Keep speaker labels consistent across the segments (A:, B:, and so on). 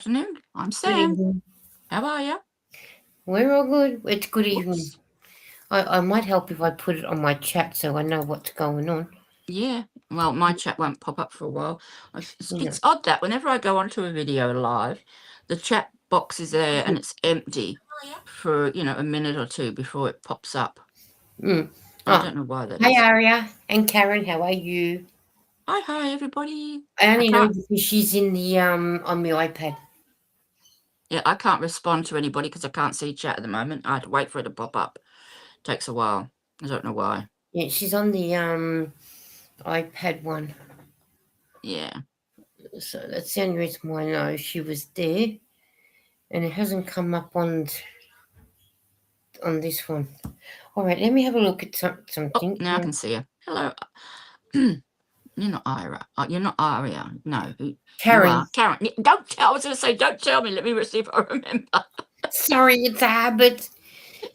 A: Afternoon. I'm
B: Good
A: Sam.
B: evening.
A: How are you?
B: We're all good. It's good evening.
A: Whoops.
B: I might help if I put it on my chat so I know what's going on.
A: Yeah. Well, my chat won't pop up for a while.
B: Yeah.
A: It's odd that whenever I go onto a video live, the chat box is there and it's empty for, a minute or two before it pops up.
B: Mm.
A: I
B: Oh,
A: don't know why that
B: hi
A: is.
B: Aria and Karen. How are you?
A: Hi, everybody.
B: I
A: I
B: only know
A: can't,
B: because she's in the on my iPad.
A: I can't respond to anybody because I can't see chat at the moment. I have to wait for it to pop up. Takes a while. I don't know why.
B: Yeah, she's on the iPad one.
A: Yeah.
B: So that's the only reason why I know she was there, and it hasn't come up on this one. All right, let me have a look at
A: Oh,
B: something.
A: now I can see you. Hello. You're not Ira. You're not Aria. No, you
B: Karen.
A: are. Karen. Don't tell. I was going to say, don't tell me. Let me see if I remember.
B: Sorry, it's a habit.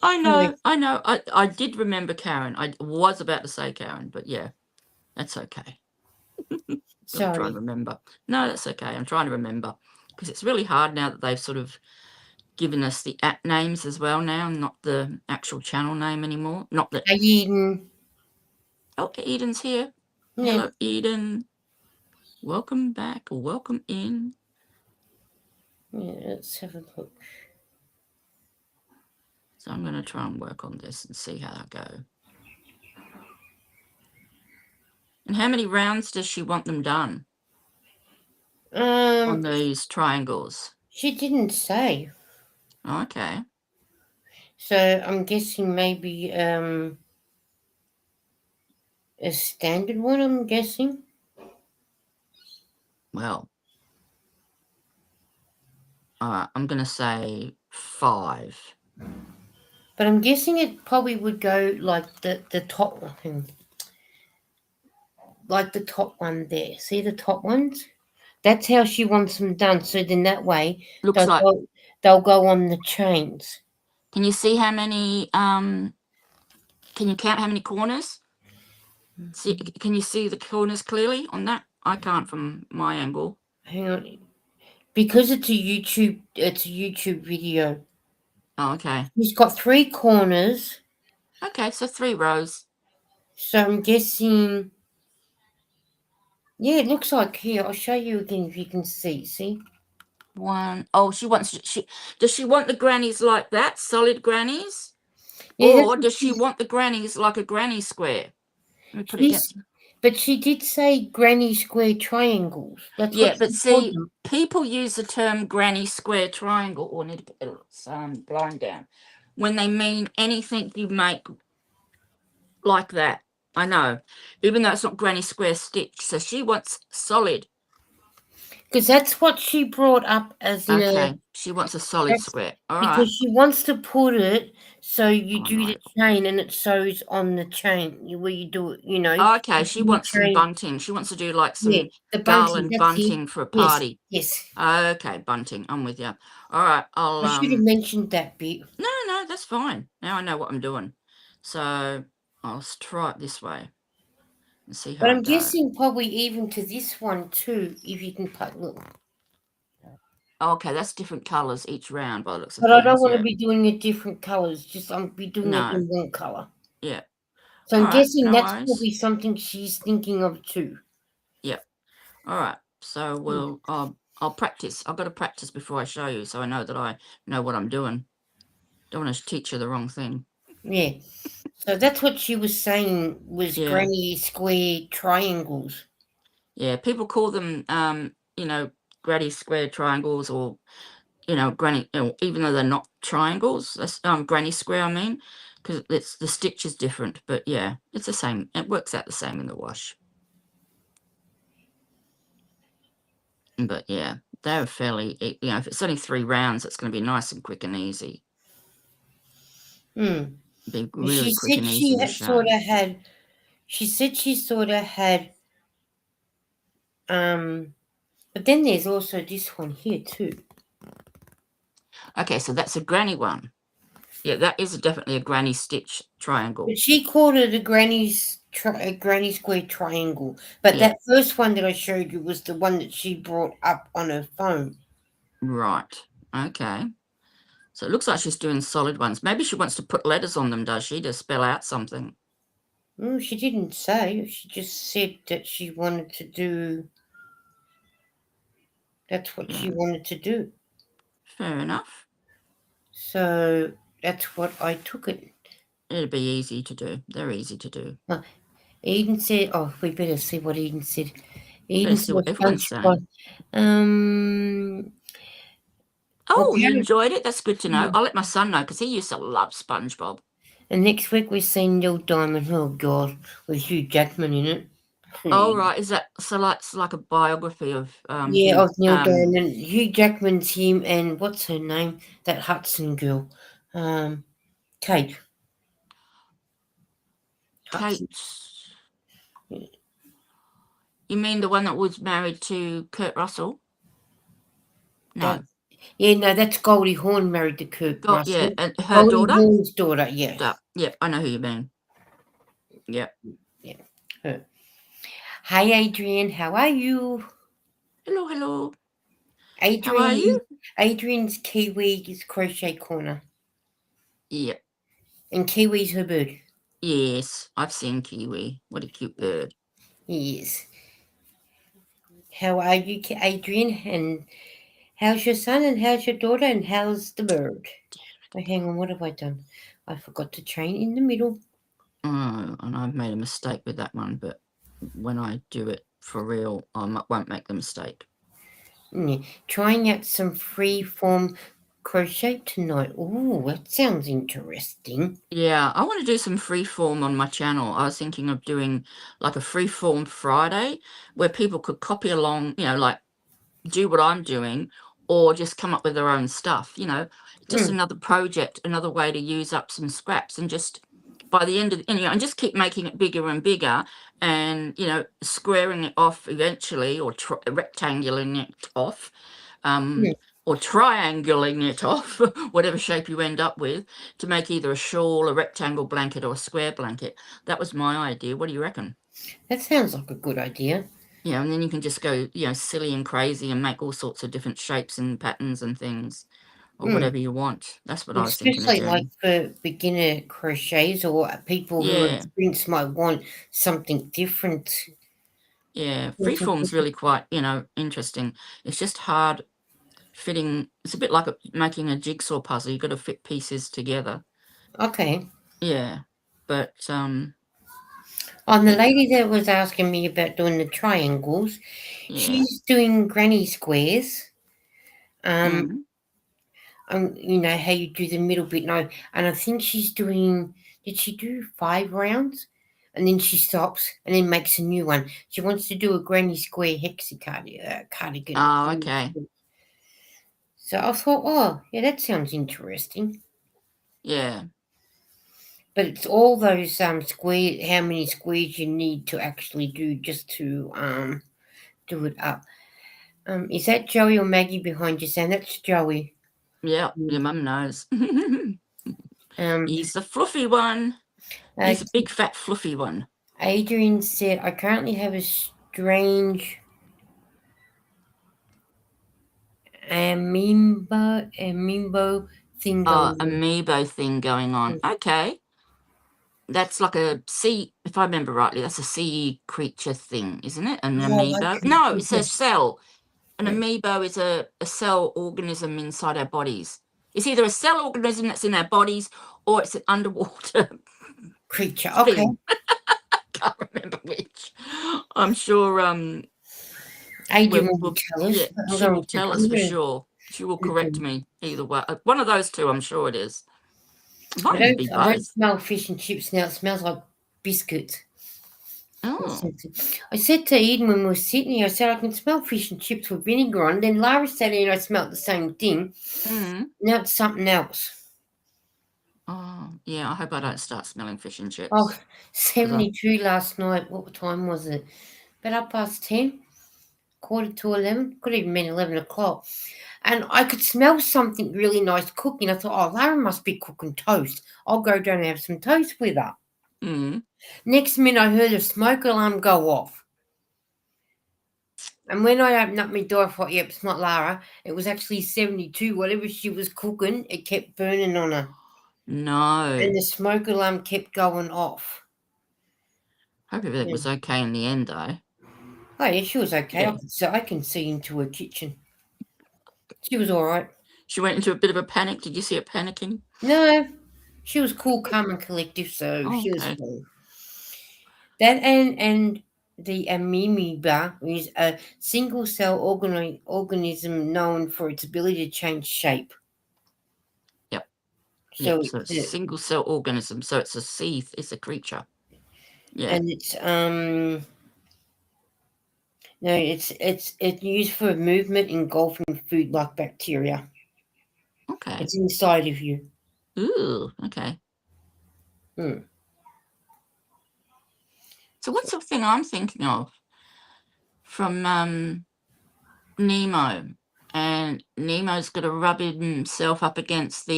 A: I
B: Sorry.
A: know. I know. I did remember Karen. I was about to say Karen, but yeah, that's okay. I'm trying to
B: Sorry.
A: remember. No, that's okay. I'm trying to remember because it's really hard now that they've sort of given us the app names as well now, not the actual channel name anymore. Not that.
B: Hi, Eden.
A: Oh, Eden's here.
B: Yeah.
A: Hello, Eden. Welcome back. Welcome in.
B: Yeah, let's have a look.
A: So I'm going to try and work on this and see how I go. And how many rounds does she want them done on these triangles?
B: She didn't say.
A: Okay.
B: So I'm guessing maybe a standard one, I'm guessing.
A: Well, I'm going to say 5.
B: But I'm guessing it probably would go like the top one. Like the top one there. See the top ones? That's how she wants them done. So then that way
A: Looks
B: they'll
A: like.
B: go, they'll go on the chains.
A: Can you see how many? Can you count how many corners? See, can you see the corners clearly on that? I can't from my angle.
B: Hang on. Because it's a YouTube video.
A: Oh, okay.
B: She's got 3 corners.
A: Okay, so 3 rows.
B: So I'm guessing. Yeah, it looks like here. I'll show you again if you can see. See?
A: 1. Oh, does she want the grannies like that, solid grannies?
B: Yeah, that's
A: Or
B: what
A: does she want the grannies like a granny square? Let me put it
B: she's.
A: again.
B: But she did say granny square triangles. That's
A: Yeah,
B: what
A: but
B: she called
A: see,
B: them.
A: people use the term granny square triangle, or need to put some blind down, when they mean anything you make like that. I know, even though it's not granny square stitch. So she wants solid.
B: Because that's what she brought up as in a.
A: Okay, she wants a solid
B: That's
A: square. All right.
B: because she wants to put it so you
A: Oh,
B: do the
A: no.
B: chain and it sews on the chain where you do it.
A: Okay,
B: You
A: she
B: do the
A: wants some
B: chain.
A: bunting. She wants to do like
B: Yeah,
A: some
B: the bunting.
A: garland
B: That's it.
A: bunting for a
B: Yes,
A: party.
B: yes.
A: Okay, bunting. I'm with you. All right, I'll
B: I should have mentioned that bit.
A: No, that's fine. Now I know what I'm doing. So I'll try it this way and see
B: But
A: how I
B: I'm
A: go.
B: guessing probably even to this one too, if you can put look.
A: Okay, that's different colours each round by the looks of
B: But I don't
A: things.
B: want to
A: Yeah.
B: be doing it different colours. Just I'll be doing it
A: No.
B: in one colour.
A: Yeah.
B: So
A: All
B: I'm
A: right.
B: guessing
A: No
B: that's
A: worries.
B: probably something she's thinking of too.
A: Yep. All right. So I'll practice. I've got to practice before I show you, so I know that I know what I'm doing. Don't want to teach you the wrong thing.
B: Yeah. So that's what she was saying was
A: Yeah.
B: granny square triangles.
A: Yeah. People call them granny square triangles, or granny, even though they're not triangles, that's granny square, I mean, because it's the stitch is different, but yeah, it's the same. It works out the same in the wash. But yeah, they're fairly, if it's only 3 rounds, it's going to be nice and quick and easy.
B: Hmm.
A: Be
B: She
A: really quick
B: said
A: and
B: she
A: easy to
B: had sort
A: show.
B: of had. She said she sort of had. But then there's also this one here too.
A: Okay, so that's a granny one. Yeah, that is definitely a granny stitch triangle.
B: But she called it a granny square triangle. But
A: Yeah.
B: that first one that I showed you was the one that she brought up on her phone.
A: Right. Okay. So it looks like she's doing solid ones. Maybe she wants to put letters on them, does she, to spell out something?
B: Well, she didn't say. She just said that she wanted to do. That's what she
A: Yeah.
B: wanted to do.
A: Fair enough.
B: So that's what I took it.
A: It'd be easy to do. They're easy to do.
B: Eden said, "Oh, we better see what Eden said."
A: Better
B: Eden
A: see
B: said,
A: what everyone's saying. Oh, you
B: about
A: enjoyed it? That's good to know. I'll let my son know because he used to love SpongeBob.
B: and next week we're seeing Neil Diamond. Oh God, with Hugh Jackman in it.
A: Oh, right. Is that so? Like, it's like a biography of
B: Yeah,
A: him.
B: of Neil Diamond. Hugh Jackman's him, and what's her name? That Hudson girl, Kate Hudson.
A: Kate. You mean the one that was married to Kurt Russell?
B: That,
A: No.
B: yeah, no, that's Goldie Hawn married to Kurt
A: Yeah,
B: Russell.
A: and her
B: Goldie
A: daughter.
B: Hawn's daughter, yes.
A: Yep, I know who you mean. Yep.
B: Yeah, her. Hey, Adrian, how are you?
A: Hello, hello. How are
B: Adrian,
A: you?
B: Adrian's Kiwi's crochet corner,
A: Yep.
B: and Kiwi's her bird.
A: Yes, I've seen Kiwi. What a cute bird.
B: Yes. How are you, Adrian? And how's your son? And how's your daughter? And how's the bird? Oh, hang on, what have I done? I forgot to train in the middle.
A: Oh, and I've made a mistake with that one, but when I do it for real, I won't make the mistake.
B: Yeah. Trying out some free form crochet tonight. Oh, that sounds interesting.
A: Yeah, I want to do some freeform on my channel. I was thinking of doing like a freeform Friday where people could copy along, like do what I'm doing or just come up with their own stuff, just
B: Mm.
A: another project, another way to use up some scraps and just by the end of and just keep making it bigger and bigger and, squaring it off eventually or rectangling it off.
B: Mm.
A: Or triangling it off, whatever shape you end up with, to make either a shawl, a rectangle blanket, or a square blanket. That was my idea. What do you reckon?
B: That sounds like a good idea.
A: Yeah, and then you can just go, silly and crazy and make all sorts of different shapes and patterns and things, or
B: Mm.
A: whatever you want. That's what I was thinking of
B: Especially like
A: doing.
B: for beginner crocheters or people who are
A: Yeah,
B: experienced might want something different.
A: yeah.
B: Something
A: Freeform's
B: different.
A: really quite, interesting. It's just hard fitting. It's a bit like making a jigsaw puzzle. You've got to fit pieces together.
B: Okay.
A: Yeah, but
B: And the
A: yeah,
B: lady that was asking me about doing the triangles,
A: yeah.
B: she's doing granny squares. Um,
A: Mm.
B: you know how you do the middle bit. No, and I think she's doing. Did she do 5 rounds? And then she stops and then makes a new one. She wants to do a granny square cardigan.
A: Oh, okay.
B: So I thought, oh, yeah, that sounds interesting.
A: Yeah,
B: But it's all those square. How many squares you need to actually do just to do it up. Is that Joey or Maggie behind you, Sam? That's Joey.
A: yeah. Your mum knows.
B: Um,
A: He's the fluffy one.
B: uh,
A: He's a big fat fluffy one.
B: Adrian said, I currently have a strange amiibo thing going on.
A: Amiibo thing going on.
B: Mm.
A: Okay. That's like a sea, if I remember rightly, that's a sea creature thing, isn't it? An
B: Oh,
A: amoeba.
B: okay.
A: No, it's a cell. An
B: Yeah.
A: amoeba is a cell organism inside our bodies. It's either a cell organism that's in our bodies or it's an underwater
B: Creature. Okay.
A: thing. Can't remember which. I'm sure
B: Adrian will tell us.
A: yeah,
B: I'm
A: she will
B: going to
A: tell us
B: I'm
A: for
B: going
A: sure. She will correct
B: to-
A: me either way. One of those two, I'm sure it is. It
B: I
A: might even
B: don't
A: be
B: I don't
A: both.
B: smell fish and chips now. It smells like biscuits.
A: Oh.
B: I said to Eden when we were sitting here, I said I can smell fish and chips with vinegar on. Then Lara said and I smelled the same thing.
A: Mm.
B: Now it's something else.
A: Oh, yeah, I hope I don't start smelling fish and
B: Oh,
A: chips.
B: 72 last night. What time was it? About 10:30, quarter to 11. Could even been 11 o'clock. And I could smell something really nice cooking. I thought, oh, Lara must be cooking toast. I'll go down and have some toast with her.
A: Mm.
B: Next minute, I heard a smoke alarm go off. And when I opened up my door, I thought, yep, it's not Lara. It was actually 72. Whatever she was cooking, it kept burning on her.
A: No.
B: And the smoke alarm kept going off.
A: Hope everything
B: Yeah.
A: was okay in the end, though.
B: Oh, yeah, she was okay.
A: Yeah.
B: I can see into her kitchen. She was all right.
A: She went into a bit of a panic. Did you see her panicking?
B: No, she was cool, calm, and collective, so
A: Oh,
B: she was
A: okay.
B: fine. That and the amoeba is a single cell organism known for its ability to change shape.
A: Yep.
B: So
A: Yep. So it's a single cell organism. So it's it's a creature. Yeah.
B: and it's no, it's used for movement engulfing food like bacteria.
A: Okay.
B: It's inside of you.
A: Ooh. Okay.
B: Hmm.
A: So what's the thing I'm thinking of from Nemo? And Nemo's got to rub himself up against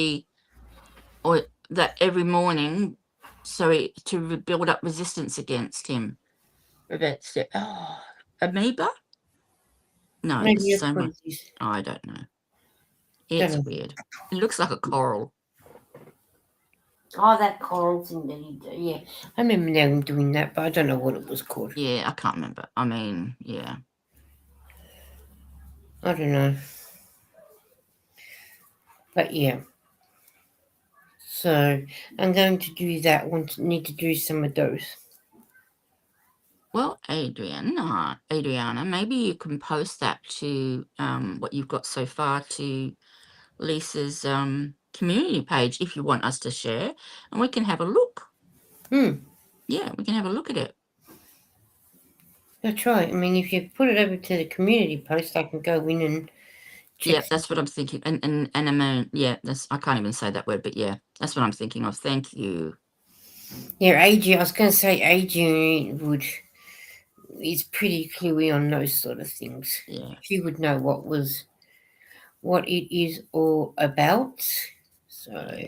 A: or that every morning, so to build up resistance against him. That's it. Oh, amoeba? No,
B: Maybe
A: it's the
B: that's
A: same
B: what
A: one.
B: it is.
A: I don't know.
B: Don't
A: It's
B: know.
A: weird. It looks like a coral.
B: Oh, that coral thing that he did. Yeah, I remember them doing that, but I don't know what it was called.
A: Yeah, I can't remember. I mean, yeah.
B: I don't know. But yeah. So I'm going to do that. Need to do some of those.
A: Well, Adriana, maybe you can post that to what you've got so far to Lisa's community page if you want us to share, and we can have a look. Yeah, we can have a look at it.
B: That's right. I mean, if you put it over to the community post, I can go in and check.
A: Yeah, that's what I'm thinking. And I mean, yeah, I can't even say that word, but yeah, that's what I'm thinking of. Thank you.
B: Yeah, Adrian. I was going to say Adrian is pretty cluey on those sort of things.
A: Yeah.
B: She would know what it is all about. So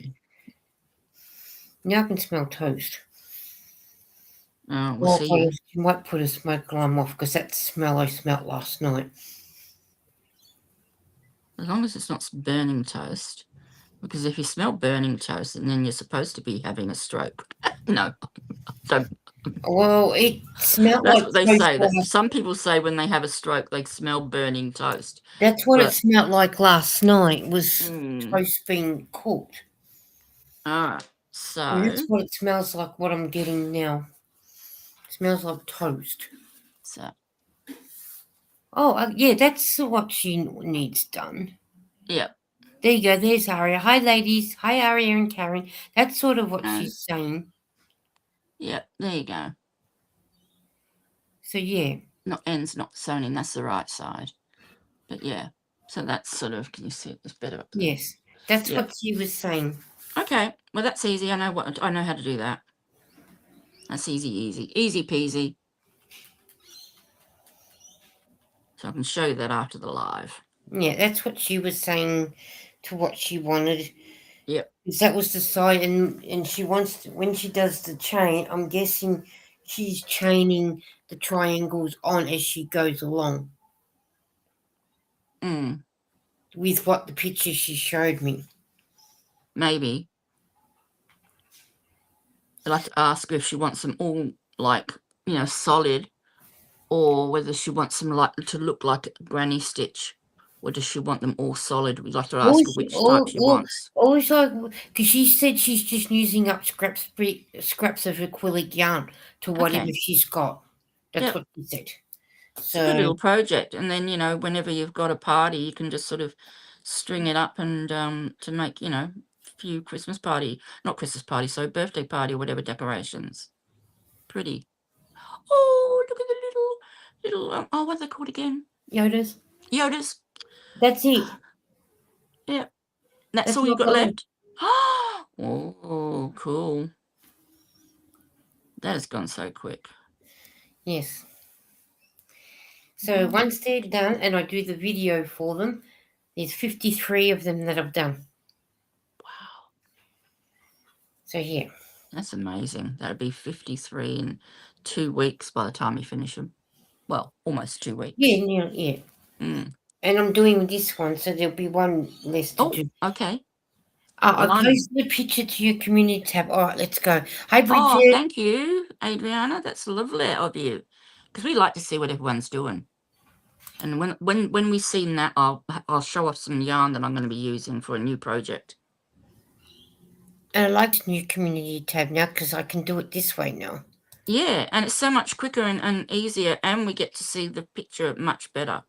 B: now I can smell toast.
A: We'll see.
B: You might put a smoke alarm off because that's the smell I smelt last night.
A: As long as it's not burning toast. Because if you smell burning toast, then you're supposed to be having a stroke. No, don't.
B: Well, it smelled
A: That's
B: like
A: what they
B: toast.
A: say. Some people say when they have a stroke, they smell burning toast.
B: That's what it smelled like last night. Was toast being cooked.
A: So
B: And that's what it smells like. What I'm getting now. It smells like toast.
A: So.
B: Oh, yeah, that's what she needs done.
A: Yep.
B: There you go. There's Aria. Hi, ladies. Hi, Aria and Karen. That's sort of what she's saying.
A: Yep. There you go.
B: So yeah.
A: Not ends, not sewn in. That's the right side. But yeah. So that's sort of. Can you see it? It's better up there.
B: Yes, that's what she was saying.
A: Okay. Well, that's easy. I know how to do that. That's easy peasy. So I can show you that after the live.
B: Yeah, that's what she was saying to what she wanted.
A: Yep.
B: That was the side, and she wants to, when she does the chain, I'm guessing she's chaining the triangles on as she goes along. With what the picture she showed me.
A: Maybe. I'd like to ask her if she wants them all like, solid, or whether she wants them to look like a granny stitch, or does she want them all solid? We'd like to ask her which type she wants.
B: Also, because she said she's just using up scraps of acrylic yarn to whatever she's got. That's what she said.
A: It's a good little project, and then whenever you've got a party, you can just sort of string it up and to make a few birthday party or whatever decorations. Pretty. Oh, look at the little oh, what are they called again?
B: Yodas.
A: That's
B: it.
A: Yeah. That's all you got left? Oh, cool. That has gone so quick.
B: Yes. So once they're done and I do the video for them, there's 53 of them that I've done.
A: Wow.
B: So yeah.
A: That's amazing. That'd be 53 in 2 weeks by the time you finish them. Well, almost 2
B: Yeah,
A: weeks.
B: yeah.
A: Mm.
B: And I'm doing this one, so there'll be one less to
A: Oh,
B: do.
A: okay.
B: I
A: Well,
B: posted the picture to your community tab. All right, let's go. Hi,
A: oh,
B: Bridget.
A: thank you, Adriana. That's lovely of you, because we like to see what everyone's doing. And when we've seen that, I'll show off some yarn that I'm going to be using for a new project.
B: And I like this new community tab now because I can do it this way now.
A: Yeah, and it's so much quicker and easier, and we get to see the picture much better.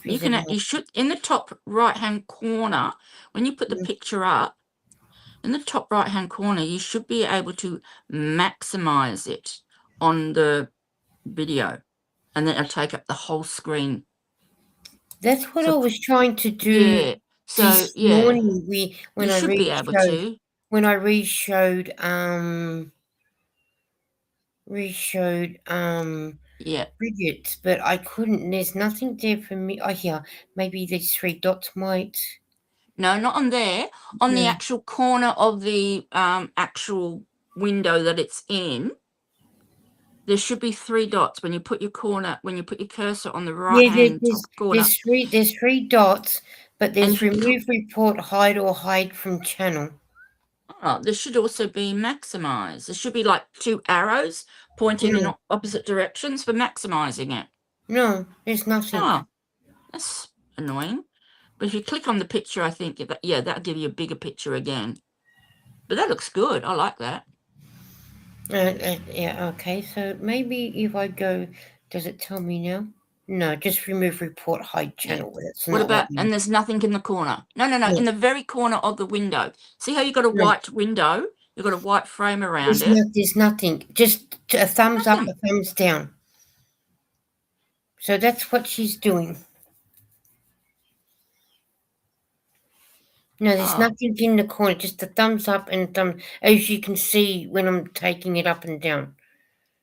A: You should, in the top right hand corner, when you put the picture up, in the top right hand corner, you should be able to maximize it on the video, and then it'll take up the whole screen.
B: That's what I was trying to do.
A: Yeah. So
B: this
A: yeah,
B: morning when
A: you
B: I
A: should be able to.
B: reshowed
A: Yeah.
B: Bridget, but I couldn't. There's nothing there for me. Oh yeah, maybe these 3 dots might.
A: No, not on there. On the actual corner of the actual window that it's in, there should be 3 dots when you put your cursor on the right
B: Yeah,
A: hand top corner.
B: there's 3 dots, but
A: And
B: there's
A: if you
B: remove, report, hide, or hide from channel.
A: oh, there should also be maximize. There should be like 2 arrows pointing in opposite directions for maximizing it.
B: No, there's nothing.
A: Oh, that's annoying. But if you click on the picture, I think that'll give you a bigger picture again. But that looks good. I like that.
B: Yeah, okay. So maybe if I go, does it tell me now? No, just remove, report, hide channel.
A: Yeah.
B: That's
A: What
B: not
A: about,
B: letting me.
A: and there's nothing in the corner? No,
B: Yeah.
A: in the very corner of the window. See how you got a
B: No.
A: white window? You've got a white frame around it.
B: There's nothing. Just a thumbs up,
A: Nothing.
B: a thumbs down. So that's what she's doing. No, there's
A: Oh,
B: nothing in the corner. Just a thumbs up and a thumb, as you can see when I'm taking it up and down.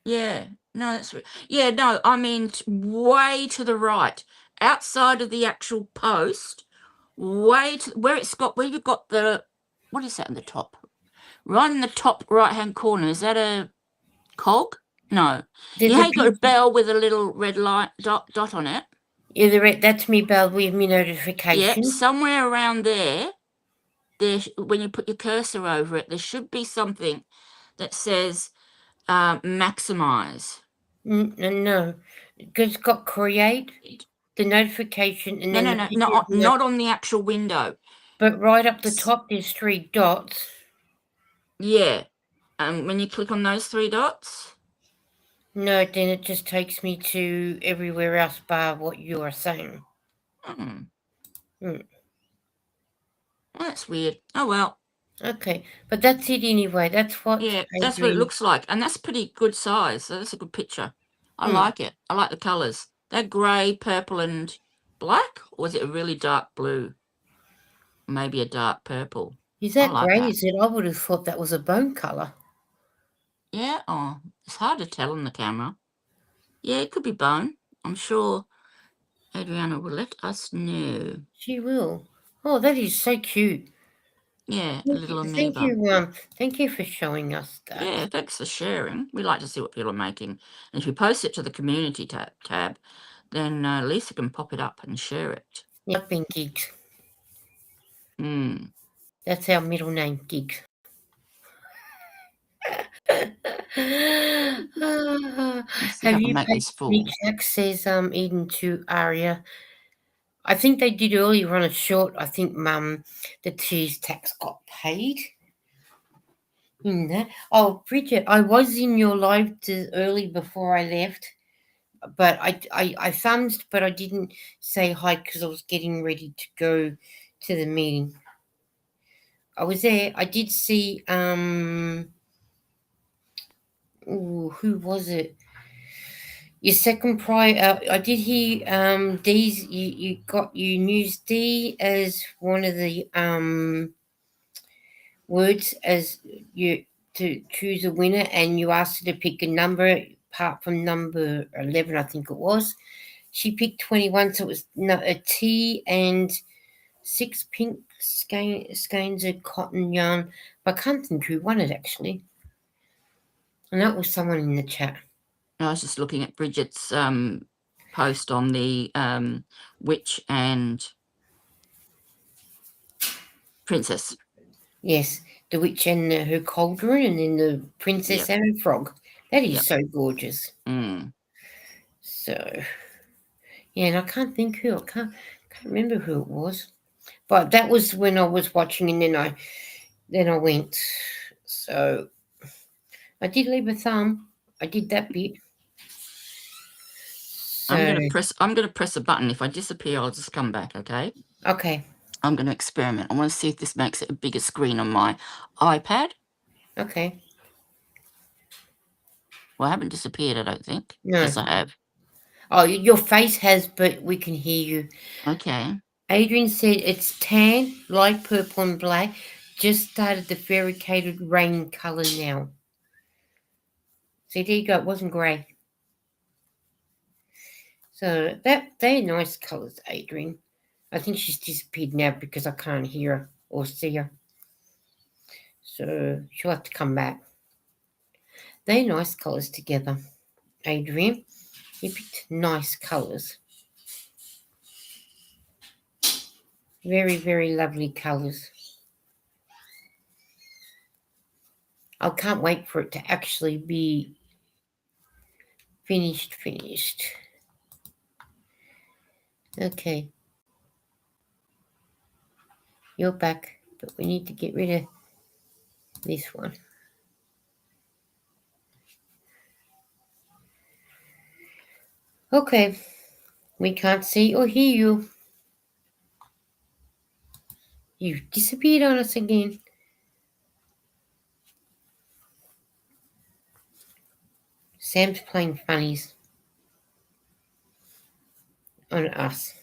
A: yeah. No, that's yeah. No, I mean way to the right, outside of the actual post, way to where you've got the, what is that in the top? Right in the top right hand corner. Is that a cog? No.
B: The,
A: You
B: the
A: know, you got a
B: picture,
A: bell with a little red light dot on it.
B: yeah, that's me bell with me
A: Yep,
B: notification.
A: somewhere around there, when you put your cursor over it, there should be something that says maximize.
B: No, because it's got create, the notification, and
A: No,
B: then
A: no,
B: the
A: no,
B: picture.
A: not on the actual window.
B: But right up the top, there's 3 dots.
A: Yeah. When you click on those 3 dots.
B: No, then it just takes me to everywhere else bar what you are saying.
A: Well, that's weird. Oh well.
B: Okay, but that's it anyway. That's what.
A: Yeah, that's what it looks like, and that's pretty good size. So that's a good picture. I like it. I like the colours. That grey, purple, and black, or was it a really dark blue? Maybe a dark purple.
B: Is
A: I
B: that
A: like
B: grey?
A: that.
B: Is it? I would have thought that was a bone colour.
A: Yeah. Oh, it's hard to tell on the camera. Yeah, it could be bone. I'm sure Adriana will let us know.
B: She will. Oh, that is so cute.
A: Yeah, a little
B: Thank
A: amoeba.
B: you. Thank you for showing us that.
A: Yeah, thanks for sharing. We like to see what people are making. And if you post it to the community tab, then Lisa can pop it up and share it.
B: Yeah, I've been Gigs.
A: Mm.
B: That's our middle name, Gigs. Have you paid any checks? Says Eden to Aria. I think they did earlier on a short. I think the cheese tax got paid. In that. Oh, Bridget, I was in your live early before I left, but I thumbs, but I didn't say hi because I was getting ready to go to the meeting. I was there. I did see who was it? Your second prior. I did hear D's. You used D as one of the words as you to choose a winner, and you asked her to pick a number apart from number 11, I think it was. She picked 21, so it was a T and 6 pink skeins of cotton yarn. But I can't think who won it actually. And that was someone in the chat.
A: I was just looking at Bridget's post on the witch and princess.
B: Yes, the witch and her cauldron, and then the princess
A: Yep.
B: and her frog. That is
A: Yep.
B: so gorgeous.
A: Mm.
B: So, yeah, and I can't think who. I can't remember who it was. But that was when I was watching, and then I went. So I did leave a thumb. I did that bit. So
A: I'm gonna press a button. If I disappear, I'll just come back, okay?
B: okay.
A: I'm gonna experiment. I want to see if this makes it a bigger screen on my iPad.
B: Okay.
A: Well, I haven't disappeared, I don't think.
B: No.
A: Yes, I have.
B: Oh, your face has, but we can hear you.
A: Okay.
B: Adrian said it's tan, light purple and black. Just started the variegated rain colour now. See, there you go. It wasn't grey. So they're nice colours, Adrian. I think she's disappeared now because I can't hear her or see her. So she'll have to come back. They're nice colours together, Adrian. You picked nice colours. Very, very lovely colours. I can't wait for it to actually be finished. Okay. You're back, but we need to get rid of this one. Okay. We can't see or hear you. You've disappeared on us again. Sam's playing funnies on us.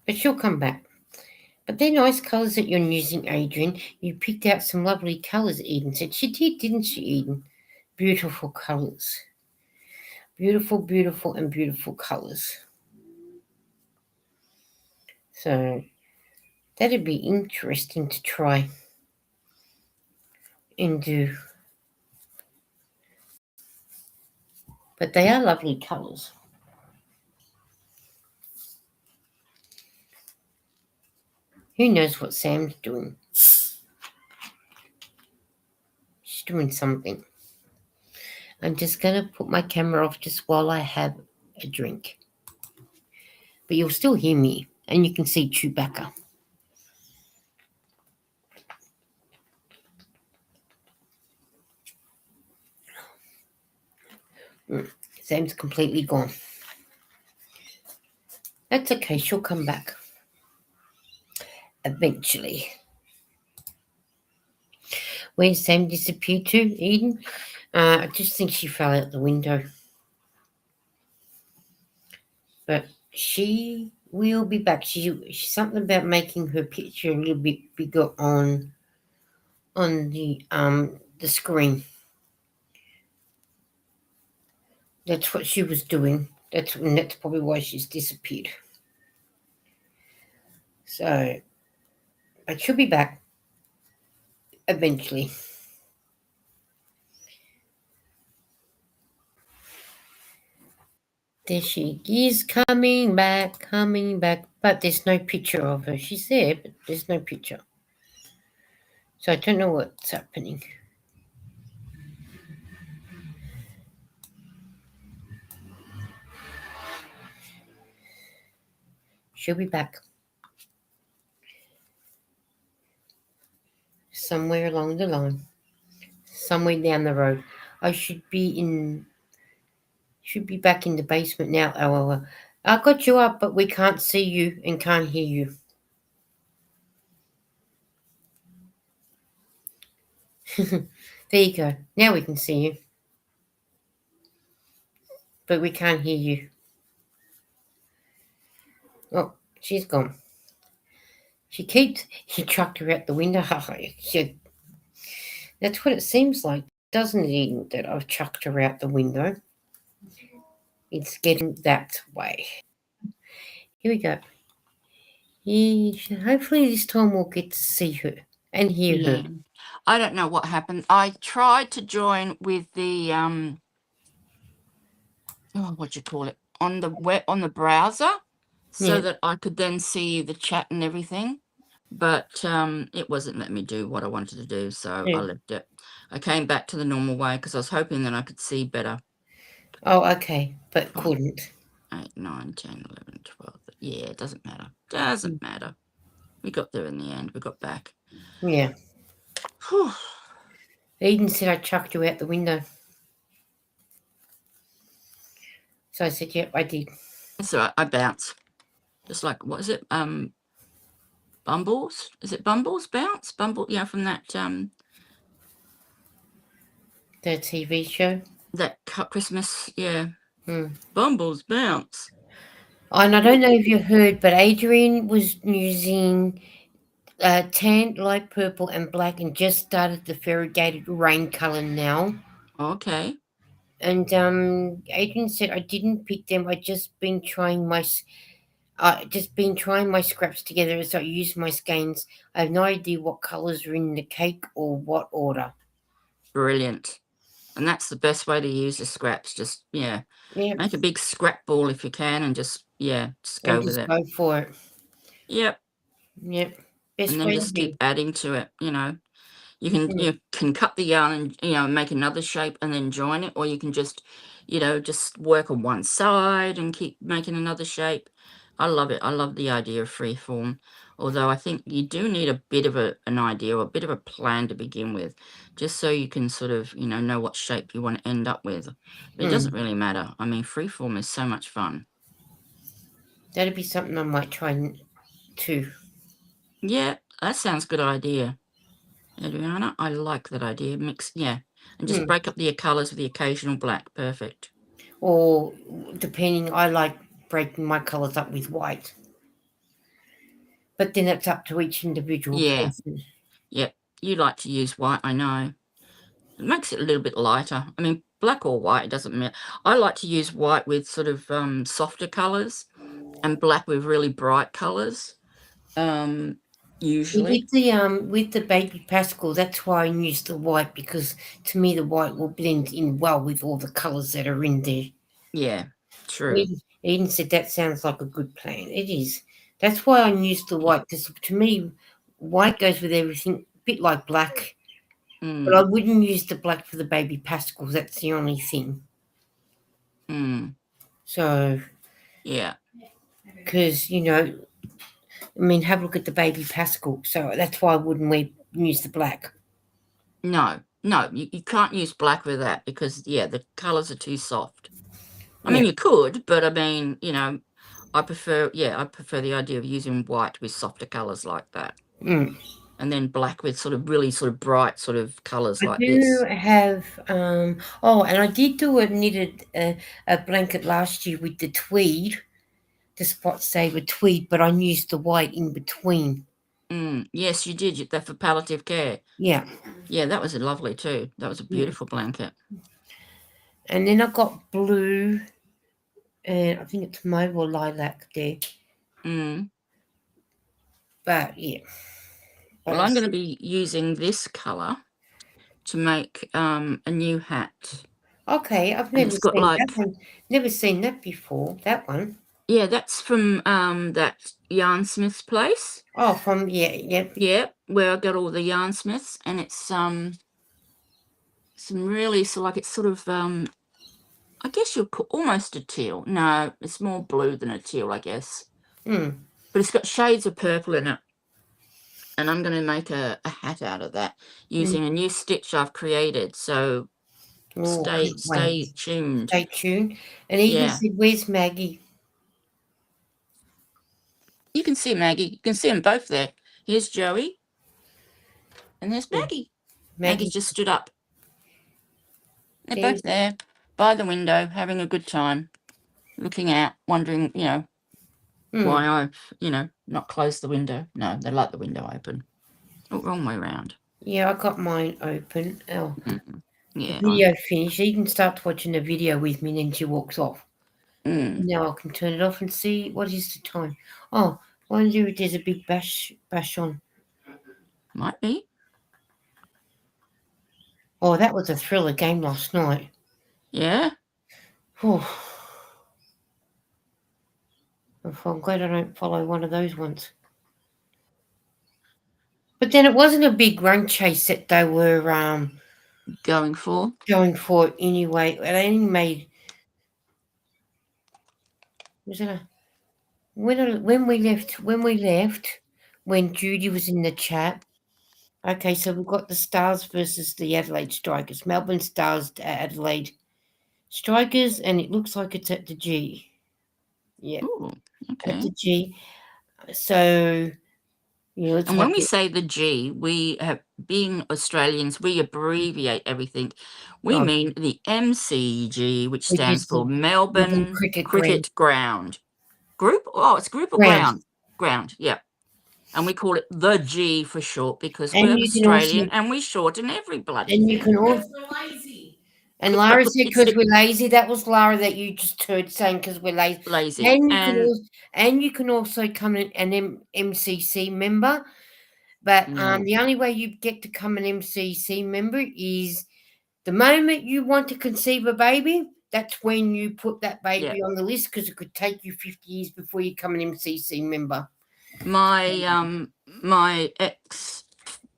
B: But she'll come back. But they're nice colours that you're using, Adrian. You picked out some lovely colours, Eden said. She did, didn't she, Eden? Beautiful colours. Beautiful, beautiful, and beautiful colours. So that'd be interesting to try and do. But they are lovely colours. Who knows what Sam's doing? She's doing something. I'm just going to put my camera off just while I have a drink. But you'll still hear me, and you can see Chewbacca. Sam's completely gone. That's okay, she'll come back. Eventually. Where's Sam disappeared to, Eden? I just think she fell out the window. But she will be back. She's something about making her picture a little bit bigger on the screen. That's what she was doing. That's probably why she's disappeared. So, but she'll be back eventually. There she is, coming back. But there's no picture of her. She's there, but there's no picture. So I don't know what's happening. She'll be back. Somewhere along the line. Somewhere down the road. I should be back in the basement now. Oh, I got you up, but we can't see you and can't hear you. There you go. Now we can see you. But we can't hear you. Oh, she's gone. He chucked her out the window. That's what it seems like, doesn't it, Eden, that I've chucked her out the window? It's getting that way. Here we go. Hopefully this time we'll get to see her and hear her.
A: I don't know what happened. I tried to join with the what you call it, on the browser, so
B: Yeah.
A: that I could then see the chat and everything. But it wasn't letting me do what I wanted to do, so I
B: Yeah.
A: left it. I came back to the normal way because I was hoping that I could see better.
B: Oh, okay, but
A: 5,
B: couldn't.
A: 8, 9, 10, 11, 12. Yeah, it doesn't matter. Doesn't matter. We got there in the end. We got back.
B: Yeah.
A: Whew.
B: Eden said I chucked you out the window. So I said, yep, I did.
A: So I bounce. Just like, what is it? Bumbles? Is it Bumbles bounce? Bumble, yeah, from that
B: The TV show.
A: Christmas, yeah.
B: Hmm.
A: Bumbles bounce.
B: And I don't know if you heard, but Adrian was using tan, light purple, and black, and just started the variegated rain color now.
A: Okay.
B: And Adrian said I didn't pick them. Just been trying my scraps together as I use my skeins. I have no idea what colors are in the cake or what order.
A: Brilliant. And that's the best way to use the scraps. Just, yeah,
B: Yep.
A: make a big scrap ball if you can and just go
B: And
A: with
B: just
A: it.
B: go for it.
A: Yep.
B: Yep.
A: And
B: Best
A: then
B: way to
A: just keep
B: be.
A: adding to it, You
B: Mm.
A: can cut the yarn and make another shape and then join it, or you can just work on one side and keep making another shape. I love it. I love the idea of free form. Although I think you do need a bit of an idea or a bit of a plan to begin with, just so you can sort of, know what shape you want to end up with. But it doesn't
B: Mm.
A: really matter. I mean, free form is so much fun.
B: That'd be something I might try too.
A: Yeah, that sounds a good idea. Adriana, I like that idea. Mix, yeah. And just
B: Mm.
A: break up the colours with the occasional black. Perfect.
B: Or depending, I like breaking my colours up with white. But then it's up to each individual
A: Yeah.
B: person.
A: Yep. You like to use white, I know. It makes it a little bit lighter. I mean, black or white, it doesn't matter. I like to use white with sort of softer colours and black with really bright colours. Usually.
B: With the baby Pascal, that's why I use the white, because to me the white will blend in well with all the colours that are in there.
A: Yeah. True.
B: Eden said that sounds like a good plan. It is. That's why I use the white, because to me, white goes with everything, a bit like black. But I
A: Mm.
B: wouldn't use the black for the baby Pascals. That's the only thing.
A: Mm.
B: So,
A: Yeah.
B: because I mean, have a look at the baby Pascal. So that's why I wouldn't use the black.
A: No. No, you can't use black with that because, the colours are too soft. I
B: Yeah.
A: mean, you could, but I mean, I prefer the idea of using white with softer colours like that.
B: Mm.
A: And then black with sort of really sort of bright sort of colours
B: I
A: like
B: do
A: this.
B: have and I did do a knitted a blanket last year with the tweed, the spot saver tweed, but I used the white in between.
A: Yes, you did. That for palliative care.
B: Yeah.
A: Yeah, that was lovely too. That was a beautiful blanket.
B: And then I got blue, and I think it's mauve or lilac there.
A: Mm.
B: But yeah.
A: Well, I'm going to be using this colour to make a new hat.
B: Okay, I've
A: And
B: never
A: it's got
B: seen that
A: like,
B: one. Never seen that before. That one.
A: yeah, that's from that Yarnsmith's place.
B: Oh, from yeah.
A: Yeah, where I got all the Yarnsmiths, and it's some really, so like it's sort of I guess you'll call almost a teal. No, it's more blue than a teal, I guess.
B: Mm.
A: But it's got shades of purple in it. And I'm going to make a hat out of that using a new stitch I've created. So
B: Oh,
A: stay
B: can't wait.
A: tuned.
B: Stay tuned. And Eden
A: Yeah.
B: said, "Where's Maggie?"
A: You can see Maggie. You can see them both there. Here's Joey. And there's Maggie. Maggie just stood up. They're both there by the window having a good time, looking out, wondering, why I've, not closed the window. No, they like the window open. Oh, wrong way round.
B: Yeah, I got mine open. Oh,
A: Yeah.
B: the video finished. Eden starts watching the video with me, and then she walks off. Now I can turn it off and see what is the time. Oh, I wonder if there's a big bash on.
A: Might be.
B: Oh, that was a thriller game last night.
A: Yeah.
B: Oh, I'm glad I don't follow one of those ones. But then it wasn't a big run chase that they were
A: Going for.
B: going for anyway. They only made was it a when we left when Judy was in the chat. Okay, so we've got the Stars versus the Adelaide Strikers. Melbourne Stars to Adelaide Strikers, and it looks like it's at the G. Yeah,
A: Ooh,
B: at the
A: okay.
B: G. So let's
A: And when
B: hope
A: we say the G, we have, being Australians, we abbreviate everything. We
B: oh,
A: mean the MCG, which
B: which
A: stands
B: is
A: for
B: the Melbourne
A: Melbourne
B: Cricket Ground.
A: Cricket Ground. Group? Oh, it's group or
B: Ground.
A: ground? Ground, yeah. And we call it the G for short because
B: And
A: we're
B: you can also
A: Australian and we shorten every bloody
B: and you
A: thing.
B: can also and Lara said because we're lazy. That was Lara that you just heard saying because we're lazy.
A: Lazy.
B: And you can also come an MCC member. But the only way you get to become an MCC member is the moment you want to conceive a baby. That's when you put that baby on the list because it could take you 50 years before you become an MCC member.
A: My ex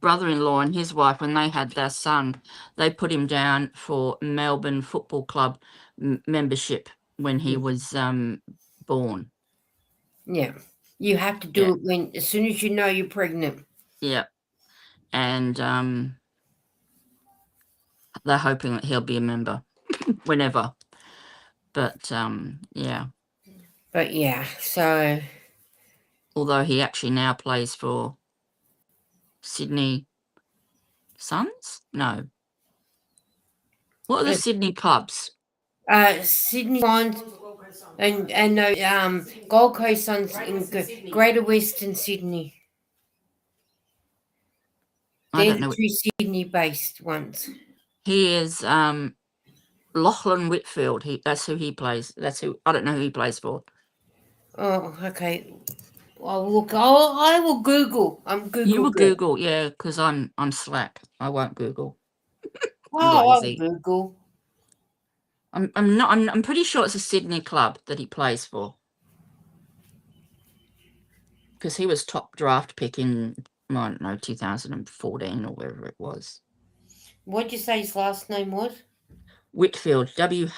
A: brother-in-law and his wife, when they had their son, they put him down for Melbourne Football Club membership when he was born.
B: Yeah, you have to do it as soon as you know you're pregnant.
A: Yeah, and they're hoping that he'll be a member whenever. But yeah.
B: But yeah, so
A: Although he actually now plays for Sydney Suns? No. What are the Sydney clubs?
B: Sydney Swans and no Gold Coast Suns in Greater Western Sydney. They're the two Sydney-based ones.
A: He is Lachlan Whitfield. That's who he plays. I don't know who he plays for.
B: Oh, okay. I will Google. I'm Google.
A: You will Google, yeah, because I'm slack. I won't Google.
B: I'll Google.
A: I'm pretty sure it's a Sydney club that he plays for. Because he was top draft pick in, I don't know, 2014 or wherever it was.
B: What'd you say his last name was?
A: Whitfield, Whitfield.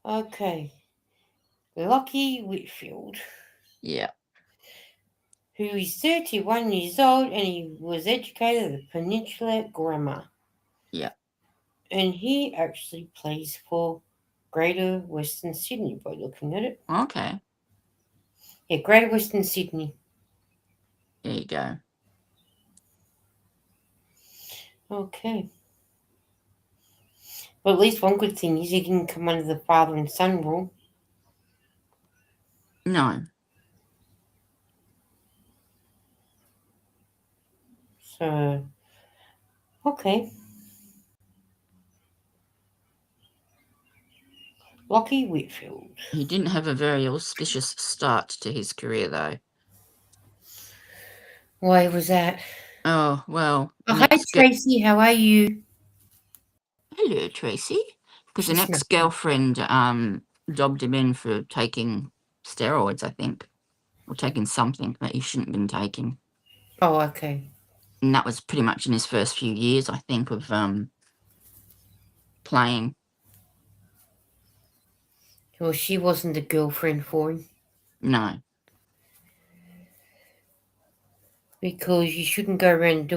B: Okay. Lockie Whitfield.
A: Yeah.
B: Who is 31 years old and he was educated at the Peninsula Grammar.
A: Yeah.
B: And he actually plays for Greater Western Sydney by looking at it.
A: Okay.
B: Yeah, Greater Western Sydney.
A: There you go.
B: Okay. Well, at least one good thing is he didn't come under the father and son rule.
A: No.
B: So, okay. Lockie Whitfield.
A: He didn't have a very auspicious start to his career, though.
B: Why was that?
A: Oh, well.
B: Hi, Tracy. How are you?
A: Hello, Tracy. Because an ex-girlfriend dobbed him in for taking steroids, I think. Or taking something that he shouldn't have been taking.
B: Oh, okay.
A: And that was pretty much in his first few years, I think, of playing.
B: Well, she wasn't a girlfriend for him.
A: No.
B: Because you shouldn't go around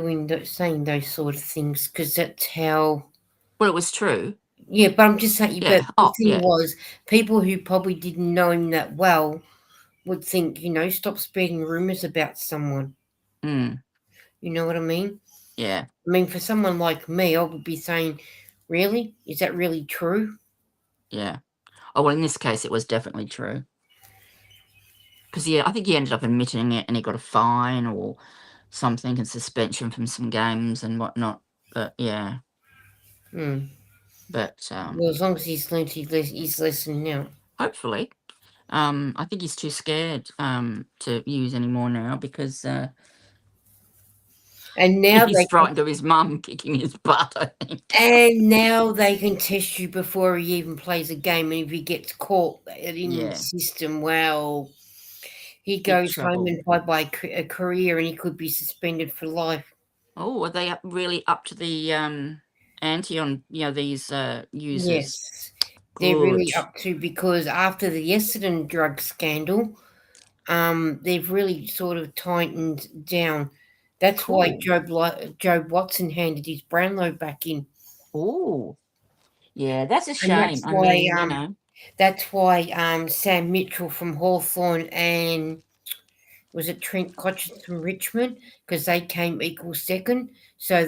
B: saying those sort of things, because that's how...
A: Well, it was true.
B: Yeah, but I'm just saying,
A: Yeah.
B: but the thing was, people who probably didn't know him that well would think, stop spreading rumours about someone.
A: Mm.
B: You know what I mean?
A: Yeah.
B: I mean, for someone like me, I would be saying, really? Is that really true?
A: Yeah. Oh, well, in this case, it was definitely true. Because, I think he ended up admitting it and he got a fine or something and suspension from some games and whatnot. But, yeah.
B: Hmm.
A: But,
B: well, as long as he's learned his lesson now.
A: Hopefully. I think he's too scared to use anymore now because
B: And now
A: He's frightened of his mum kicking his butt, I think.
B: they can test you before he even plays a game, and if he gets caught in the
A: Yeah,
B: system, well, he
A: big
B: goes home
A: trouble.
B: and bye-bye a career, and he could be suspended for life.
A: Oh, are they really up to the ante on these users?
B: Yes, they're
A: Good.
B: really up to, because after the Essendon drug scandal, they've really sort of tightened down. That's why
A: Cool.
B: Joe Watson handed his Brownlow back in,
A: Oh, yeah, that's a
B: and
A: shame. I mean, you know,
B: that's why Sam Mitchell from Hawthorn and was it Trent Cotchin from Richmond, because they came equal second. So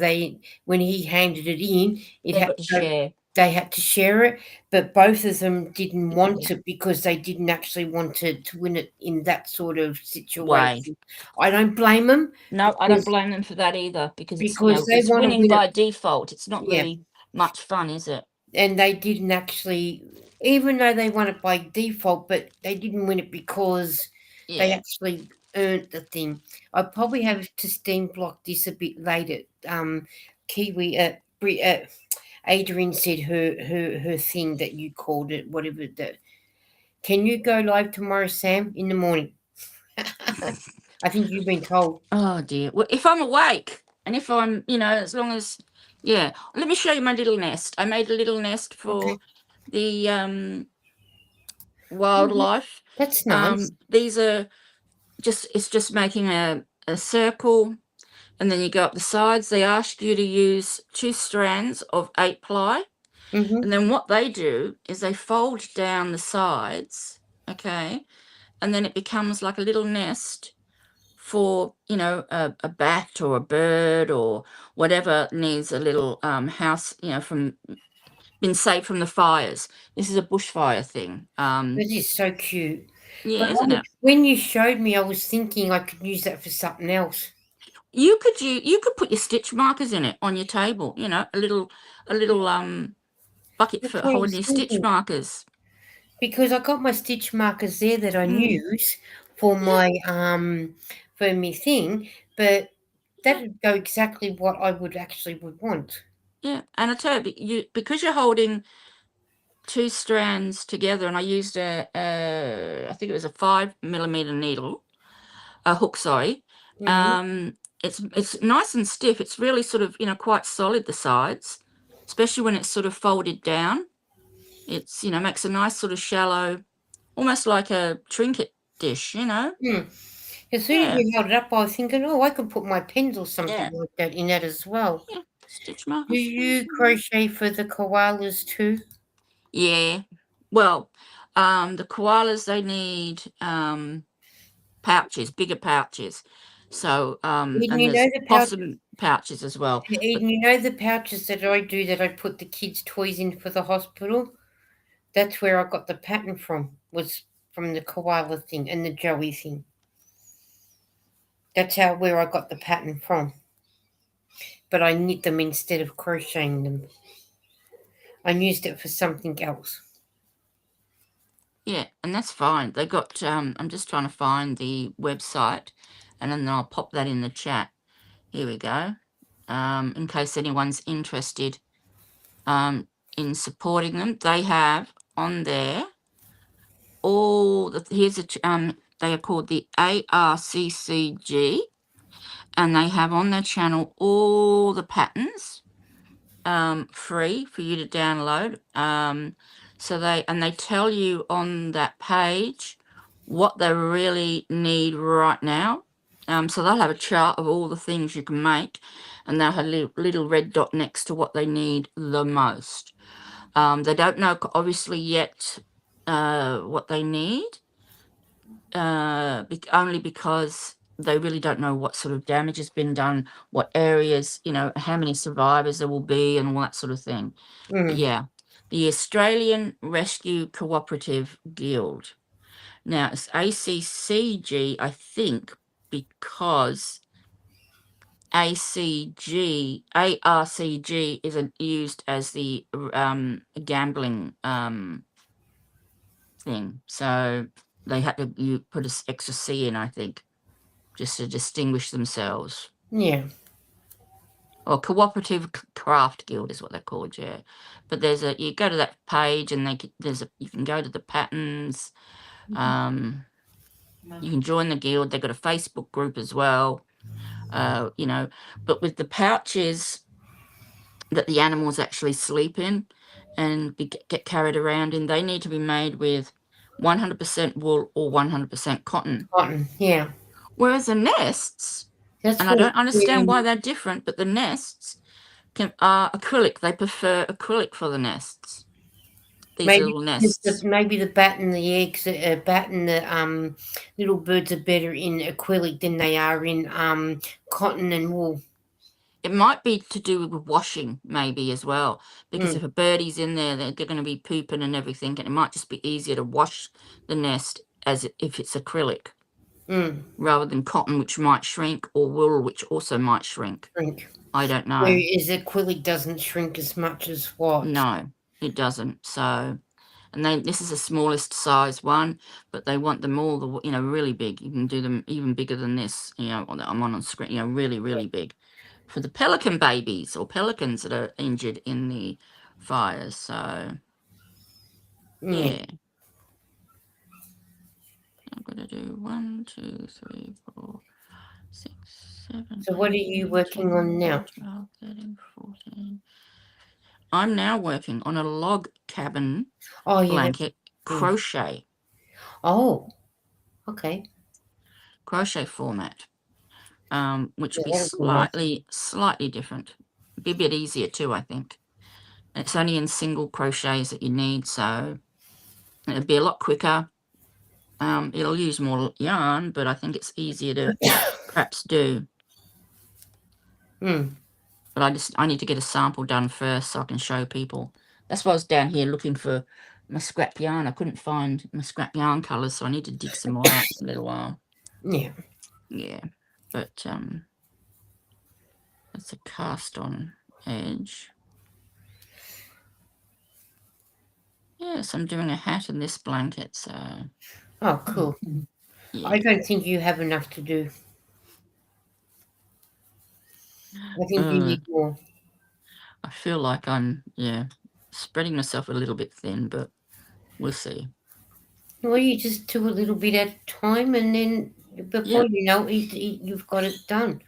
B: when he handed it in, it
A: they
B: had
A: got to
B: to go,
A: share.
B: they had to share it, but both of them didn't want
A: Yeah.
B: it because they didn't actually want to win it in that sort of
A: Way.
B: situation. I don't blame them,
A: No, I don't
B: because
A: blame them for that either, because it's
B: they
A: it's
B: want to
A: winning
B: win it.
A: by default. It's not
B: Yeah,
A: really much fun, is it?
B: and they didn't actually, even though they won it by default, but they didn't win it because they
A: Yeah.
B: actually earned the thing. I probably have to steam block this a bit later. Kiwi, Adrian said her thing that you called it, whatever that. Can you go live tomorrow, Sam, in the morning? I think you've been told.
A: Oh dear. Well, if I'm awake and if I'm, as long as, yeah. Let me show you my little nest. I made a little nest
B: Okay.
A: for the
B: Mhm.
A: wildlife.
B: That's nice.
A: These are it's just making a circle, and then you go up the sides. They ask you to use 2 strands of 8-ply,
B: Mm-hmm.
A: and then what they do is they fold down the sides, okay, and then it becomes like a little nest for a bat or a bird or whatever needs a little house, from been saved from the fires. This is a bushfire thing.
B: That is so cute. But
A: Yeah, isn't it?
B: when you showed me, I was thinking I could use that for something else.
A: You could put your stitch markers in it on your table, a little bucket
B: That's
A: for
B: what I
A: holding
B: was
A: your stitch
B: thinking.
A: markers.
B: Because I got my stitch markers there that I
A: Mm,
B: use for
A: yeah,
B: my for me thing, but
A: yeah,
B: that'd go exactly what I would actually would want.
A: yeah. And I tell you, because you're holding 2 strands together, and I used I think it was a 5 millimeter needle, a hook, sorry.
B: Mm-hmm.
A: It's nice and stiff. It's really sort of quite solid, the sides, especially when it's sort of folded down. It's makes a nice sort of shallow, almost like a trinket dish.
B: Hmm. As soon as
A: Yeah,
B: you held it up, I was thinking, oh, I could put my pens or something
A: yeah,
B: like that in that as well.
A: yeah. Stitch
B: Do
A: markers.
B: you crochet for the koalas too?
A: Yeah. Well, the koalas, they need pouches, bigger pouches. So,
B: Eden,
A: and
B: you know
A: there's
B: the pouch.
A: possum pouches as well. But
B: Eden, you know the pouches that I do that I put the kids' toys in for the hospital. That's where I got the pattern from. Was from the koala thing and the Joey thing. That's where I got the pattern from. But I knit them instead of crocheting them. I used it for something else.
A: yeah, and that's fine. They got, I'm just trying to find the website, and then I'll pop that in the chat. Here we go. In case anyone's interested in supporting them, they have on there they are called the ARCCG, and they have on their channel all the patterns free for you to download. So they tell you on that page what they really need right now. So they'll have a chart of all the things you can make, and they'll have a little red dot next to what they need the most. They don't know obviously yet what they need, only because they really don't know what sort of damage has been done, what areas, how many survivors there will be, and all that sort of thing. But
B: Mm.
A: yeah, the Australian Rescue Cooperative Guild. Now it's ACCG, I think, because ARCG isn't used as the gambling thing, so they had to put an extra C in, I think, just to distinguish themselves.
B: Yeah.
A: or cooperative craft guild is what they're called, yeah. But you go to that page and you can go to the patterns. You can join the guild. They've got a Facebook group as well. But with the pouches that the animals actually sleep in and get carried around in, they need to be made with 100% wool or 100% cotton.
B: Cotton, yeah.
A: Whereas the nests,
B: That's
A: and I
B: for
A: don't understand why they're different, but the nests are acrylic. They prefer acrylic for the nests. These
B: maybe
A: little nests.
B: maybe the bat and the eggs, bat and the little birds are better in acrylic than they are in cotton and wool.
A: It might be to do with washing, maybe as well, because if a birdie's in there, they're going to be pooping and everything, and it might just be easier to wash the nest if it's acrylic rather than cotton, which might shrink, or wool, which also might shrink.
B: Shrink.
A: I don't know.
B: Whereas acrylic doesn't shrink as much as what?
A: No, it doesn't. So, and this is the smallest size one, but they want them all really big. You can do them even bigger than this. I'm on screen. Really, really big. For the pelican babies or pelicans that are injured in the fires. So, yeah. I'm going to do 1, 2, 3, 4, 6, 7.
B: So what are you working on now?
A: 12, 13, 14. I'm now working on a log cabin blanket crochet.
B: Oh, okay.
A: Crochet format. Which will be slightly different. Be a bit easier too, I think. And it's only in single crochets that you need, so it'll be a lot quicker. It'll use more yarn, but I think it's easier to perhaps do. But I need to get a sample done first so I can show people. That's why I was down here looking for my scrap yarn. I couldn't find my scrap yarn colours, so I need to dig some more out in a little while.
B: Yeah.
A: Yeah. But that's a cast on edge. Yes, I'm doing a hat in this blanket, so.
B: Oh, cool. Yeah. I don't think you have enough to do. I think you need more.
A: I feel like I'm, spreading myself a little bit thin, but we'll see.
B: Well, you just do a little bit at a time, and then before you know it, you've got it done.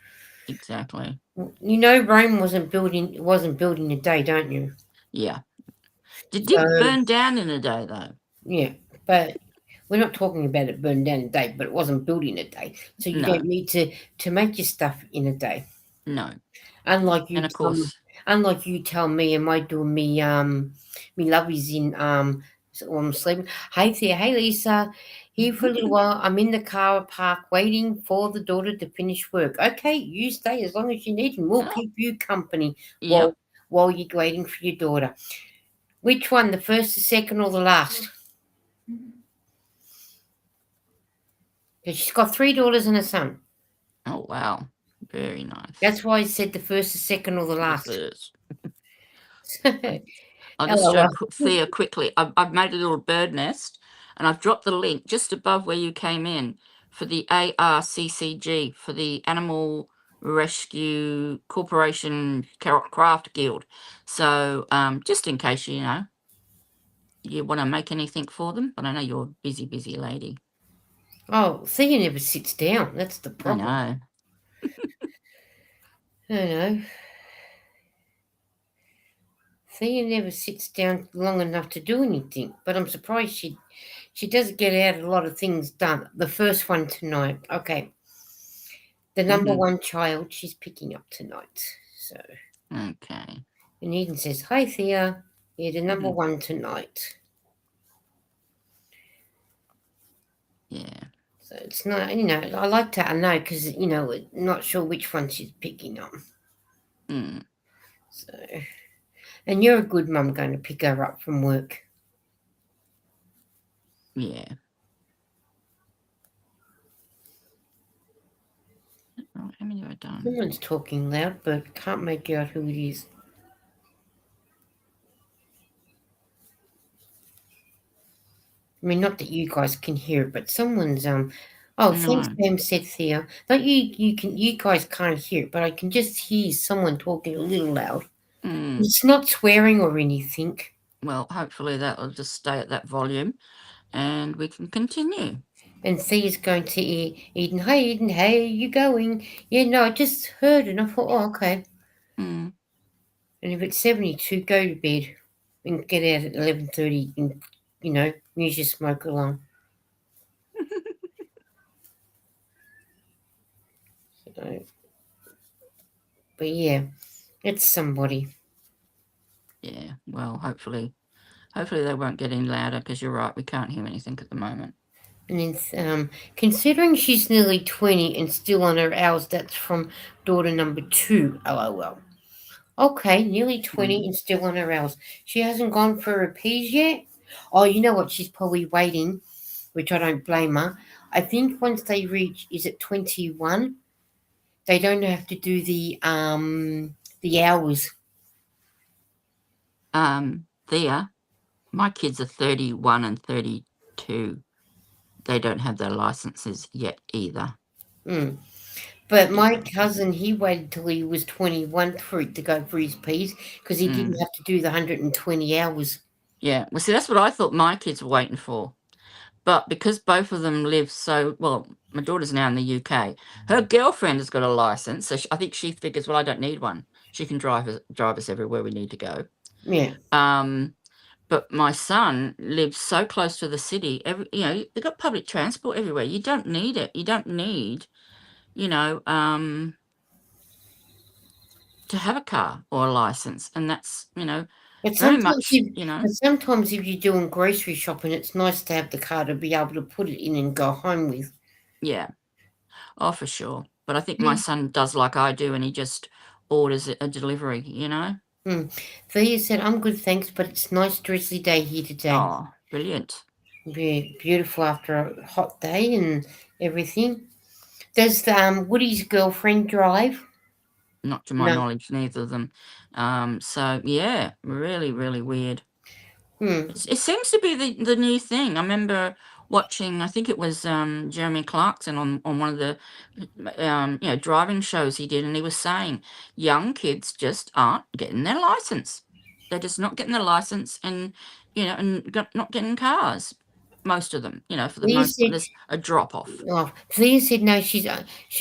A: Exactly.
B: Rome wasn't built in a day, don't you?
A: Yeah. It did burn down in a day, though.
B: Yeah, but we're not talking about it burned down in a day, but it wasn't built in a day. So you don't need to make your stuff in a day.
A: No.
B: Unlike you,
A: and of course,
B: unlike you tell me, am I doing me lovies in so I'm sleeping. Hey there, hey Lisa, here for a little while. I'm in the car park waiting for the daughter to finish work. Okay, you stay as long as you need, and we'll keep you company while you're waiting for your daughter. Which one, the first, the second, or the last? Because she's got 3 daughters and a son.
A: Oh wow, very nice.
B: That's why I said the first, the second, or the last.
A: I'll just show Thea quickly. I've made a little bird nest, and I've dropped the link just above where you came in for the ARCCG, for the Animal Rescue Corporation Craft Guild. So just in case you want to make anything for them, but I know you're a busy lady.
B: Oh, Thea never sits down. That's the problem.
A: I know.
B: I know. Thea never sits down long enough to do anything, but I'm surprised she does get out a lot of things done. The first one tonight, okay. The number one child she's picking up tonight. So
A: okay.
B: And Eden says, "Hi Thea, you're the number one tonight."
A: Yeah.
B: So it's not, I like to know because not sure which one she's picking up. So. And you're a good mum going to pick her up from work.
A: Yeah. Oh, how many have I done?
B: Someone's talking loud, but can't make out who it is. I mean, not that you guys can hear it, but someone's Oh, thanks,
A: No.
B: Pam said Thea. Don't you guys can't hear it, but I can just hear someone talking a little loud.
A: Mm.
B: It's not swearing or anything.
A: Well, hopefully that will just stay at that volume and we can continue.
B: And Thea's going to Eden. Hi, Eden. Hey, you going? Yeah, no, I just heard and I thought, oh, okay.
A: Mm.
B: And if it's 72, go to bed and get out at 11:30 and, use your smoke alarm. So, but yeah, it's somebody.
A: Yeah, well, hopefully they won't get any louder because you're right, we can't hear anything at the moment.
B: And then, considering she's nearly 20 and still on her hours, that's from daughter number 2, lol. Okay, nearly 20 and still on her hours. She hasn't gone for her P's yet? Oh, you know what? She's probably waiting, which I don't blame her. I think once they reach, is it 21? They don't have to do the hours.
A: Thea, my kids are 31 and 32. They don't have their licenses yet either.
B: Mm. But my cousin, he waited till he was 21 for it to go for his P's because he didn't have to do the 120 hours.
A: Yeah, well, see, that's what I thought my kids were waiting for. But because both of them live well, my daughter's now in the UK. Her girlfriend has got a license, so I think she figures, well, I don't need one. She can drive us everywhere we need to go.
B: Yeah.
A: But my son lives so close to the city. They've got public transport everywhere. You don't need it. You don't need, to have a car or a license, and that's
B: But
A: very
B: sometimes,
A: much
B: if you're doing grocery shopping, it's nice to have the car to be able to put it in and go home with.
A: Yeah. Oh, for sure. But I think my son does like I do, and he just orders a delivery,
B: Thea said, I'm good, thanks, but it's a nice drizzly day here today.
A: Oh, brilliant.
B: Beautiful after a hot day and everything. Does Woody's girlfriend drive?
A: Not to my
B: No.
A: knowledge, neither of them. So yeah, really, really weird. It seems to be the new thing. I remember watching, I think it was Jeremy Clarkson on one of the driving shows he did, and he was saying young kids just aren't getting their license. They're just not getting their license, and not getting cars. Most of them, for the
B: Thea
A: most,
B: said,
A: there's a drop off.
B: Thea said no, she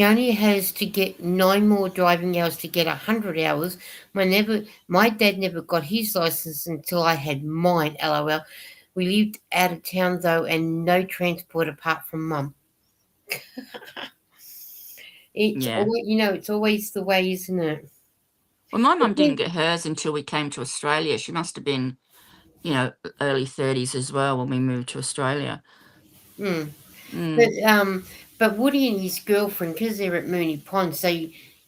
B: only has to get 9 more driving hours to get 100 hours. My dad never got his license until I had mine, lol. We lived out of town though and no transport apart from mum. It's
A: Yeah.
B: always, it's always the way, isn't it?
A: Well, my mum didn't get hers until we came to Australia. She must have been, early 30s as well when we moved to Australia.
B: But Woody and his girlfriend, because they're at Mooney Pond, so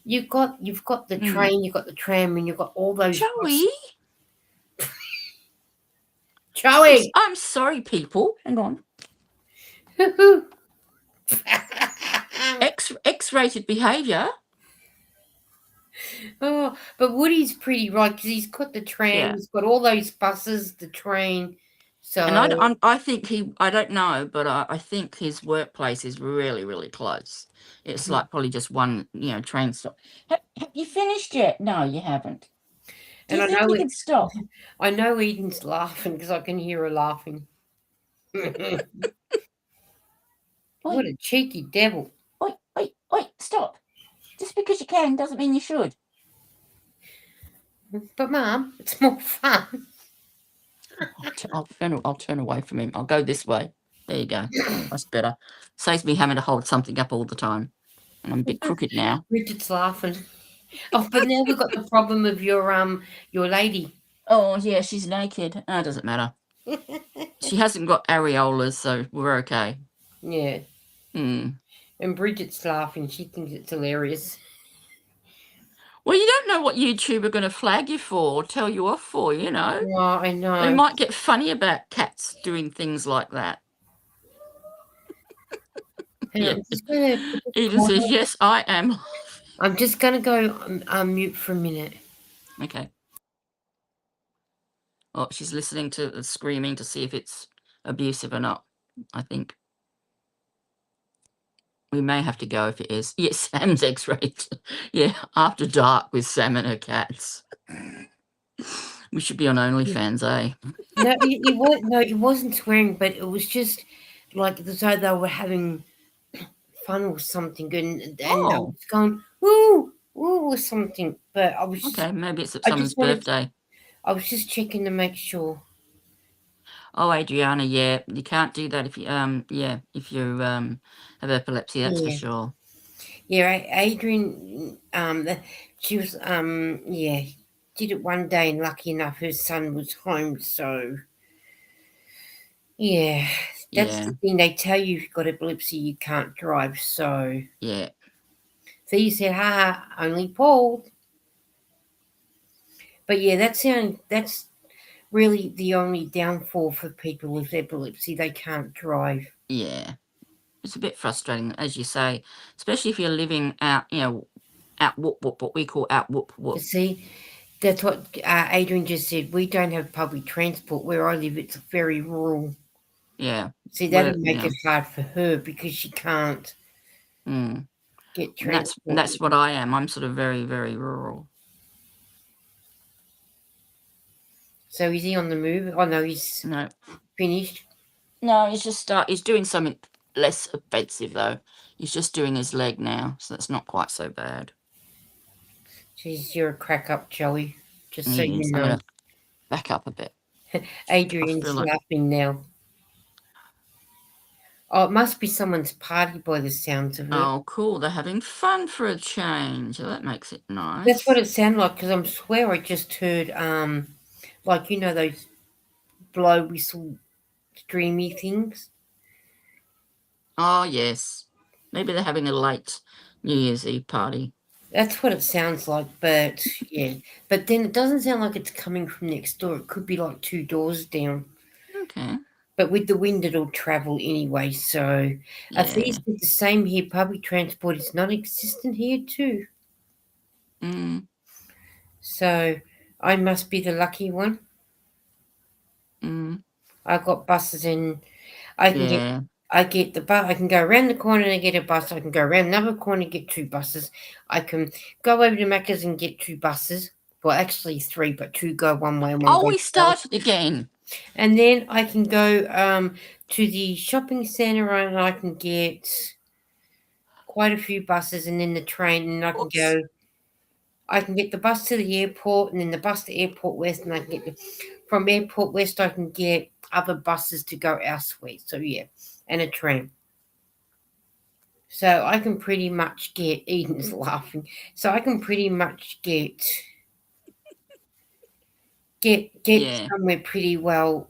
B: you've got the train, you've got the tram, and you've got all those
A: Joey,
B: buses. Joey,
A: I'm sorry, people. Hang on. X-rated behaviour.
B: Oh, but Woody's pretty right because he's got the tram,
A: Yeah.
B: he's got all those buses, the train. So
A: And I think I don't know, but I think his workplace is really, really close. It's like probably just one, train stop. Have you finished yet? No, you haven't. Do
B: and
A: you think you could stop?
B: I know Eden's laughing because I can hear her laughing. What a cheeky devil.
A: Wait, stop. Just because you can doesn't mean you should.
B: But Mum, it's more fun.
A: I'll turn away from him. I'll go this way. There you go. That's better. Saves me having to hold something up all the time. And I'm a bit crooked now.
B: Richard's laughing. Oh, but now we've got the problem of your lady.
A: Oh, yeah, she's naked. Oh, it doesn't matter. She hasn't got areolas, so we're okay.
B: Yeah.
A: Hmm.
B: And Bridget's laughing. She thinks it's hilarious.
A: Well, you don't know what YouTube are going to flag you for or tell you off for,
B: Oh, I know.
A: They might get funny about cats doing things like that. Yeah. Eden says, yes, I am.
B: I'm just going to go mute for a minute.
A: Okay. Oh, she's listening to the screaming to see if it's abusive or not, I think. We may have to go if it is. Yes, Sam's X-rays. Yeah, after dark with Sam and her cats. We should be on OnlyFans, eh?
B: No, it wasn't swearing, but it was just like as though they were having fun or something, and I
A: Oh,
B: was going ooh ooh or something. But
A: okay. Maybe it's
B: I
A: someone's
B: just wanted,
A: birthday.
B: I was just checking to make sure.
A: Oh, Adriana, yeah, you can't do that if you yeah, if you have epilepsy, that's for
B: Yeah,
A: sure.
B: yeah. Adrian, she was yeah, did it one day, and lucky enough, her son was home. So yeah, that's
A: Yeah,
B: the thing. They tell you if you've got epilepsy, you can't drive.
A: yeah,
B: So you said, ha, only Paul. But yeah, that's really the only downfall for people with epilepsy. They can't drive.
A: yeah. It's a bit frustrating, as you say, especially if you're living out, out whoop whoop, what we call out whoop
B: You
A: whoop.
B: see, that's what Adrian just said. We don't have public transport where I live. It's very rural.
A: Yeah,
B: See, that'll
A: well,
B: make it hard for her because she can't
A: mm.
B: get
A: And
B: transport.
A: that's what I am. I'm sort of very, very rural.
B: So is he on the move? Oh no, he's
A: No,
B: finished.
A: no, he's doing something less offensive though. He's just doing his leg now, so that's not quite so bad.
B: Jeez, you're a crack up, Joey. Just so
A: He
B: you
A: is. I'm
B: know.
A: gonna back up a bit. I feel
B: Adrian's
A: like
B: laughing now. Oh, it must be someone's party by the sounds of it.
A: oh, cool. They're having fun for a change. So that makes it
B: That's what
A: nice.
B: it sounded like because I swear I just heard like you know those blow whistle streamy things.
A: Oh, yes. Maybe they're having a late New Year's Eve party.
B: That's what it sounds like, but yeah. But then it doesn't sound like it's coming from next door. It could be like two doors down.
A: Okay.
B: But with the wind, it'll travel anyway. So I think
A: Yeah.
B: it's the same here. Public transport is non-existent here too.
A: Mm,
B: So I must be the lucky one.
A: mm,
B: I got buses and I can get
A: yeah.
B: I get the bus. I can go around the corner and get a bus. I can go around another corner and get two buses. I can go over to Macca's and get two buses. Well, actually three, but two go one way and one
A: Oh,
B: go
A: we
B: the other.
A: started again.
B: And then I can go to the shopping centre and I can get quite a few buses and then the train and
A: Oops.
B: I can get the bus to the airport and then the bus to Airport West and I can get from Airport West I can get other buses to go elsewhere. So yeah, and a tram. So I can pretty much get Eden's laughing. So I can pretty much get
A: Yeah.
B: somewhere pretty well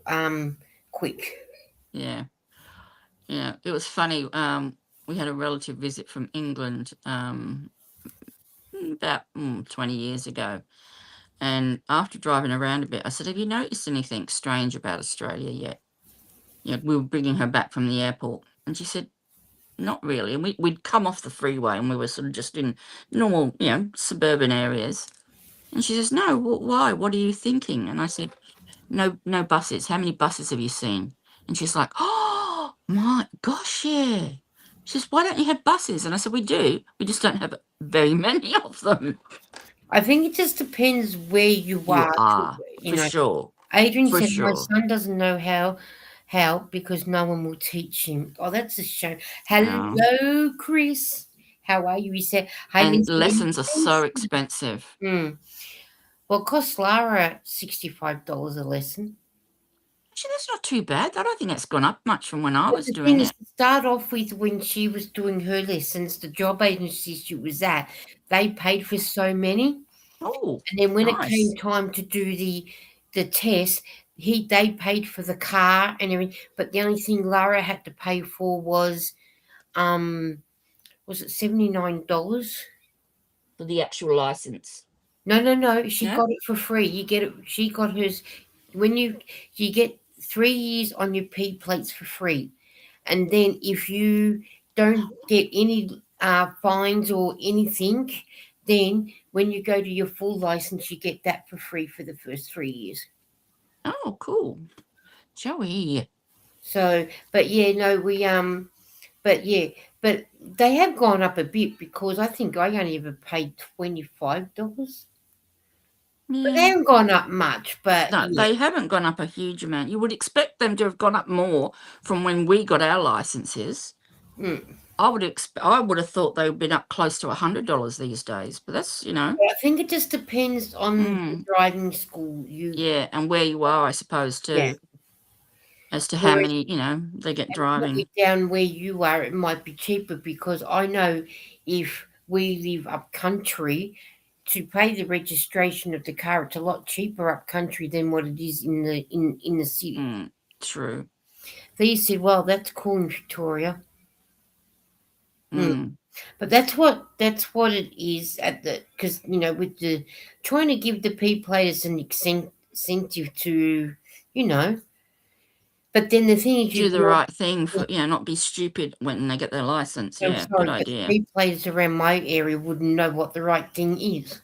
B: quick.
A: Yeah. Yeah. It was funny. We had a relative visit from England about 20 years ago. And after driving around a bit, I said, have you noticed anything strange about Australia yet? We were bringing her back from the airport. And she said, not really. And we'd come off the freeway and we were sort of just in normal, suburban areas. And she says, no, why? What are you thinking? And I said, no, no buses. How many buses have you seen? And she's like, oh my gosh, yeah. She says, why don't you have buses? And I said, we do. We just don't have very many of them.
B: I think it just depends where you
A: You
B: are.
A: are,
B: You
A: for
B: know,
A: sure.
B: Adrian
A: For
B: said my
A: sure.
B: son doesn't know how because no one will teach him. Oh, that's a shame.
A: Yeah.
B: Hello, Chris. How are you? He said, "Hi,
A: And
B: Leslie."
A: lessons are so expensive.
B: Hmm. Well, it costs Lara $65 a lesson.
A: Actually, that's not too bad. I don't think it's gone up much from when I
B: But
A: was
B: the
A: doing
B: thing is,
A: it.
B: to start off with, when she was doing her lessons, the job agency she was at, they paid for so many.
A: Oh,
B: And then when it came
A: nice.
B: time to do the test, they paid for the car and everything. But the only thing Lara had to pay for um was it $79?
A: For the actual license.
B: No, no, no. She
A: No?
B: got it for free. You get it. She got hers when you get 3 years on your P plates for free, and then if you don't get any fines or anything, then when you go to your full license, you get that for free for the first 3 years.
A: Oh, cool. Joey.
B: So, but yeah, no, But yeah, but they have gone up a bit because I think I only ever paid $25. But they
A: Yeah.
B: haven't gone up much. But
A: No,
B: yeah,
A: they haven't gone up a huge amount. You would expect them to have gone up more from when we got our licenses.
B: mm.
A: I would have thought they would been up close to $100 these days, but that's,
B: I think it just depends on the
A: mm,
B: driving school you.
A: yeah, and where you are, I suppose,
B: Yeah.
A: too, as to how
B: Whereas
A: many, they get driving.
B: probably down where you are, it might be cheaper because I know if we live up country, to pay the registration of the car, it's a lot cheaper up country than what it is in the city.
A: Mm, true.
B: They said, "Well, that's cool in Victoria." Mm.
A: Mm,
B: But that's what it is at the because with the trying to give the P players an incentive to you know. But then the thing is,
A: do
B: you'd
A: the
B: want.
A: right thing for, not be stupid when they get their license.
B: I'm
A: Yeah, good
B: sorry, but the
A: idea.
B: P players around my area wouldn't know what the right thing is.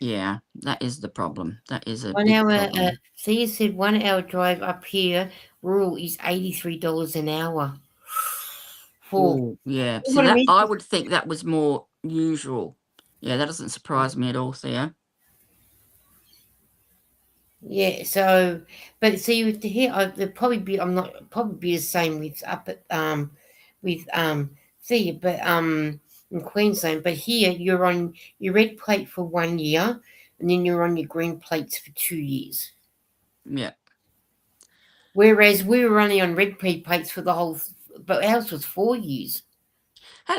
A: Yeah, that is the problem. That is a
B: 1
A: big
B: hour.
A: problem.
B: So you said 1 hour drive up here, rural is $83 an hour. For
A: Oh, yeah. See,
B: what I
A: that
B: mean?
A: I would think that was more usual. Yeah, that doesn't surprise me at all, Thea.
B: Yeah, so but see with the here, they'll probably be. I'm not probably be the same with up at with see, but in Queensland. But here you're on your red plate for 1 year, and then you're on your green plates for 2 years.
A: Yeah.
B: Whereas we were only on red plates for the whole, but ours was 4 years.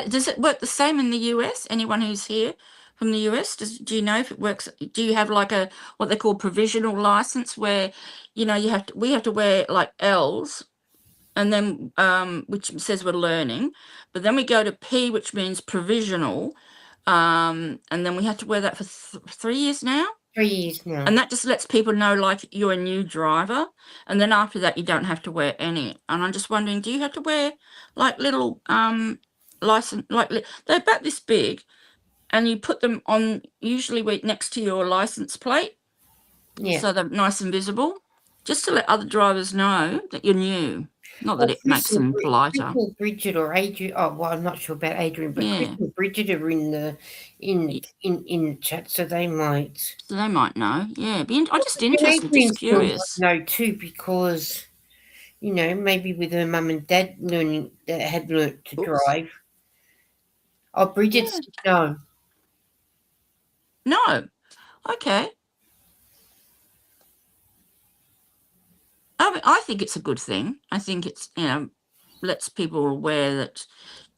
A: Does it work the same in the US? Anyone who's here from the US, do you know if it works? Do you have like a what they call provisional license where, we have to wear like L's and then which says we're learning, but then we go to P, which means provisional, and then we have to wear that for 3 years now.
B: 3 years now.
A: And that just lets people know, like, you're a new driver. And then after that, you don't have to wear any. And I'm just wondering, do you have to wear like little license, like they're about this big, and you put them on usually next to your license plate,
B: Yeah.
A: so they're nice and visible, just to let other drivers know that you're new. Not that
B: Well,
A: it makes them
B: Chris
A: politer.
B: or Bridget or Adrian. Oh, well, I'm not sure about Adrian, but Chris
A: Yeah,
B: and Bridget are in the in
A: y-
B: the in the chat, so they might.
A: so they might know. Yeah, I'm just
B: And
A: interested, just
B: Adrian still might
A: curious.
B: know too, because maybe with her mum and dad learning that had learnt to
A: Oops.
B: drive. Oh, Bridget
A: Yeah.
B: said no.
A: No. Okay. I think it's a good thing. I think it's, lets people aware that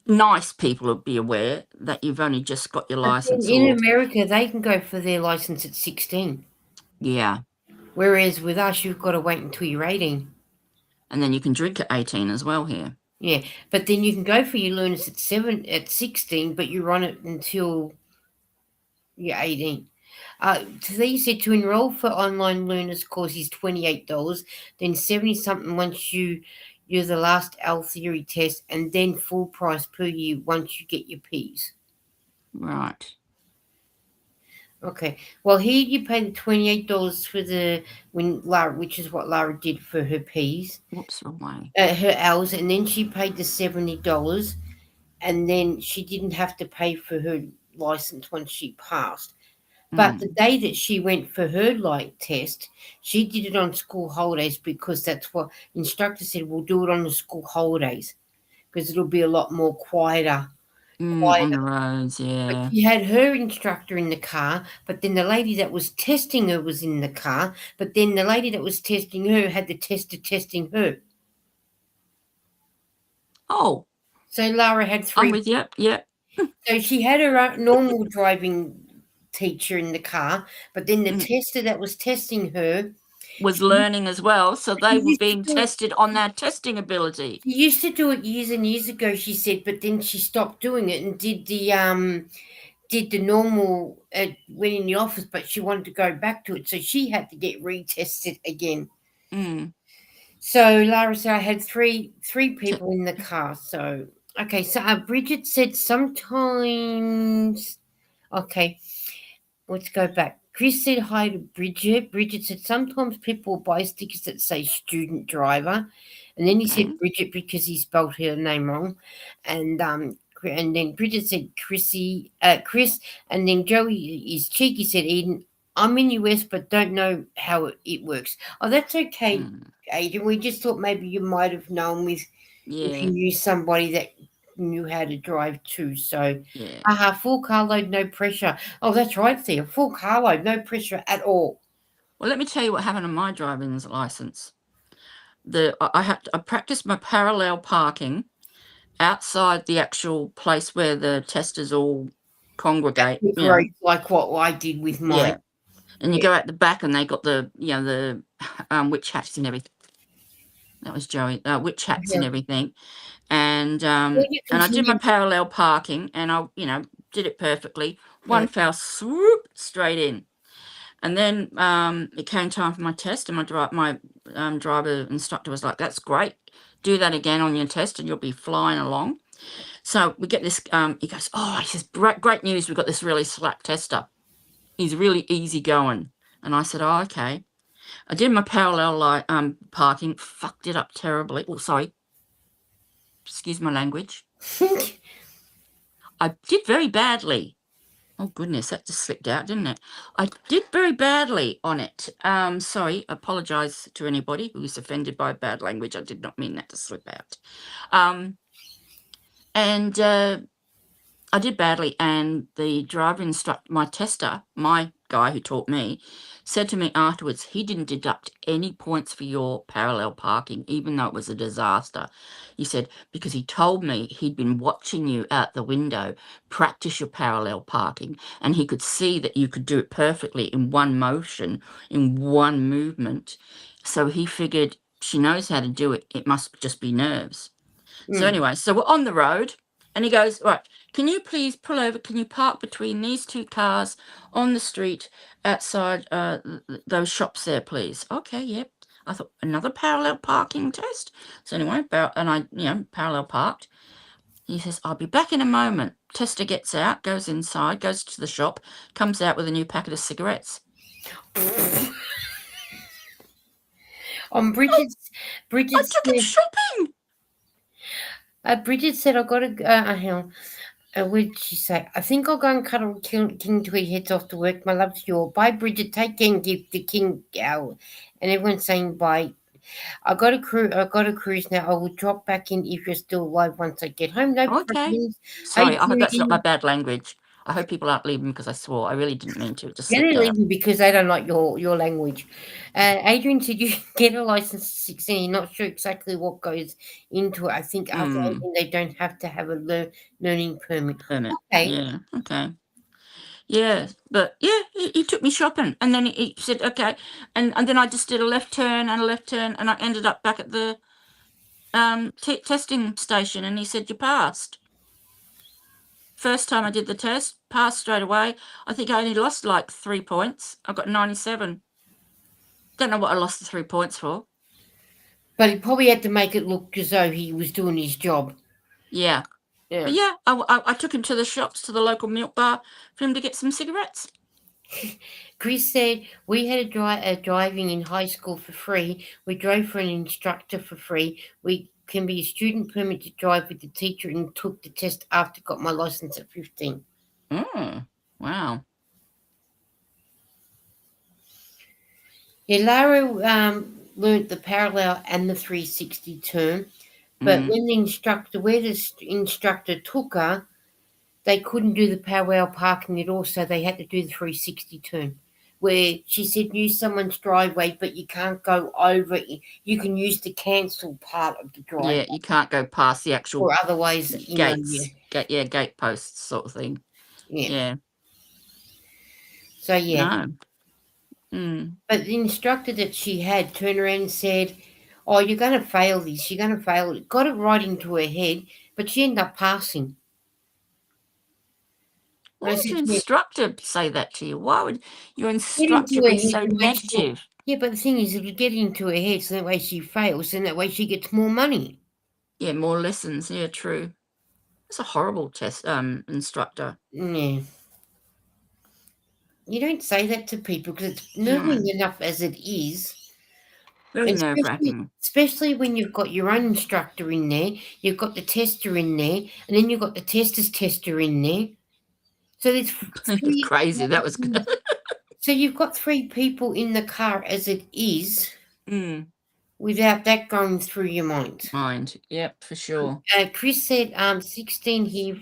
A: nice people will be aware that you've only just got your
B: But then
A: license
B: in
A: or,
B: America, they can go for their license at 16,
A: yeah.
B: whereas with us, you've got to wait until you're 18.
A: And then you can drink at 18 as well here.
B: Yeah, but then you can go for your learners at 16, but you're on it until you're 18. They said to enroll for online learners course is $28, then 70 something once you're the last L theory test, and then full price per year once you get your P's.
A: Right.
B: Okay. Well, here you pay the $28 for which is what Lara did for her P's,
A: Whoops, wrong way.
B: her L's, and then she paid the $70, and then she didn't have to pay for her license once she passed. But the
A: Mm,
B: day that she went for her light test, she did it on school holidays because that's what the instructor said. We'll do it on the school holidays because it'll be a lot more quieter.
A: on the roads,
B: But
A: yeah.
B: she had her instructor in the car, but then the lady that was testing her was in the car. But then the lady that was testing her had the tester testing her.
A: Oh,
B: So Lara had
A: I'm
B: three.
A: with you. Yep.
B: So she had her normal driving teacher in the car, but then the
A: Mm,
B: tester that was testing her.
A: was learning as well. So
B: She
A: they were
B: used to
A: being
B: do it.
A: tested on their testing ability.
B: She used to do it years and years ago, she said, but then she stopped doing it and did the normal when in the office, but she wanted to go back to it, so she had to get retested again.
A: Mm.
B: So Lara said I had three
A: So,
B: people in the car. So okay, so Bridget said sometimes. Okay, let's go back. Chris said hi to Bridget. Bridget said sometimes people buy stickers that say student driver. And then he said
A: Okay.
B: Bridget because he spelled her name wrong. And then Bridget said Chris. And then Joey is cheeky, said Eden, I'm in US but don't know how it works. Oh, that's okay, Adrian. We just thought maybe you might have known if
A: Yeah.
B: you knew somebody that knew how to drive too. So,
A: Yeah.
B: full carload, no pressure. Oh, that's right there. Full carload, no pressure at all.
A: Well, let me tell you what happened on my driving license. I practiced my parallel parking outside the actual place where the testers all congregate.
B: With roads like what I did with mine.
A: Yeah. And you
B: Yeah.
A: go out the back, and they got the witch hats and everything. That was Joey. Witch hats and
B: Yeah.
A: everything. And
B: Will you
A: I did my
B: continue?
A: parallel parking, and I did it perfectly.
B: Yeah.
A: One fell swoop straight in. And then it came time for my test, and my driver instructor was like, "That's great. Do that again on your test, and you'll be flying along." So we get this. He goes, "Oh," he says, "Great news. We've got this really slack tester. He's really easy going." And I said, "Oh, okay." I did my parallel parking, fucked it up terribly. Oh, sorry, excuse my language. I did very badly. Oh goodness, that just slipped out, didn't it? I did very badly on it. Sorry, apologise to anybody who's offended by bad language. I did not mean that to slip out. And I did badly, and the driver instructor, my tester, my guy who taught me, said to me afterwards, he didn't deduct any points for your parallel parking, even though it was a disaster. He said, because he told me he'd been watching you out the window practice your parallel parking, and he could see that you could do it perfectly in one motion, in one movement. So he figured she knows how to do it. It must just be nerves. So anyway, so we're on the road, and he goes, right, can you please pull over? Can you park between these two cars on the street outside those shops there, please? Okay, yep. I thought, another parallel parking test? So anyway, and I, parallel parked. He says, I'll be back in a moment. Tester gets out, goes inside, goes to the shop, comes out with a new packet of cigarettes.
B: On
A: I
B: Bridget's
A: took him shopping.
B: Bridget said, I got to, hang on. What did she say? I think I'll go and cuddle King till he heads off to work. My love to you all. Bye, Bridget. Take care and give the King our. And everyone's saying bye. I got a cruise now. I will drop back in if you're still alive once I get home. No
A: Okay.
B: problems.
A: Sorry,
B: Hey,
A: I hope that's not my
B: Judy.
A: bad language. I hope people aren't leaving because I swore. I really didn't mean to. It just
B: Yeah,
A: slipped
B: they're
A: out.
B: leaving because they don't like your language. Adrian said you get a license at 16. You're not sure exactly what goes into it. I think after 18, they don't have to have a learning permit.
A: Permit.
B: Okay.
A: Yeah. Okay. Yeah. But yeah, he took me shopping, and then he said, okay. And then I just did a left turn and a left turn, and I ended up back at the testing station, and he said, you passed. First time I did the test, passed straight away. I think I only lost like 3 points. I got 97. Don't know what I lost the 3 points for.
B: But he probably had to make it look as though he was doing his job.
A: Yeah.
B: Yeah.
A: But yeah, I took him to the shops, to the local milk bar, for him to get some cigarettes.
B: Chris said, we had a driving in high school for free. We drove for an instructor for free. We can be a student permit to drive with the teacher and took the test after got my license at 15.
A: Oh, wow.
B: Yeah, Lara learnt the parallel and the 360 turn, but when the instructor took her, they couldn't do the parallel parking at all, so they had to do the 360 turn. Where she said use someone's driveway, but you can't go over it. You can use the cancel part of the driveway.
A: Yeah, you can't go past the actual
B: Or otherwise,
A: gates. Gate posts sort of thing. Yeah.
B: So, yeah.
A: No. Mm.
B: But the instructor that she had turned around and said, oh, you're going to fail this. You're going to fail it. Got it right into her head, but she ended up passing.
A: Why would your instructor say that to you? Why would your
B: Get
A: instructor
B: into her
A: be
B: head
A: so
B: to make sure.
A: negative?
B: Yeah, but the thing is, if you get into her head, so that way she fails, and that way she gets more money.
A: Yeah, more lessons. Yeah, true. It's a horrible test instructor.
B: Yeah. You don't say that to people because it's
A: No,
B: nerving enough as it is.
A: very
B: Especially
A: nerve-wracking.
B: especially when you've got your own instructor in there, you've got the tester in there, and then you've got the tester's tester in there. So there's
A: It was
B: three.
A: crazy. That was good.
B: So you've got three people in the car as it is,
A: Mm,
B: without that going through your mind.
A: mind. Yep, for sure.
B: Chris said 16 here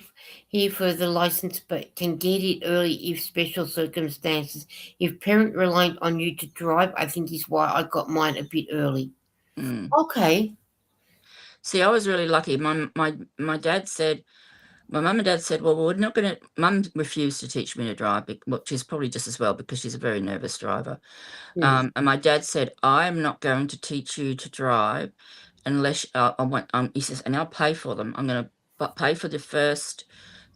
B: for the license, but can get it early if special circumstances. If parent reliant on you to drive, I think is why I got mine a bit early.
A: Mm.
B: Okay.
A: See, I was really lucky. My dad said, my mum and dad said, well, we're not going to, mum refused to teach me to drive, which is probably just as well because she's a very nervous driver.
B: Mm,
A: And my dad said, I'm not going to teach you to drive unless I want, he says, and I'll pay for them. I'm going to pay for the first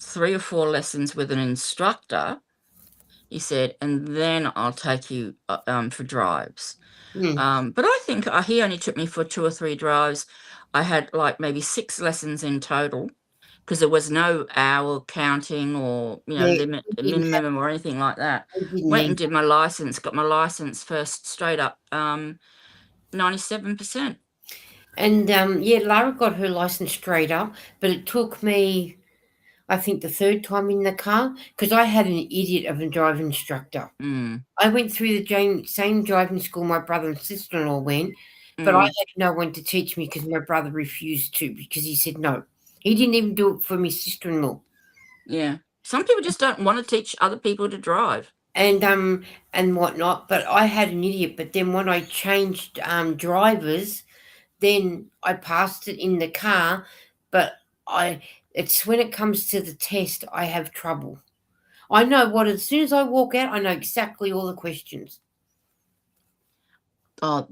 A: 3 or 4 lessons with an instructor, he said, and then I'll take you for drives.
B: mm.
A: But I think he only took me for 2 or 3 drives. I had like maybe 6 lessons in total because there was no hour counting or,
B: Yeah,
A: limit,
B: we didn't have,
A: minimum or anything like that.
B: we didn't
A: Went and
B: need.
A: did my license, got my license first straight up, 97%.
B: And yeah, Lara got her license straight up, but it took me, I think, the third time in the car because I had an idiot of a driving instructor.
A: Mm,
B: I went through the same driving school my brother and sister-in-law went, but I
A: mm,
B: had no one to teach me because my brother refused to because he said no. He didn't even do it for my sister-in-law.
A: yeah. Some people just don't want to teach other people to drive.
B: And whatnot. But I had an idiot. But then when I changed drivers, then I passed it in the car. But I it's when it comes to the test, I have trouble. I know what as soon as I walk out, I know exactly all the questions.
A: Oh,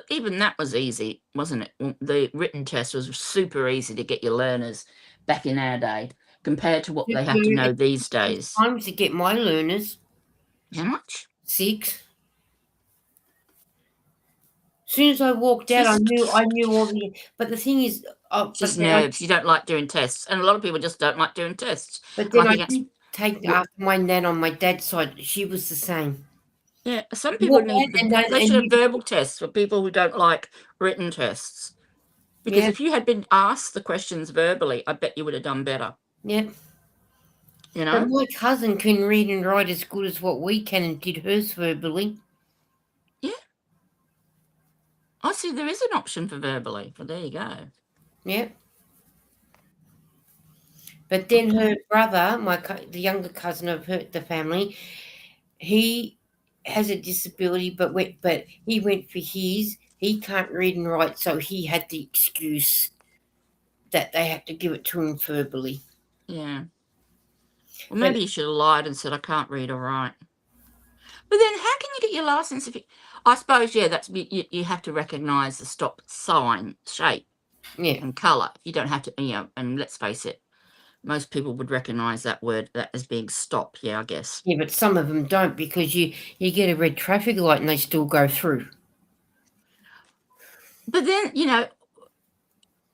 A: even that was easy, wasn't it? The written test was super easy to get your learners back in our day compared to what
B: No,
A: they have to know
B: it took
A: these
B: me 6
A: days.
B: times to get my learners.
A: How much?
B: 6. As soon as I walked out, I
A: Just,
B: knew all the. But the thing is,
A: just nerves. You don't like doing tests, and a lot of people just don't like doing tests.
B: but
A: And I
B: then I
A: think that's
B: did take
A: what.
B: after my nan on my dad's side. She was the same.
A: Yeah, some
B: You
A: people
B: walk out
A: need
B: and
A: they
B: and
A: should have
B: you,
A: verbal tests for people who don't like written tests. Because
B: yeah,
A: if you had been asked the questions verbally, I bet you would have done better.
B: yeah.
A: You
B: But
A: know?
B: my cousin can read and write as good as what we can and did hers verbally.
A: Yeah. I see there is an option for verbally. But there you go.
B: Yeah. But then
A: Okay.
B: her brother, the younger cousin of the family, he has a disability, but he went for his. He can't read and write, so he had the excuse that they had to give it to him verbally.
A: Yeah. Well,
B: But
A: maybe you should have lied and said I can't read or write. But then how can you get your license if you, I suppose, yeah, you have to recognise the stop sign, shape
B: yeah,
A: and colour. You don't have to, and let's face it, most people would recognise that word that as being stop, yeah, I guess.
B: yeah, but some of them don't because you get a red traffic light and they still go through.
A: But then,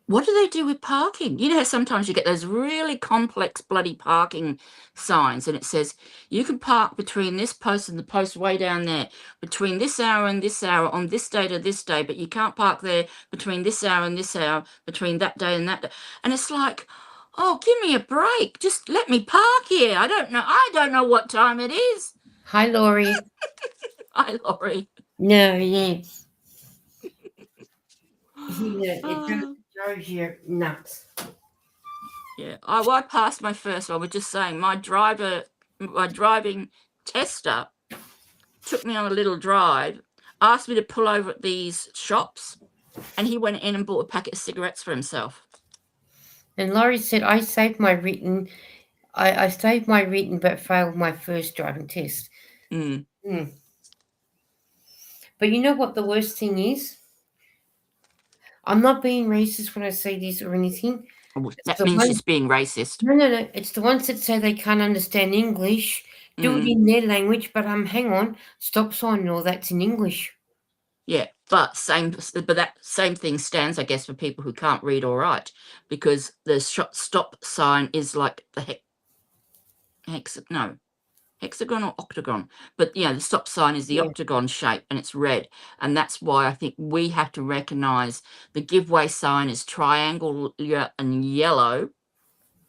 A: what do they do with parking? You know how sometimes you get those really complex bloody parking signs and it says you can park between this post and the post way down there, between this hour and this hour, on this day to this day, but you can't park there between this hour and this hour, between that day and that day. And it's like, oh, give me a break. Just let me park here. I don't know what time it is.
B: Hi, Laurie.
A: Hi, Laurie.
B: No, yeah. Yeah, it
A: Oh.
B: drives you nuts.
A: Yeah, I passed my first one. We're just saying my driving tester took me on a little drive, asked me to pull over at these shops, and he went in and bought a packet of cigarettes for himself.
B: And Laurie said, I saved my written. I saved my written, but failed my first driving test.
A: Mm.
B: Mm. But you know what the worst thing is? I'm not being racist when I say this or anything. It's
A: That
B: the
A: means
B: one.
A: she's being racist.
B: No, no, no. It's the ones that say they can't understand English. Do it
A: Mm.
B: in their language, but hang on. Stop sign and all that's in English.
A: Yeah, but that same thing stands, I guess, for people who can't read or write, because the stop sign is like the hex. No, hexagon or octagon, but the stop sign is the
B: Yeah.
A: octagon shape and it's red, and that's why I think we have to recognize the giveaway sign is triangle and yellow.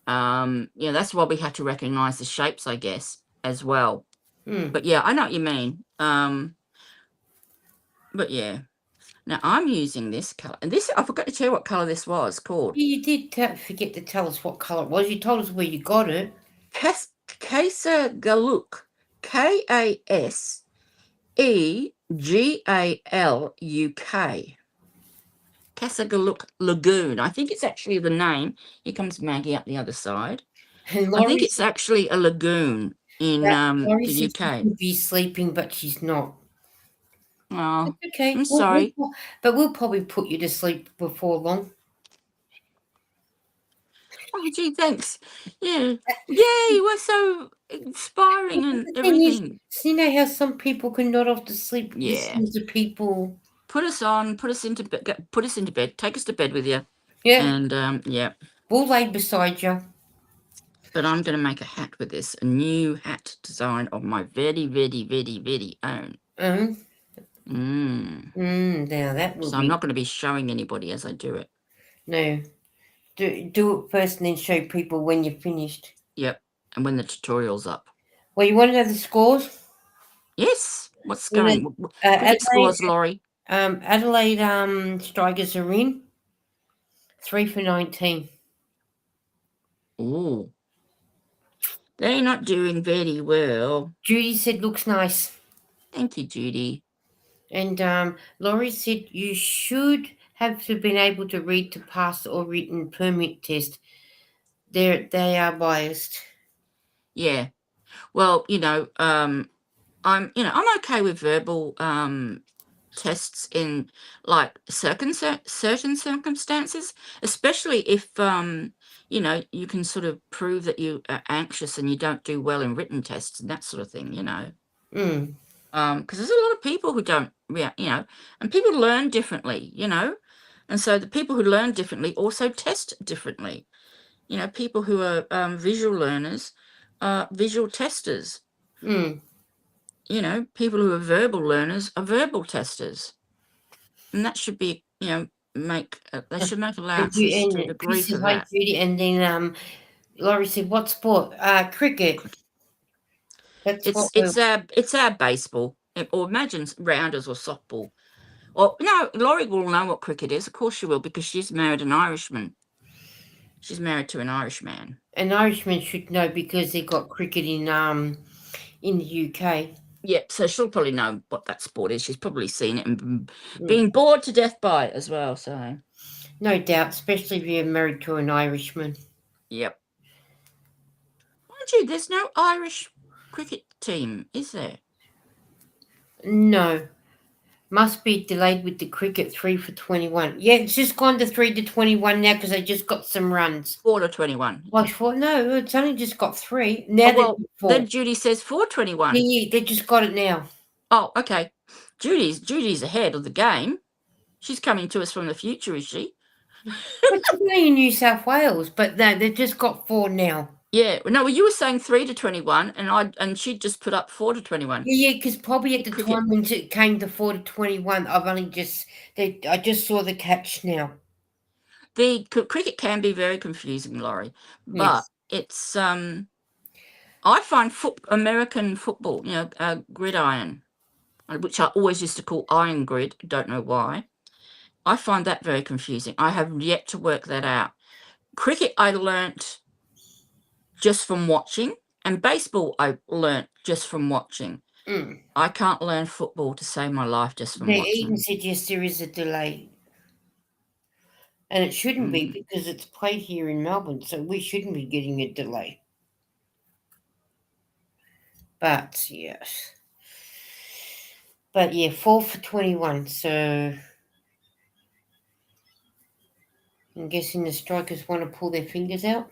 A: That's why we have to recognize the shapes, I guess, as well. But yeah, I know what you mean. But yeah, now I'm using this color, and this I forgot to tell you what color this was called.
B: You did forget to tell us what colour it was. You told us where you got it.
A: Kasa Galuk, Kasegaluk. Casagaluk Lagoon. I think it's actually the name. Here comes Maggie up the other side.
B: And
A: I think
B: Laurie,
A: it's actually a lagoon in
B: Laurie
A: the
B: said she
A: UK.
B: could be sleeping, but she's not.
A: Oh,
B: It's okay.
A: I'm sorry.
B: But we'll probably put you to sleep before long.
A: Oh, gee, thanks. Yeah. Yay, we're so inspiring and
B: The thing is,
A: everything.
B: you know how some people can nod off to sleep
A: Yeah.
B: listening to people.
A: Put us into bed, take us to bed with you.
B: Yeah.
A: And yeah.
B: We'll lay beside you.
A: But I'm going to make a hat with this, a new hat design of my very, very, very, very own.
B: Now that will
A: So
B: be.
A: I'm not going to be showing anybody as I do it.
B: No. Do it first and then show people when you're finished.
A: Yep. And when the tutorial's up.
B: Well, you want to know the scores?
A: Yes. What's
B: You
A: going?
B: know,
A: Cricket scores, Laurie.
B: Adelaide Strikers are in 3 for 19.
A: Oh. They're not doing very well.
B: Judy said looks nice.
A: Thank you, Judy.
B: And Laurie said you should have to been able to read to pass or written permit test. They are biased.
A: Yeah. Well, I'm okay with verbal tests in like certain circumstances, especially if you can sort of prove that you are anxious and you don't do well in written tests and that sort of thing, because there's a lot of people who don't and people learn differently, and so the people who learn differently also test differently. People who are visual learners are visual testers. People who are verbal learners are verbal testers, and that should be they should make allowances to a degree for that.
B: Judy, and then Laurie said, "What sport? Cricket." That's what
A: It's our baseball, or imagine rounders or softball. Or no, Laurie will know what cricket is. Of course she will, because she's married an Irishman. She's married to an Irishman.
B: an Irishman should know because they got cricket in the UK.
A: Yep, so she'll probably know what that sport is. She's probably seen it and being bored to death by it as well. So
B: no doubt, especially if you're married to an Irishman.
A: Yep. Mind you, there's no Irish cricket team, is there?
B: No. Must be delayed with the cricket 3 for 21. Yeah, it's just gone to 3 to 21 now because they just got some runs.
A: 4 to 21.
B: Well, no, it's only just got 3. Now
A: then Judy says 4:21.
B: Yeah, they just got it now.
A: Oh, okay. Judy's ahead of the game. She's coming to us from the future, is she?
B: But she's in New South Wales, but no, they've just got 4 now.
A: Yeah, no, well, you were saying 3 to 21, and she just put up 4 to 21.
B: Yeah, because probably at the time when it came to 4 to 21, I just saw the catch now.
A: The cricket can be very confusing, Laurie, but it's I find American football, gridiron, which I always used to call iron grid. Don't know why. I find that very confusing. I have yet to work that out. Cricket, I learnt just from watching, and baseball I learnt just from watching. I can't learn football to save my life just from watching.
B: They even said yes, there is a delay. And it shouldn't be because it's played here in Melbourne, so we shouldn't be getting a delay. But yes. But yeah, 4 for 21, so I'm guessing the strikers want to pull their fingers out.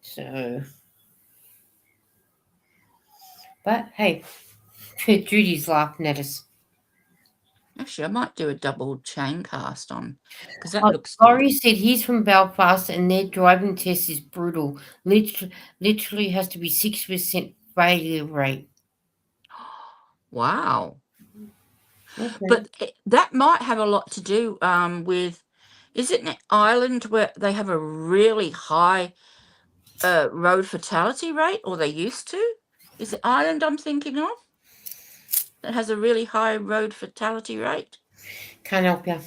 B: So, but hey, Judy's laughing at us.
A: No, Actually, I might do a double chain cast on because that
B: Oh,
A: looks good.
B: Laurie said he's from Belfast and their driving test is brutal. Literally has to be 6% failure rate.
A: Wow.
B: Okay.
A: But that might have a lot to do with, is it an island where they have a really high road fatality rate, or they used to? Is it Ireland I'm thinking of that has a really high road fatality rate?
B: Can't help you.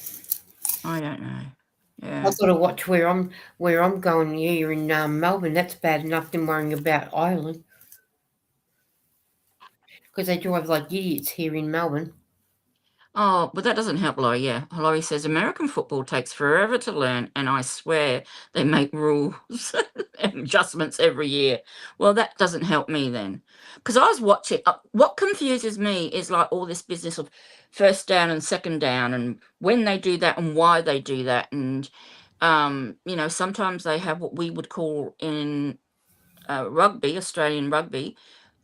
A: I don't know. Yeah.
B: I've got to watch where I'm going here in Melbourne. That's bad enough than worrying about Ireland because they drive like idiots here in Melbourne.
A: Oh, but that doesn't help Laurie, yeah. Laurie says American football takes forever to learn, and I swear they make rules and adjustments every year. Well, that doesn't help me then. Because I was watching, what confuses me is like all this business of first down and second down, and when they do that and why they do that. And, sometimes they have what we would call in rugby, Australian rugby,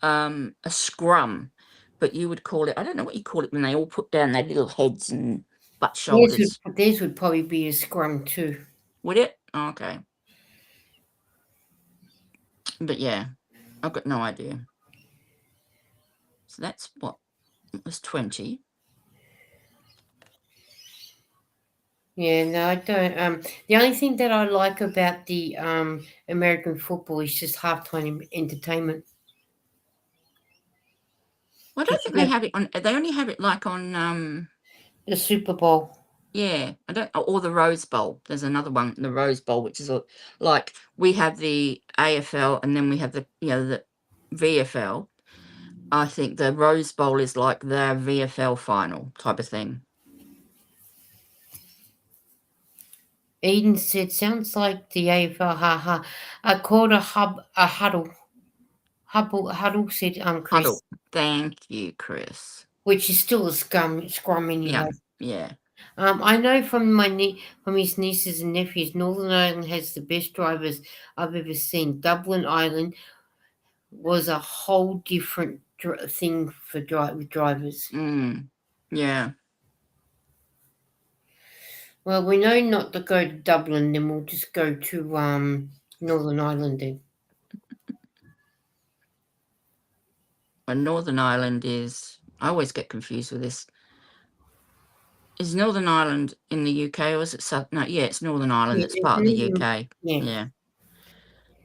A: a scrum, but you would call it, I don't know what you call it when they all put down their little heads and butt shoulders.
B: Theirs would probably be a scrum too.
A: Would it? Oh, okay. But yeah, I've got no idea. So that's what, it was 20.
B: Yeah, no, I don't. The only thing that I like about the American football is just halftime entertainment.
A: Well, I don't think they have it on, they only have it like on,
B: The Super Bowl.
A: yeah, I don't, or the Rose Bowl. There's another one, the Rose Bowl, which is like we have the AFL and then we have the VFL. I think the Rose Bowl is like their VFL final type of thing.
B: Eden said, "Sounds like the AFL." Ha ha. I called a huddle. Huddle said, Chris,
A: Huddle. Thank you, Chris.
B: which is still a scrum anyway.
A: Yeah.
B: I know from from his nieces and nephews, Northern Ireland has the best drivers I've ever seen. Dublin Island was a whole different thing for with drivers.
A: Yeah.
B: Well, we know not to go to Dublin, then we'll just go to Northern Ireland then.
A: And Northern Ireland is, I always get confused with this. Is Northern Ireland in the UK or is it South? No, yeah, it's Northern Ireland. It's part of the UK. Yeah.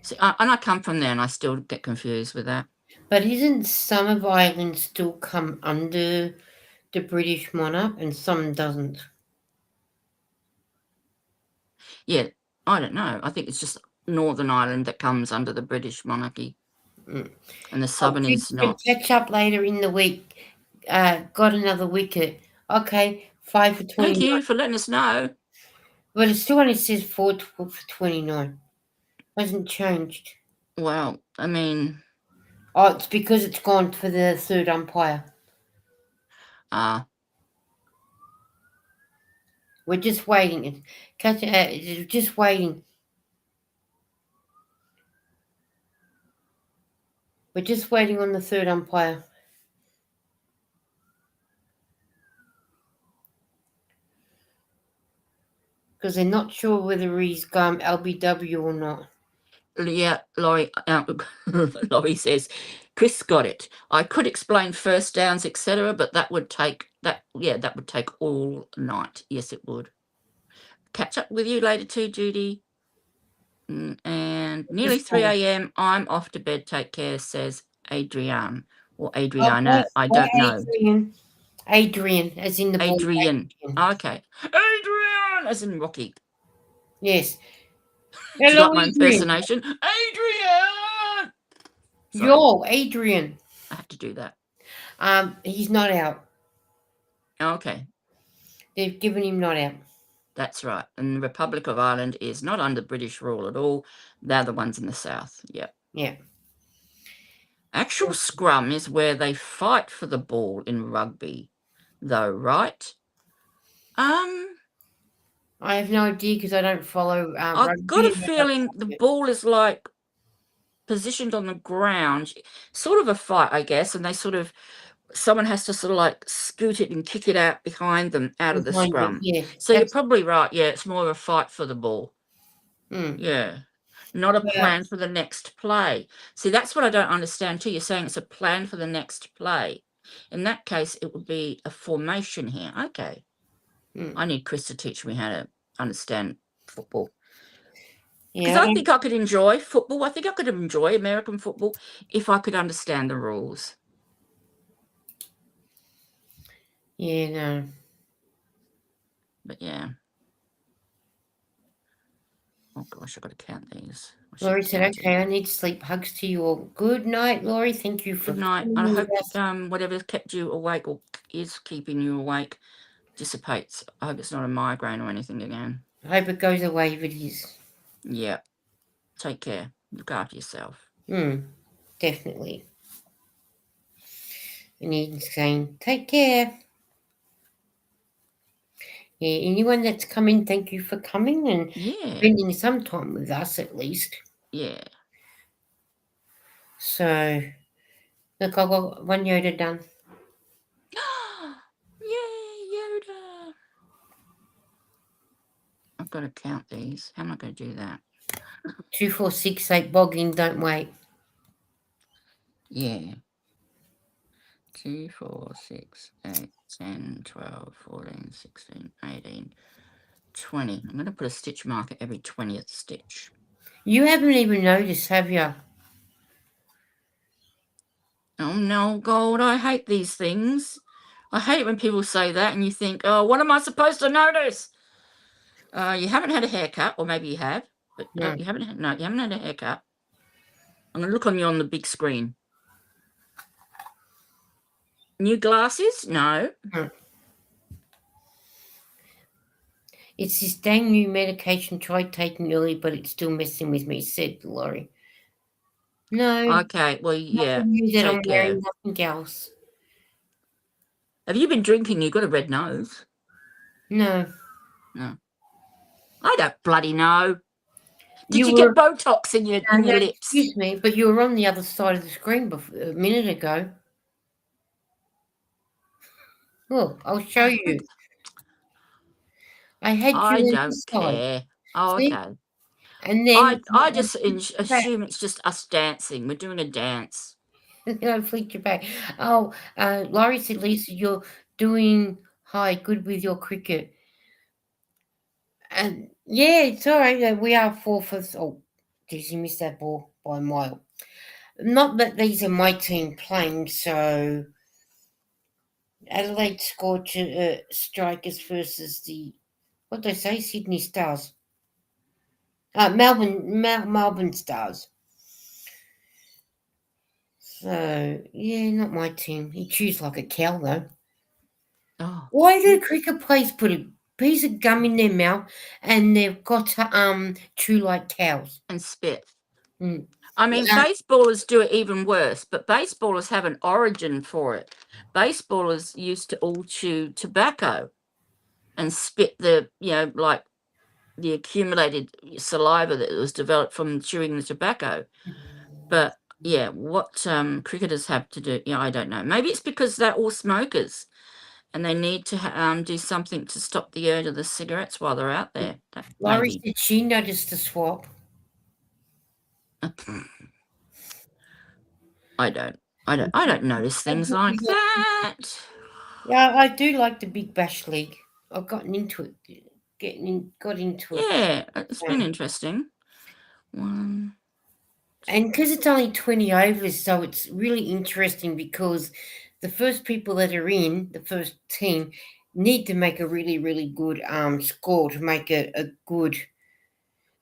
A: See, and I come from there and I still get confused with that.
B: But isn't some of Ireland still come under the British monarch and some doesn't?
A: Yeah, I don't know. I think it's just Northern Ireland that comes under the British monarchy. And the Southern is not.
B: Catch up later in the week. Got another wicket. Okay, 5 for 29.
A: Thank you for letting us know.
B: But it still only says 4 for 29. Hasn't changed.
A: Well, I mean...
B: Oh, it's because it's gone for the third umpire. We're just waiting. Just waiting. We're just waiting on the third umpire. Because they're not sure whether he's gone LBW or not.
A: Yeah, Laurie says, Chris got it. I could explain first downs, etc., but that would take all night. Yes, it would. Catch up with you later too, Judy. And nearly 3 a.m. I'm off to bed. Take care, says Adrienne or Adriana. I don't know.
B: Adrian, as in the boy.
A: Adrian. Okay. Adrian, as in Rocky.
B: Yes.
A: Do you like my impersonation? Adrian!
B: Yo, Adrian.
A: I have to do that.
B: He's not out.
A: Okay.
B: They've given him not out.
A: That's right. And the Republic of Ireland is not under British rule at all. They're the ones in the south. Yep.
B: Yeah.
A: Actual scrum is where they fight for the ball in rugby, though, right?
B: I have no idea because I don't follow
A: I've
B: rugby.
A: got a feeling the ball is like positioned on the ground, sort of a fight, I guess, and they sort of someone has to sort of like scoot it and kick it out behind them out of the
B: Behind it,
A: scrum.
B: yeah.
A: So you're probably right. Yeah, it's more of a fight for the ball. Yeah. Not a plan for the next play. See, that's what I don't understand too. You're saying it's a plan for the next play. In that case, it would be a formation here. Okay. I need Chris to teach me how to understand football. Because
B: Yeah,
A: I think I could enjoy football. I think I could enjoy American football if I could understand the rules.
B: yeah, no.
A: But yeah. Oh gosh, I've got to count these.
B: Laurie said, okay, I need sleep. Hugs to you all. Good night, Laurie. Thank you for
A: Good night.
B: coming
A: I
B: with
A: hope
B: us.
A: whatever's kept you awake or is keeping you awake dissipates. I hope it's not a migraine or anything again.
B: I hope it goes away if it is.
A: Yeah. Take care. Look after yourself.
B: Definitely. And Ian's saying, take care. Yeah, anyone that's coming, thank you for coming and spending some time with us at least.
A: Yeah.
B: So, look, I got one Yoda done.
A: Yay, Yoda. I've got to count these. How am I going to do that?
B: 2, 4, 6, 8, boggling, don't wait.
A: Yeah. 2, 4, 6, 8, 10, 12, 14, 16, 18, 20. I'm going to put a stitch marker every 20th stitch.
B: You haven't even noticed, have you?
A: Oh no, God, I hate these things. I hate when people say that and you think, oh, what am I supposed to notice? You haven't had a haircut, or maybe you have, but
B: No.
A: you haven't had a haircut. I'm going to look on you on the big screen. New glasses? No.
B: It's this dang new medication. Tried taking early, but it's still messing with me, said Laurie. No.
A: Okay, well, yeah.
B: That I'm
A: Take
B: wearing
A: care.
B: nothing else.
A: Have you been drinking? You've got a red nose.
B: No.
A: No. I don't bloody know. Did you get Botox in your lips?
B: Excuse me, but you were on the other side of the screen a minute ago. Look, I'll show you. I had you on
A: don't
B: this side.
A: care. Oh,
B: See?
A: okay.
B: And then
A: I just assume it's just us dancing. We're doing a dance.
B: I flicked your back. Oh, Laurie said, Lisa, you're doing good with your cricket. And yeah, it's all right. We are 4/5. Oh, did you miss that ball by a mile? Not that these are my team playing, so Adelaide scored strikers versus the, what did I say, Sydney Stars. Melbourne Stars. So, yeah, not my team. He chews like a cow, though.
A: Oh.
B: Why do cricket players put a piece of gum in their mouth and they've got to chew like cows?
A: And spit.
B: Mm.
A: I mean, baseballers do it even worse, but baseballers have an origin for it. Baseballers used to all chew tobacco and spit the, like the accumulated saliva that was developed from chewing the tobacco. But yeah, what cricketers have to do, I don't know. Maybe it's because they're all smokers and they need to do something to stop the urge of the cigarettes while they're out there.
B: Laurie said she noticed the swap.
A: I don't notice things like that.
B: Yeah, I do like the Big Bash League. I've gotten into it. Got into it.
A: Yeah, it's been interesting.
B: And because it's only 20 overs, so it's really interesting because the first people that are in, the first team, need to make a really, really good score to make a good.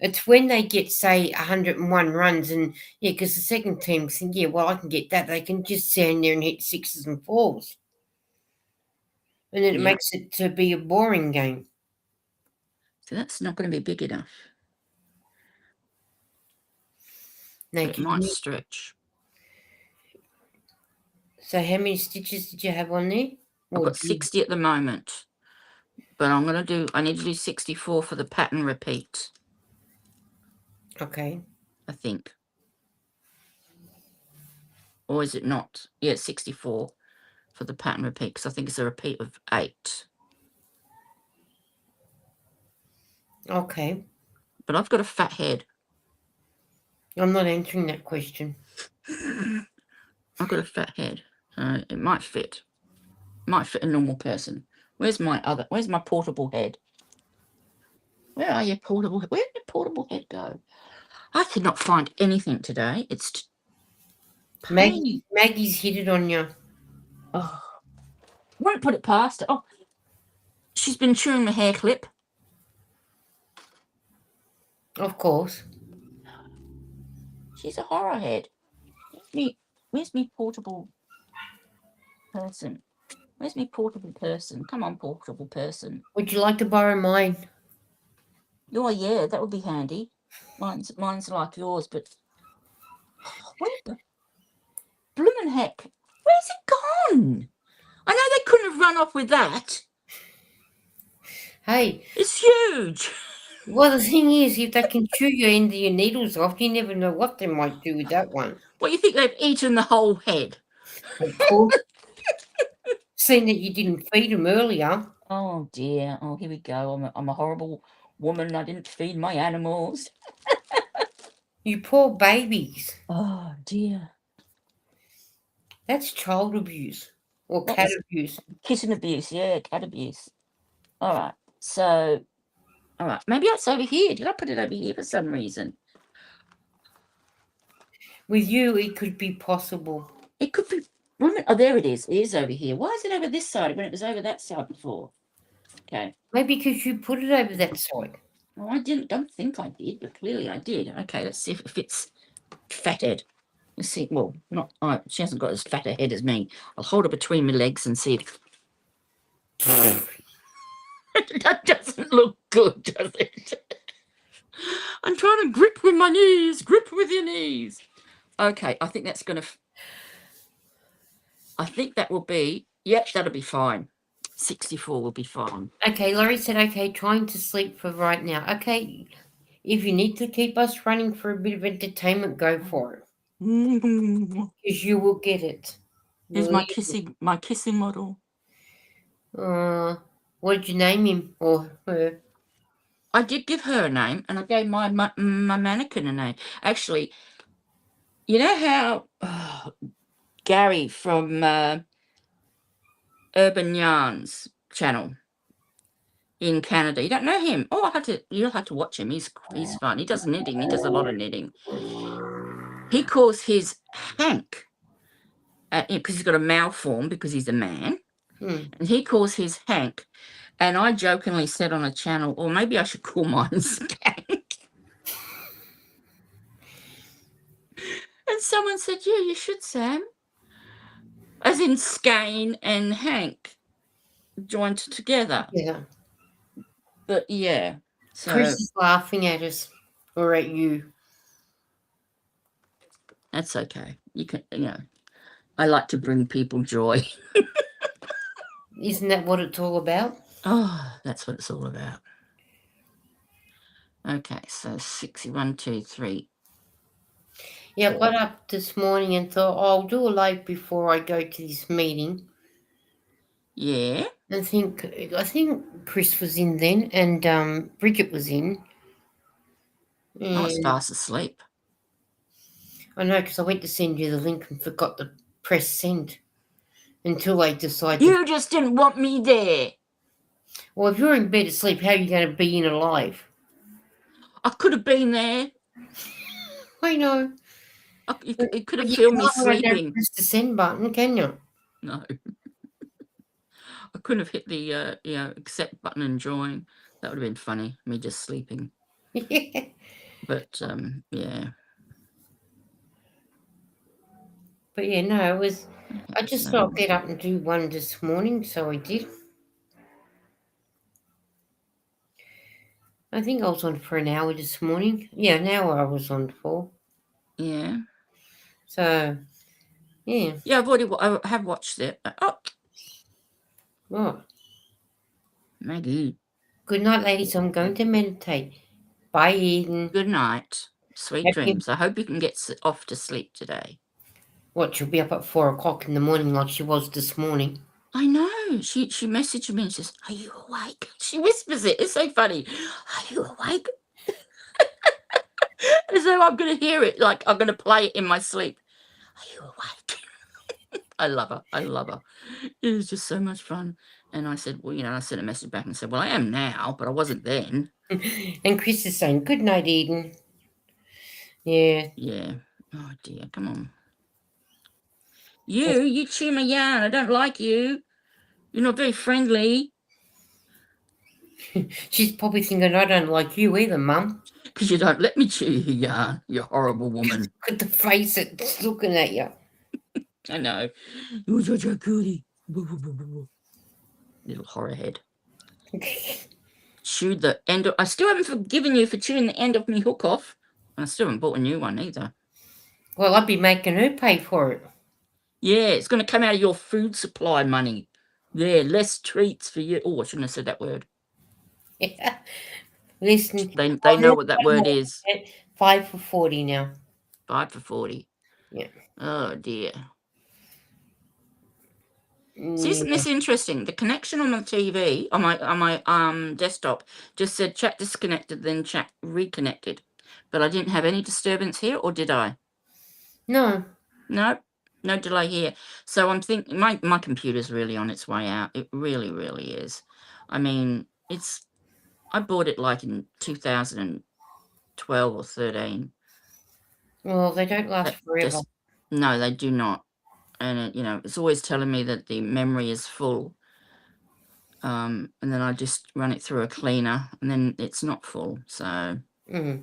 B: It's when they get, say, 101 runs, and yeah, because the second team think, yeah, well, I can get that. They can just stand there and hit sixes and fours. And then it makes it to be a boring game.
A: So that's not going to be big enough.
B: No,
A: it might stretch.
B: So how many stitches did you have on there?
A: I've got 60 at the moment. But I need to do 64 for the pattern repeat.
B: Okay.
A: I think. Or is it not? Yeah, it's 64. for the pattern repeat, because I think it's a repeat of 8.
B: Okay.
A: But I've got a fat head.
B: I'm not answering that question.
A: I've got a fat head. It might fit. Might fit a normal person. Where's my portable head? Where are your portable? Where did your portable head go? I could not find anything today. It's
B: Maggie's hit it on you.
A: Oh, won't put it past her. Oh, she's been chewing my hair clip.
B: Of course.
A: She's a horror head. Where's me portable person? Where's me portable person? Come on, portable person.
B: Would you like to borrow mine?
A: Oh yeah, that would be handy. Mine's like yours, but where the bloomin' heck? Where's it gone? I know they couldn't have run off with that.
B: Hey,
A: It's huge.
B: well, the thing is, if they can chew your end of your needles off, you never know what they might do with that one.
A: What, you think they've eaten the whole head?
B: Of course. Seeing that you didn't feed them earlier.
A: Oh dear. Oh, here we go. I'm a horrible woman. I didn't feed my animals.
B: You poor babies.
A: Oh dear.
B: That's child abuse or
A: What
B: cat
A: was
B: abuse.
A: kitten abuse? Yeah, cat abuse. All right. So, all right. Maybe it's over here. Did I put it over here for some reason?
B: With you, it could be possible.
A: It could be. Oh, there it is. It is over here. Why is it over this side when it was over that side before? Okay.
B: Maybe because you put it over that side.
A: Well, I don't think I did, but clearly I did. Okay, let's see if it fits. Fathead. Let's see. Well, not. She hasn't got as fat a head as me. I'll hold it between my legs and see if. That doesn't look good, does it? I'm trying to grip with my knees. Grip with your knees. Okay, I think that's going to. I think that will be. Yep, that'll be fine. 64 will be fine.
B: Okay, Laurie said, okay, trying to sleep for right now. Okay, if you need to keep us running for a bit of entertainment, go for it. Because you will get it.
A: Here's my kissing model.
B: What did you name him or her?
A: I did give her a name, and I gave my mannequin a name. Actually, you know how Gary from Urban Yarns channel in Canada. You don't know him? Oh, you'll have to watch him. He's fun. He does knitting. He does a lot of knitting. He calls his Hank because he's got a malform because he's a man, and he calls his Hank. And I jokingly said on a channel, or maybe I should call mine Skank. And someone said, yeah, you should, Sam. As in Skane and Hank joined together.
B: Yeah.
A: But yeah. So
B: Chris is laughing at us or at you.
A: That's okay. You can, I like to bring people joy.
B: Isn't that what it's all about?
A: Oh, that's what it's all about. Okay, so 61, 2, 3.
B: Yeah, I got up this morning and thought, I'll do a live before I go to this meeting.
A: Yeah.
B: I think Chris was in then and Bridget was in.
A: I was fast asleep.
B: I know, because I went to send you the link and forgot to press send until they decided.
A: You just didn't want me there.
B: Well, if you're in bed asleep, how are you going to be in a live?
A: I could have been there.
B: I know.
A: It could have filmed me sleeping.
B: Don't press the send button, can you?
A: No. I couldn't have hit the accept button and join. That would have been funny, me just sleeping. But yeah.
B: But yeah, no, it was. I just thought I'd get up and do one this morning, so I did. I think I was on for an hour this morning. Yeah, an hour I was on for.
A: Yeah.
B: So, yeah.
A: Yeah, I have watched it. Oh.
B: What?
A: Maggie.
B: Good night, ladies. I'm going to meditate. Bye, Eden.
A: Good night. Sweet dreams. I hope you can get off to sleep today.
B: What, she'll be up at 4 o'clock in the morning like she was this morning.
A: I know. She messaged me and says, "Are you awake?" She whispers it. It's so funny. "Are you awake?" As though I'm going to hear it, like I'm going to play it in my sleep. "Are you awake?" I love her. I love her. It was just so much fun. And I said, well, I sent a message back and said, well, I am now, but I wasn't then.
B: And Chris is saying, good night, Eden. Yeah.
A: Yeah. Oh, dear. Come on. You chew my yarn. I don't like you. You're not very friendly.
B: She's probably thinking, I don't like you either, Mum.
A: Because you don't let me chew your yarn, you horrible woman.
B: Look at the face it's looking at you.
A: I know. You're such a cutie. Little horror head. Chewed the end of... I still haven't forgiven you for chewing the end of me hook off. And I still haven't bought a new one either.
B: Well, I'd be making her pay for it.
A: Yeah, it's going to come out of your food supply money. There, less treats for you. Oh, I shouldn't have said that word.
B: Yeah. Listen.
A: They know what that word is.
B: 5 for 40 now.
A: 5 for 40.
B: Yeah.
A: Oh, dear. See, isn't this interesting? The connection on my TV, on my desktop, just said chat disconnected, then chat reconnected. But I didn't have any disturbance here, or did I?
B: No.
A: No, no delay here. So I'm thinking my computer's really on its way out. It really, really is. I mean, I bought it like in 2012 or 13.
B: Well, they don't last forever.
A: No, they do not. And it's always telling me that the memory is full. And then I just run it through a cleaner, and then it's not full. So
B: Mm.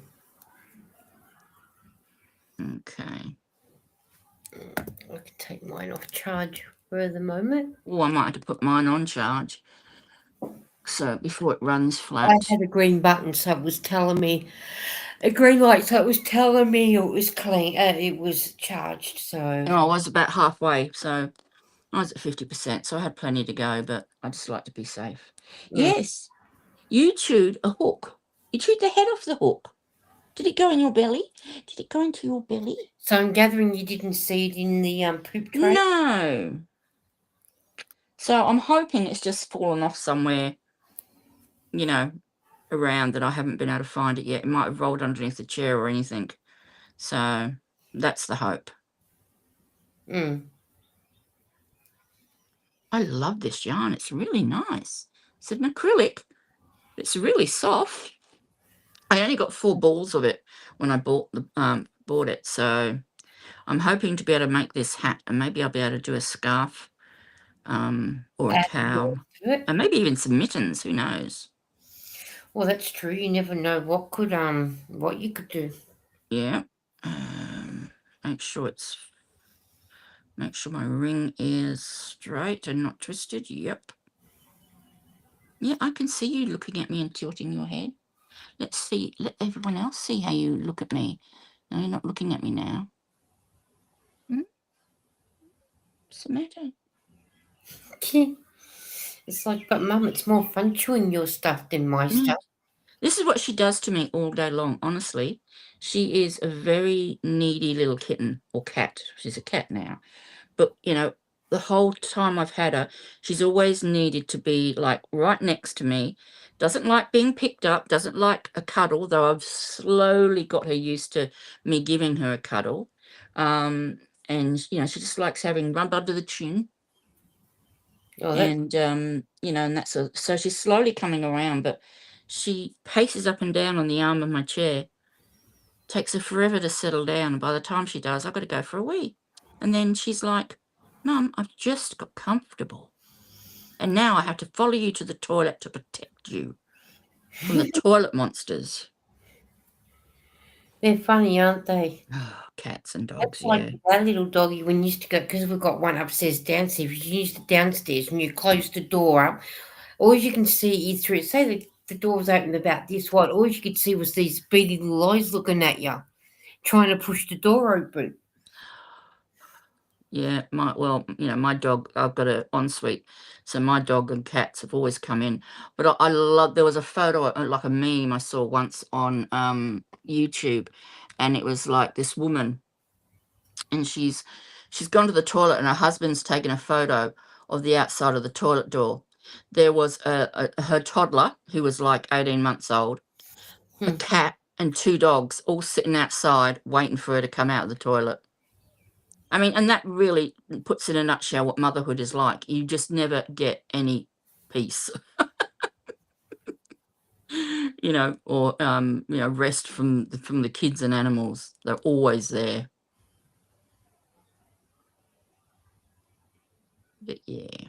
A: okay.
B: I can take mine off charge for the moment.
A: Oh, I might have to put mine on charge. So before it runs flat.
B: I had a green button, so it was telling me a green light, so it was telling me it was clean. It was charged. So
A: I was about halfway, so I was at 50%, so I had plenty to go. But I just like to be safe. Yes, you chewed a hook. You chewed the head off the hook. Did it go in your belly? Did it go into your belly?
B: So I'm gathering you didn't see it in the poop tray.
A: No. So I'm hoping it's just fallen off somewhere, around that I haven't been able to find it yet. It might have rolled underneath the chair or anything. So that's the hope. I love this yarn. It's really nice. It's an acrylic. It's really soft. I only got 4 balls of it when I bought it. So I'm hoping to be able to make this hat, and maybe I'll be able to do a scarf or a cowl, and maybe even some mittens. Who knows?
B: Well, that's true. You never know what you could do.
A: Yeah. Make sure my ring is straight and not twisted. Yep. Yeah, I can see you looking at me and tilting your head. Let's see. Let everyone else see how you look at me. No, you're not looking at me now. What's the matter?
B: It's like, but Mum, it's more fun chewing your stuff than my stuff.
A: This is what she does to me all day long, honestly. She is a very needy little kitten, or cat. She's a cat now. But, the whole time I've had her, she's always needed to be, like, right next to me. Doesn't like being picked up, doesn't like a cuddle, though I've slowly got her used to me giving her a cuddle. And, she just likes having rub under the chin.
B: Oh,
A: And, and that's so she's slowly coming around, but she paces up and down on the arm of my chair. Takes her forever to settle down. And by the time she does, I've got to go for a wee. And then she's like, Mum, I've just got comfortable. And now I have to follow you to the toilet to protect you from the toilet monsters.
B: They're funny, aren't they?
A: Oh, cats and dogs,
B: That's like that little doggy when you used to go, because we've got one upstairs, downstairs. You used to downstairs and you close the door up. All you can see is through, say the door was open about this wide, all you could see was these beady little eyes looking at you, trying to push the door open.
A: Yeah, my dog, I've got an ensuite, so my dog and cats have always come in. But I love, there was a photo, like a meme I saw once on YouTube, and it was like this woman, and she's She's gone to the toilet and her husband's taken a photo of the outside of the toilet door. There was her toddler, who was like 18 months old, a cat, and 2 dogs all sitting outside waiting for her to come out of the toilet. I mean, and that really puts in a nutshell what motherhood is like. You just never get any peace, or rest from the kids and animals. They're always there. But yeah.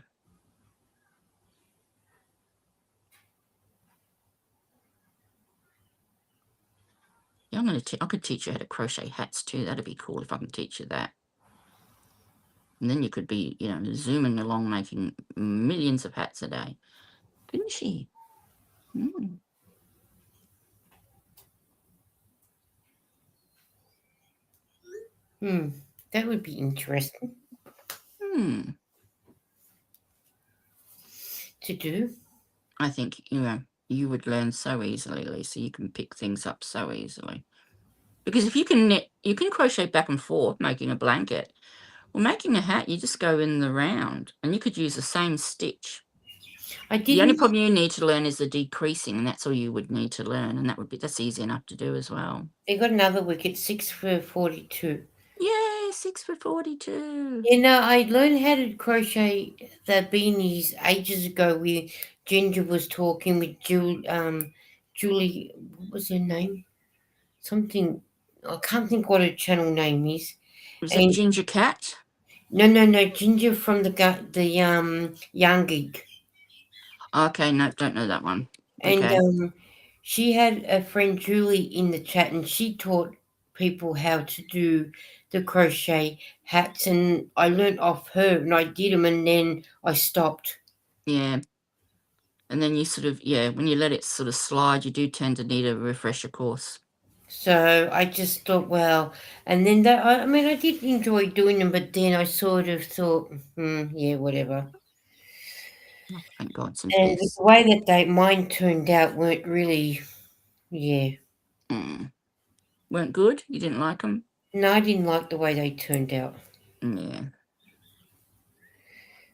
A: Yeah, I could teach you how to crochet hats too. That'd be cool if I can teach you that. And then you could be, zooming along making millions of hats a day. Couldn't she? Mm.
B: That would be interesting to do.
A: I think, you would learn so easily, Lisa. You can pick things up so easily. Because if you can knit, you can crochet back and forth, making a blanket. Well, making a hat, you just go in the round, and you could use the same stitch. The only problem you need to learn is the decreasing, and that's all you would need to learn, and that's easy enough to do as well.
B: They got another wicket, 6 for 42.
A: Yay, 6 for 42.
B: I learned how to crochet the beanies ages ago. Ginger was talking with Julie. What was her name? Something. I can't think what her channel name is.
A: Was that Ginger Cat?
B: No. Ginger from the Young Geek.
A: Okay, no, don't know that one.
B: And
A: Okay.
B: she had a friend Julie in the chat, and she taught people how to do the crochet hats, and I learnt off her, and I did them, and then I stopped.
A: Yeah. And then you sort of, when you let it sort of slide, you do tend to need a refresher course.
B: So I just thought, well, and then I did enjoy doing them, but then I sort of thought, yeah, whatever.
A: Oh, thank God, some
B: And
A: peace.
B: the way that mine turned out weren't really, yeah.
A: Weren't good? You didn't like them?
B: No, I didn't like the way they turned out.
A: Yeah.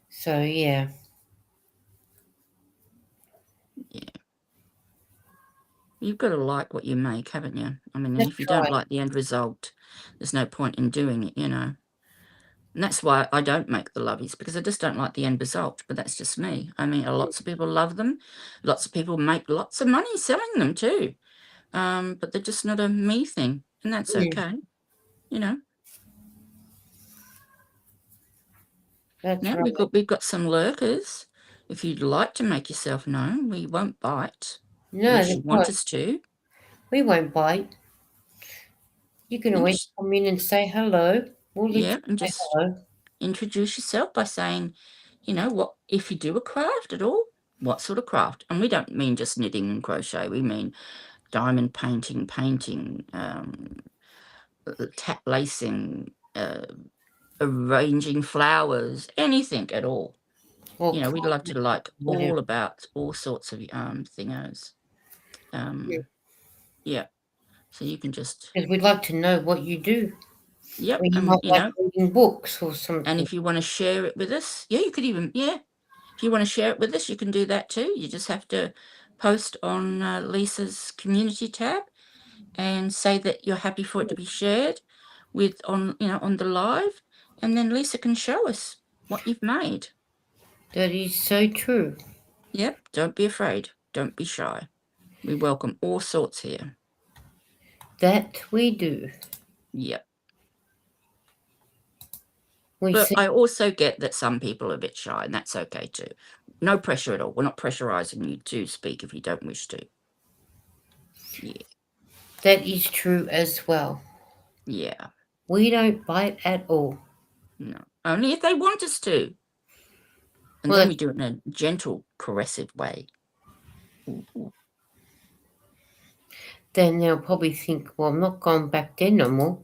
B: So, yeah.
A: Yeah. You've got to like what you make, haven't you? I mean, and
B: That's
A: if you don't
B: right.
A: like the end result, there's no point in doing it, And that's why I don't make the loveys, because I just don't like the end result. But that's just me. I mean, lots of people love them. Lots of people make lots of money selling them too. But they're just not a me thing, and that's okay.
B: That's
A: Now
B: right.
A: we've got some lurkers. If you'd like to make yourself known, we won't bite
B: No,
A: unless
B: that's
A: you want
B: right.
A: us to.
B: We won't bite. You can
A: And
B: always
A: just,
B: come in and say hello. We'll let you
A: and
B: say
A: just
B: hello.
A: introduce yourself by saying, what if you do a craft at all, what sort of craft? And we don't mean just knitting and crochet. We mean diamond painting, tap lacing, arranging flowers, anything at all.
B: Or
A: We'd love to like
B: whatever.
A: all about all sorts of thingos. Yeah. So you can just,
B: Because we'd like to know what you do.
A: yep,
B: Or you
A: and
B: might like reading books or
A: and
B: something.
A: if you want to share it with us, you could even, if you want to share it with us, you can do that too. You just have to post on Lisa's community tab and say that you're happy for it to be shared on the live, and then Lisa can show us what you've made.
B: That is so true.
A: Yep, don't be afraid. Don't be shy. We welcome all sorts here.
B: That we do.
A: Yep.
B: But
A: I also get that some people are a bit shy, and that's okay too. No pressure at all. We're not pressurizing you to speak if you don't wish to. Yeah.
B: that is true as well.
A: Yeah.
B: We don't bite at all.
A: No. Only if they want us to. And then we do it in a gentle, caressive way. Ooh.
B: Then they'll probably think, well, I'm not going back there no more.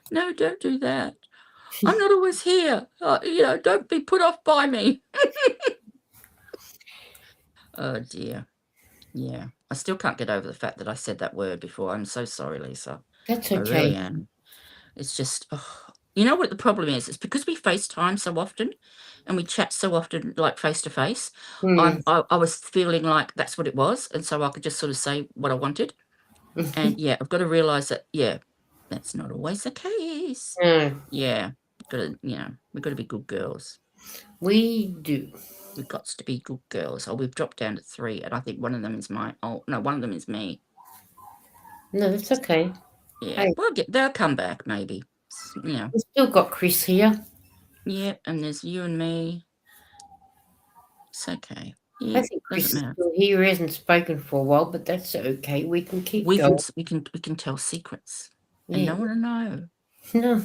A: No, don't do that. I'm not always here. Don't be put off by me. Oh, dear. Yeah. I still can't get over the fact that I said that word before. I'm so sorry, Lisa.
B: That's
A: I really
B: okay.
A: am. It's just, you know what the problem is? It's because we FaceTime so often and we chat so often, like face to face. I was feeling like that's what it was, and so I could just sort of say what I wanted. And yeah, I've got to realize that, yeah, that's not always the case. Yeah, we've got to be good girls.
B: We do.
A: We've got to be good girls. Oh, we've dropped down to 3, and I think one of them is one of them is me.
B: No, that's okay.
A: Yeah,
B: Hey,
A: they'll come back maybe.
B: we've still got Chris here.
A: Yeah, and there's you and me. It's okay. Yeah,
B: I think Chris
A: doesn't
B: is
A: matter.
B: still here. He hasn't spoken for a while, but that's okay. We can keep going.
A: We can tell secrets, and
B: Yeah.
A: no one will know.
B: No.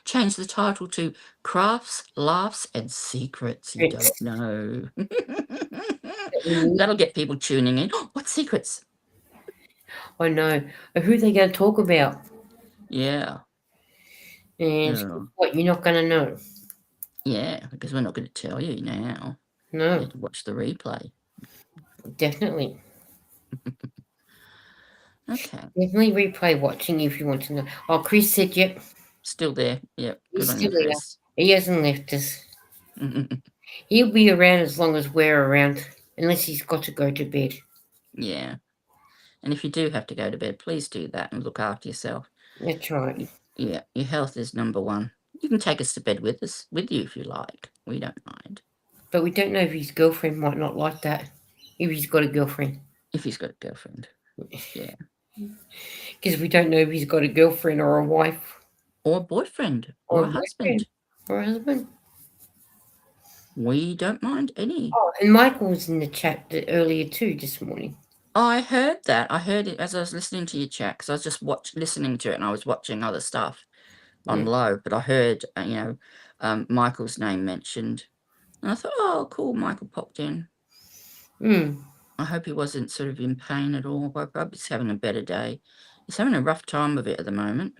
A: Change the title to Crafts, Laughs, and Secrets You
B: It's
A: Don't Know.
B: we
A: That'll get people tuning in. What secrets?
B: I know. Who are they going to talk about?
A: Yeah.
B: And
A: Yeah.
B: what you're not going to know.
A: Yeah, because we're not going to tell you now. You
B: No,
A: have to watch the replay.
B: definitely.
A: Okay.
B: Definitely replay watching if you want to know. Oh, Chris said, yep,
A: Still there. Yep.
B: he's
A: Good on you,
B: still here.
A: Chris.
B: He hasn't left us. He'll be around as long as we're around, unless he's got to go to bed.
A: Yeah. And if you do have to go to bed, please do that and look after yourself.
B: That's right.
A: Yeah, your health is number one. You can take us to bed with you if you like. We don't mind.
B: But we don't know if his girlfriend might not like that. If he's got a girlfriend.
A: If he's got a girlfriend. Yeah.
B: Because we don't know if he's got a girlfriend or a wife.
A: Or a boyfriend. Or a husband.
B: Or a husband.
A: We don't mind any.
B: Oh, and Michael was in the chat earlier too this morning.
A: I heard that. I heard it as I was listening to your chat, because I was just listening to it, and I was watching other stuff on low, but I heard, Michael's name mentioned. And I thought, oh, cool, Michael popped in. I hope he wasn't sort of in pain at all. I hope he's having a better day. He's having a rough time of it at the moment.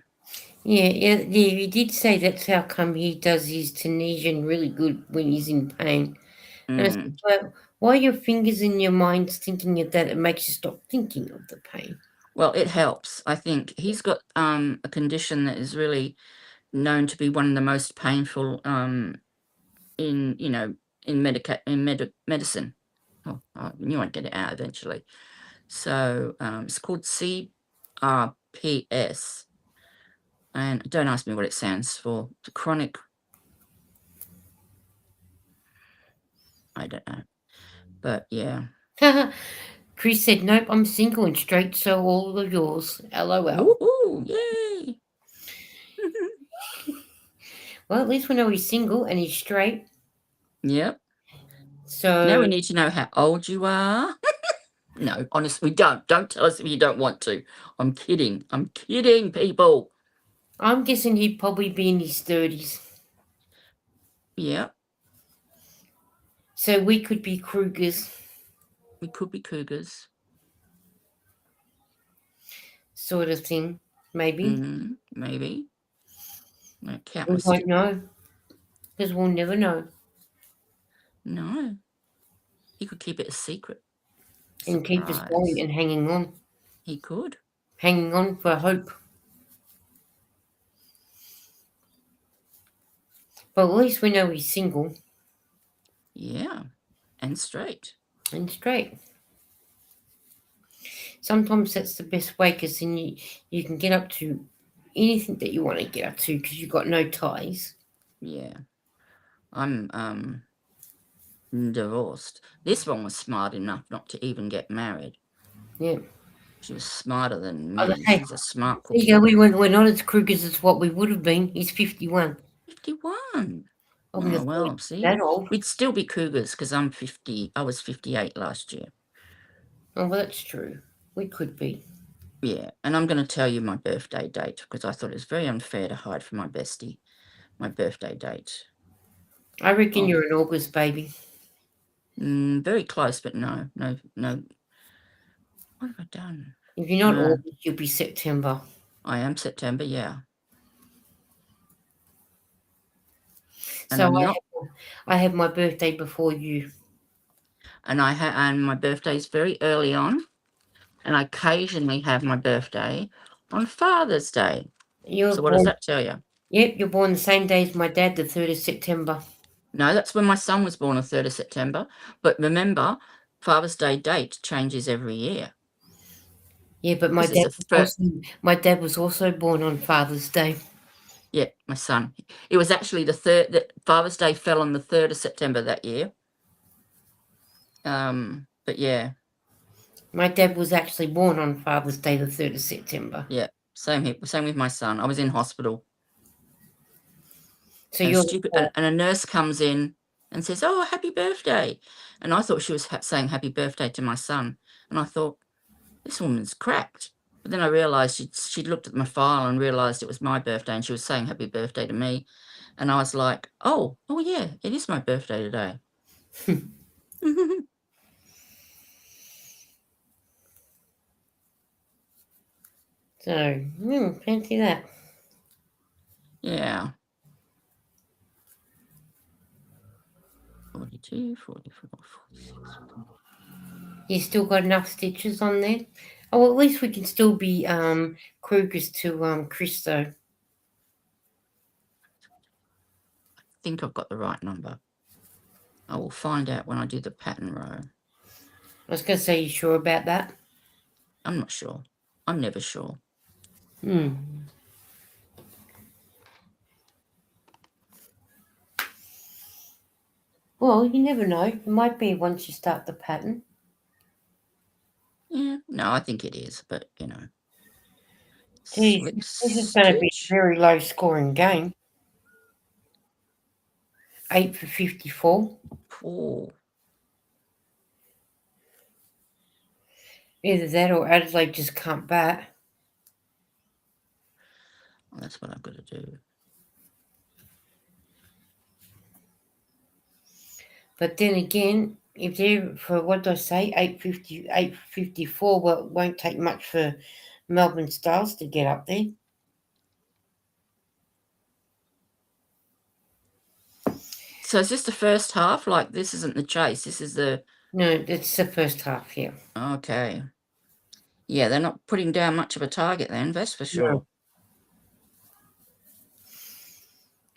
B: Yeah, he did say that's how come he does his Tunisian really good when he's in pain. And I said, well, why are your fingers in your mind thinking of that? It makes you stop thinking of the pain.
A: Well, it helps. I think he's got a condition that is really known to be one of the most painful in medicine. Oh, I knew I'd get it out eventually. So it's called CRPS. And don't ask me what it stands for. The chronic. I don't know. But yeah.
B: Chris said, nope, I'm single and straight, so all of yours. LOL.
A: Woohoo! Yay!
B: Well, at least we know he's single and he's straight.
A: Yep.
B: So
A: now we need to know how old you are. No, honestly, don't. Don't tell us if you don't want to. I'm kidding. I'm kidding, people.
B: I'm guessing he'd probably be in his 30s.
A: Yeah.
B: So we could be Krugers.
A: We could be cougars.
B: Sort of thing, maybe.
A: Maybe. I count
B: We
A: my
B: won't know. Because we'll never know.
A: No. He could keep it a secret.
B: And keep us going and hanging on.
A: He could.
B: Hanging on for hope. But at least we know he's single.
A: Yeah. And straight.
B: And straight. Sometimes that's the best way, because then you can get up to anything that you want to get up to because you've got no ties.
A: Yeah. I'm divorced. This one was smart enough not to even get married.
B: Yeah.
A: She was smarter than me.
B: Hey,
A: she's a smart
B: cookie. There you go. We're not as Krugers as what we would have been. He's 51.
A: 51.
B: Oh,
A: well, see,
B: that old.
A: we'd still be cougars because I'm 50. I was 58 last year.
B: Oh, well, that's true. We could be.
A: Yeah, and I'm going to tell you my birthday date because I thought it was very unfair to hide from my bestie my birthday date.
B: I reckon you're an August baby.
A: Very close, but no. What have I done?
B: If you're not August, you'll be September.
A: I am September, yeah.
B: And so I have my birthday before you.
A: And and my birthday's very early on. And I occasionally have my birthday On Father's Day.
B: You're
A: So what does
B: born.
A: that tell you?
B: Yep, you're born the same day as my dad, the 3rd of September.
A: No, that's when my son was born, the 3rd of September. But remember, Father's Day date changes every year.
B: Yeah, but
A: Because it's
B: my dad was also born on Father's Day.
A: yeah, my son. It was actually the third that Father's Day fell on the 3rd of September that year. But yeah.
B: My dad was actually born on Father's Day, the 3rd of September.
A: Yeah. Same here. Same with my son. I was in hospital.
B: So
A: And
B: you're
A: and a nurse comes in and says, "Oh, happy birthday." And I thought she was saying happy birthday to my son. And I thought, this woman's cracked. But then I realised she'd looked at my file and realised it was my birthday and she was saying happy birthday to me. And I was like, oh yeah, it is my birthday today.
B: so fancy that.
A: Yeah. 42, 44, 46.
B: You still got enough stitches on there? Oh, well, at least we can still be Krugers to Chris, though.
A: I think I've got the right number. I will find out when I do the pattern row.
B: I was going to say, you sure about that?
A: I'm not sure. I'm never sure.
B: Well, you never know. It might be once you start the pattern.
A: Yeah, no, I think it is, but you know.
B: Geez,
A: Slip
B: this is going to be a
A: stitch.
B: very low scoring game. 8 for 54.
A: Oh.
B: Either that or Adelaide just can't bat.
A: Well, that's what I've got to do.
B: But then again, if they're for what do I say, 854, well, it won't take much for Melbourne Stars to get up there.
A: So is this the first half? Like, this isn't the chase. This is the...
B: No, it's the first half here.
A: Okay. Yeah, they're not putting down much of a target then, that's for sure.
B: No.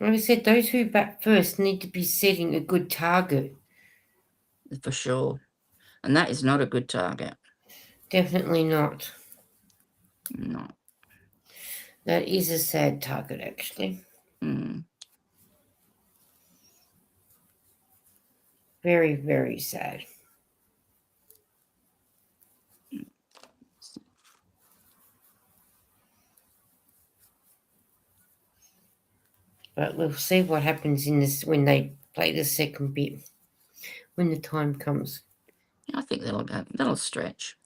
B: Like I said, those who bat first need to be setting a good target.
A: For sure. And that is not a good target.
B: Definitely not.
A: No.
B: That is a sad target, actually. Very, very sad. But we'll see what happens in this when they play the second bit, when the time comes.
A: I think that'll stretch.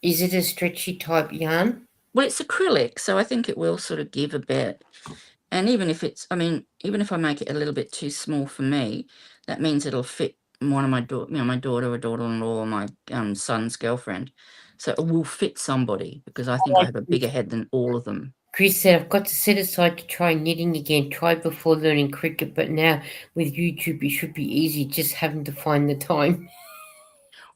B: Is it a stretchy type yarn?
A: Well, it's acrylic, so I think it will sort of give a bit. And even if it's, I mean, even if I make it a little bit too small for me, that means it'll fit one of my my daughter or daughter-in-law or my son's girlfriend. So it will fit somebody because I think I have a bigger head than all of them.
B: Chris said, I've got to set aside to try knitting again. Tried before learning cricket, but now with YouTube, it should be easy, just having to find the time.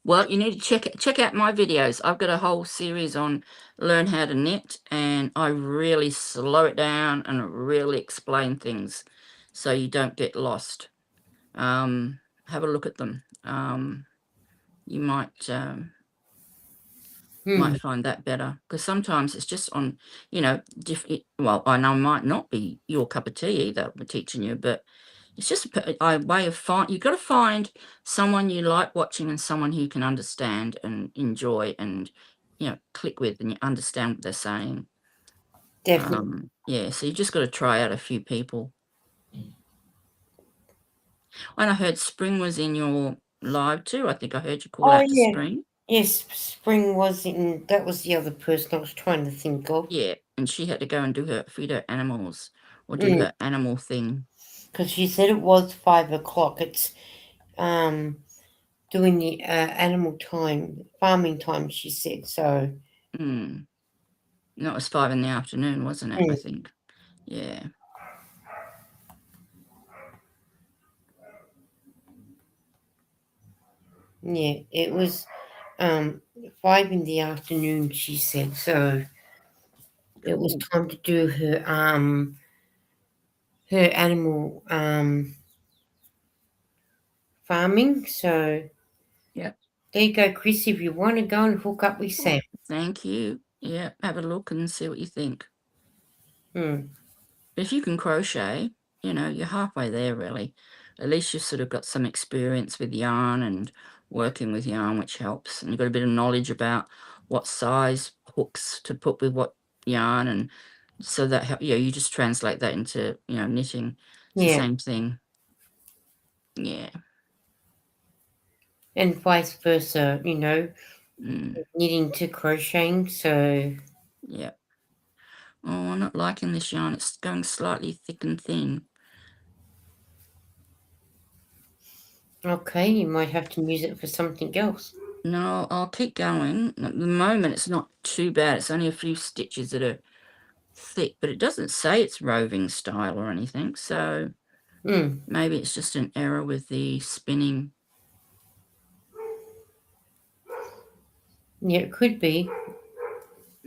A: Well, you need to check out my videos. I've got a whole series on learn how to knit, and I really slow it down and really explain things so you don't get lost. Have a look at them. You might find that better, because sometimes it's just on, you know, well, I know it might not be your cup of tea either, we're teaching you, but it's just a way of you've got to find someone you like watching and someone who you can understand and enjoy and, you know, click with and you understand what they're saying.
B: Definitely.
A: Yeah, so you just got to try out a few people. And I heard Spring was in your live too. I think I heard you call out to Spring.
B: Yes, Spring was in, that was the other person I was trying to think of.
A: Yeah, and she had to go and feed her animals or do her animal thing.
B: Because she said it was 5 o'clock. It's doing the animal time, farming time, she said. So.
A: No, it was 5 in the afternoon, wasn't it? I think. Yeah.
B: Yeah, it was um 5 in the afternoon, she said. So it was
A: Cool.
B: time to do her animal farming. So
A: Yeah.
B: there you go, Chris. If you want to go and hook up with
A: Oh,
B: Sam.
A: thank you. Yeah, have a look and see what you think.
B: Hmm.
A: But if you can crochet, you're halfway there, really. At least you've sort of got some experience with yarn and working with yarn, which helps. And you've got a bit of knowledge about what size hooks to put with what yarn. And so that, you just translate that into, knitting. It's the
B: Yeah,
A: same thing. Yeah.
B: and vice versa.
A: Mm,
B: Knitting to crocheting. So
A: yeah. Oh, I'm not liking this yarn. It's going slightly thick and thin.
B: okay, you might have to use it for something else.
A: No, I'll keep going. At the moment, it's not too bad. It's only a few stitches that are thick, but it doesn't say it's roving style or anything. So
B: Hmm.
A: maybe it's just an error with the spinning.
B: Yeah, it could be.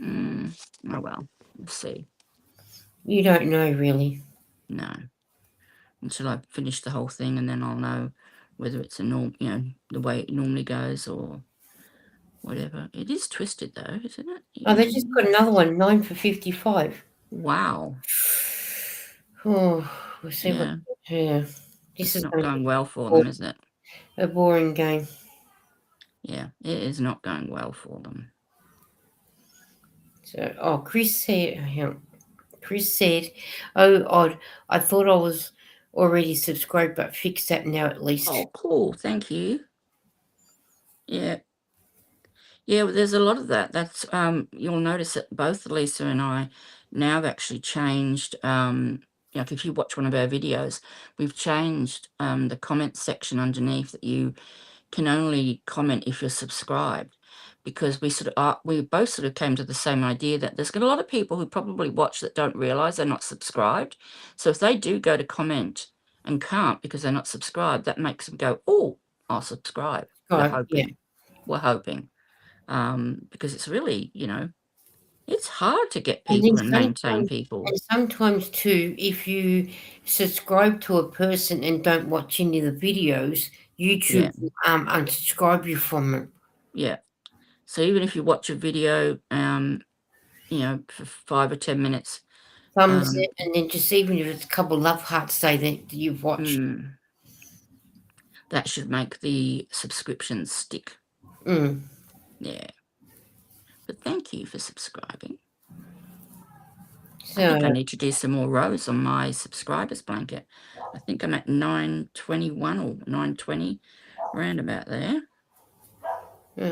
A: Oh well, we'll see.
B: You don't know really.
A: No, until I finish the whole thing, and then I'll know whether it's a the way it normally goes or whatever. It is twisted though, isn't it?
B: Oh, they just
A: Yeah.
B: got another one, 9 for 55.
A: Wow.
B: Oh, we'll see what.
A: Yeah,
B: Yeah, this
A: it's
B: is
A: not
B: going to
A: going well for
B: be
A: them, is it?
B: a boring game.
A: Yeah, it is not going well for them.
B: So, oh, Chris said, "Oh, odd. I thought I was already subscribed, but fixed that now at least."
A: Oh, cool. Thank you. Yeah. Yeah, well, there's a lot of that. That's you'll notice that both Lisa and I now have actually changed. Like if you watch one of our videos, we've changed the comment section underneath that you can only comment if you're subscribed, because we both sort of came to the same idea that there's got a lot of people who probably watch that don't realize they're not subscribed. So if they do go to comment and can't because they're not subscribed, that makes them go, oh, I'll subscribe. We're
B: God, yeah.
A: hoping. We're hoping. Because it's really, it's hard to get
B: And then
A: people and maintain people.
B: sometimes too, if you subscribe to a person and don't watch any of the videos, YouTube
A: Yeah,
B: will unsubscribe you from it.
A: yeah. So even if you watch a video, for 5 or 10 minutes,
B: Thumbs
A: um,
B: it, and then just even if it's a couple love hearts, say that you've watched.
A: mm, that should make the subscription stick.
B: Mm.
A: Yeah. But thank you for subscribing. I think I
B: So,
A: need to do some more rows on my subscribers blanket. I think I'm at 921 or 920, around about there.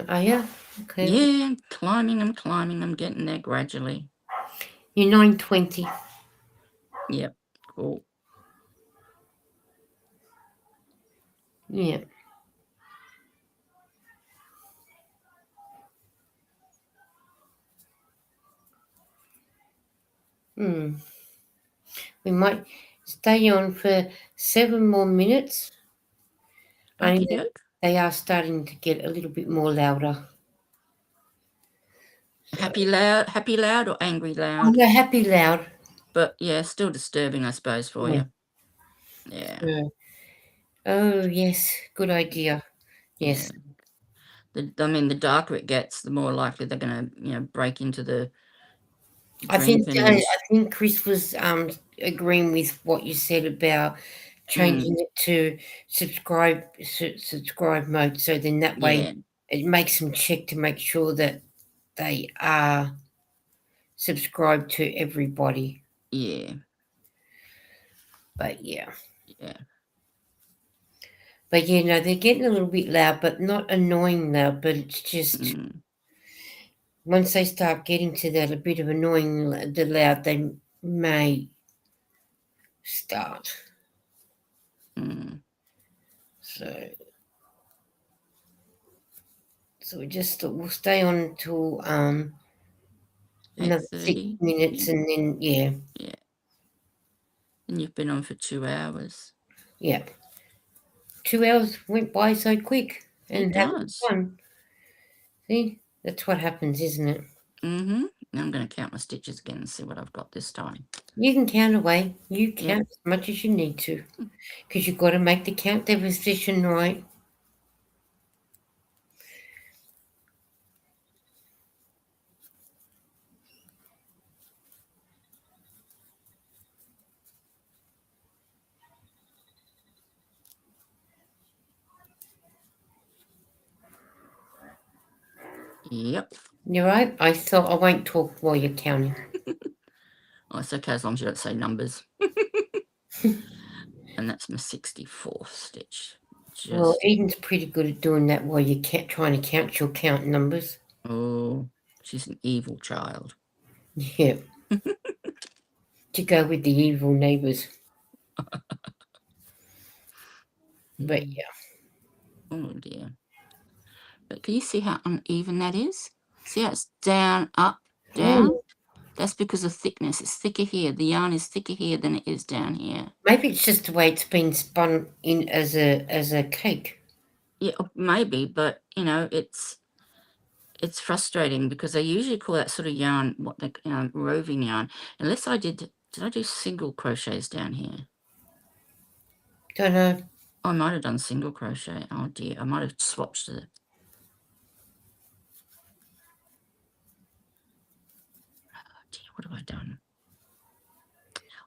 B: are you? Okay.
A: Yeah, climbing, I'm getting there gradually.
B: You're 920.
A: Yep, cool.
B: Yeah. Hmm. We might stay on for 7 more minutes.
A: Okie
B: Only
A: doke.
B: they are starting to get a little bit more louder. So,
A: Happy loud or angry
B: oh,
A: loud?
B: they're happy loud.
A: But yeah, still disturbing, I suppose, for
B: Yeah.
A: you. Yeah,
B: Yeah. Oh, yes. Good idea.
A: yeah.
B: Yes.
A: The darker it gets, the more likely they're going to, break into the
B: I
A: dream
B: think I
A: finnies.
B: think Chris was agreeing with what you said about changing
A: Mm,
B: it to subscribe mode. So then that way
A: yeah,
B: it makes them check to make sure that they are subscribed to everybody.
A: yeah,
B: But yeah.
A: yeah.
B: But yeah, no, they're getting a little bit loud, but not annoying loud. But it's just
A: Mm,
B: once they start getting to that a bit of annoying the loud, they may start.
A: mm.
B: So we'll stay on till another six
A: 8:30.
B: minutes,
A: Yeah,
B: and then yeah,
A: yeah. And you've been on for 2 hours.
B: yeah. 2 hours went by so quick,
A: It
B: and having
A: does.
B: fun. See, that's what happens, isn't it?
A: Mm-hmm. Now I'm going to count my stitches again and see what I've got this time.
B: You can count away. You
A: Yep.
B: count as much as you need to, because you've got to make the count position right.
A: Yep.
B: You're right. I thought I won't talk while you're counting.
A: Oh, it's okay as long as you don't say numbers. And that's my 64th stitch.
B: Well,
A: Just,
B: Eden's pretty good at doing that while you're trying to count your count numbers.
A: oh, she's an evil child.
B: Yeah. To go with the evil neighbours. But yeah.
A: Oh dear. But can you see how uneven that is? See how it's down, up, down?
B: Oh,
A: That's because of thickness. It's thicker here. The yarn is thicker here than it is down here.
B: maybe it's just the way it's been spun in as a cake.
A: Yeah, maybe, but you know, it's frustrating because I usually call that sort of yarn what the roving yarn. Unless I did I do single crochets down here?
B: Don't know.
A: I might have done single crochet. Oh dear, I might have swapped the. Oh dear, what have I done?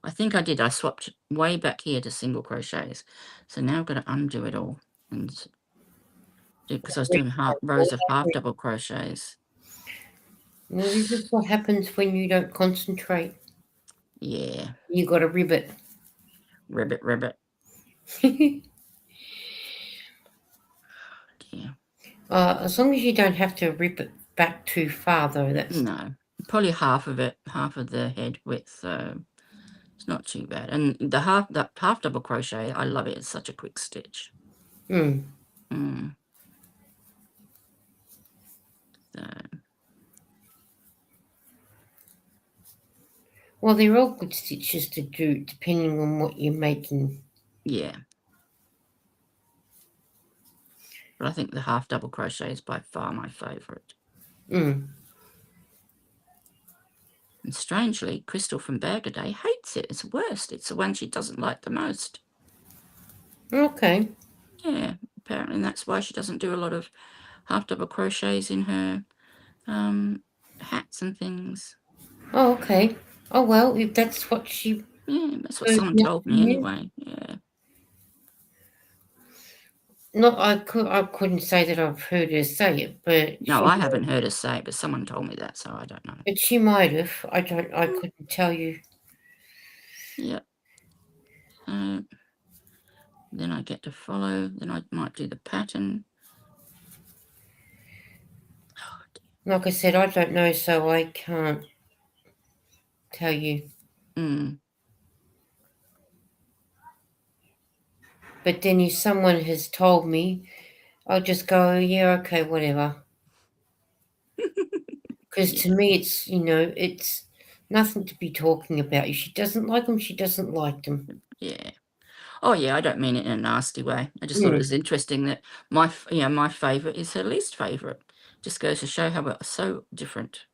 A: I think I did. I swapped way back here to single crochets. So now I've got to undo it all and because I was doing rows of half double crochets.
B: No, this is what happens when you don't concentrate.
A: Yeah,
B: You got to ribbit.
A: ribbit, ribbit. Yeah.
B: As long as you don't have to rip it back too far, though, that's
A: No, probably half of it, half of the head width. So it's not too bad. And the half double crochet, I love it. It's such a quick stitch.
B: Mm.
A: Mm. So
B: Well, they're all good stitches to do, depending on what you're making.
A: yeah, but I think the half double crochet is by far my favorite.
B: Mm.
A: And strangely, Crystal from Bag a Day hates it. It's worst. It's the one she doesn't like the most.
B: Okay.
A: Yeah, apparently that's why she doesn't do a lot of half double crochets in her hats and things.
B: Oh, okay. Oh well, if that's what she
A: Yeah, that's what
B: goes
A: someone
B: with.
A: told me anyway. Yeah.
B: Not I couldn't say that I've heard her say it,
A: No, I haven't heard her say it, but someone told me that, so I don't know.
B: but she might have. I couldn't tell you.
A: Yeah. So then I get to follow. Then I might do the pattern.
B: Like I said, I don't know, so I can't tell you.
A: Mm.
B: But then if someone has told me, I'll just go, yeah, okay, whatever. Because
A: Yeah.
B: to me, it's nothing to be talking about. If she doesn't like them, she doesn't like them.
A: Yeah. Oh yeah, I don't mean it in a nasty way. I just thought it
B: Mm.
A: was interesting that my favorite is her least favorite. Just goes to show how we're so different.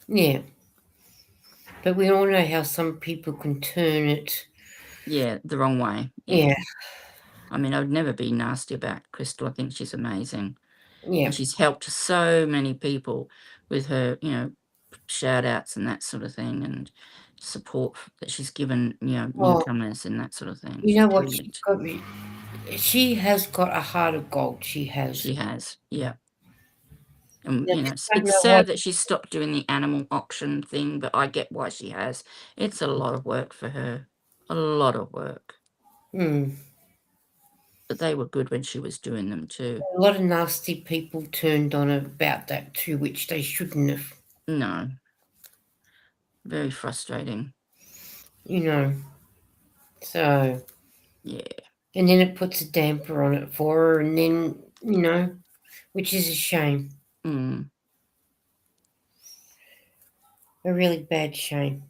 B: Yeah. But we all know how some people can turn it.
A: Yeah, the wrong way. Yeah.
B: Yeah.
A: I mean, I would never be nasty about Crystal. I think she's amazing.
B: Yeah.
A: And she's helped so many people with her, shout outs and that sort of thing and support that she's given,
B: Well,
A: newcomers and that sort of thing.
B: you
A: She's
B: know what?
A: brilliant.
B: She has got a heart of gold. She has.
A: She has. Yeah. And,
B: I just don't
A: it's
B: know why.
A: sad that she's stopped doing the animal auction thing, but I get why she has. It's a lot of work for her. A lot of work.
B: Mm.
A: But they were good when she was doing them too.
B: A lot of nasty people turned on her about that too, which they shouldn't have.
A: No. Very frustrating.
B: So,
A: Yeah.
B: and then it puts a damper on it for her, and then, which is a shame.
A: Mm.
B: A really bad shame.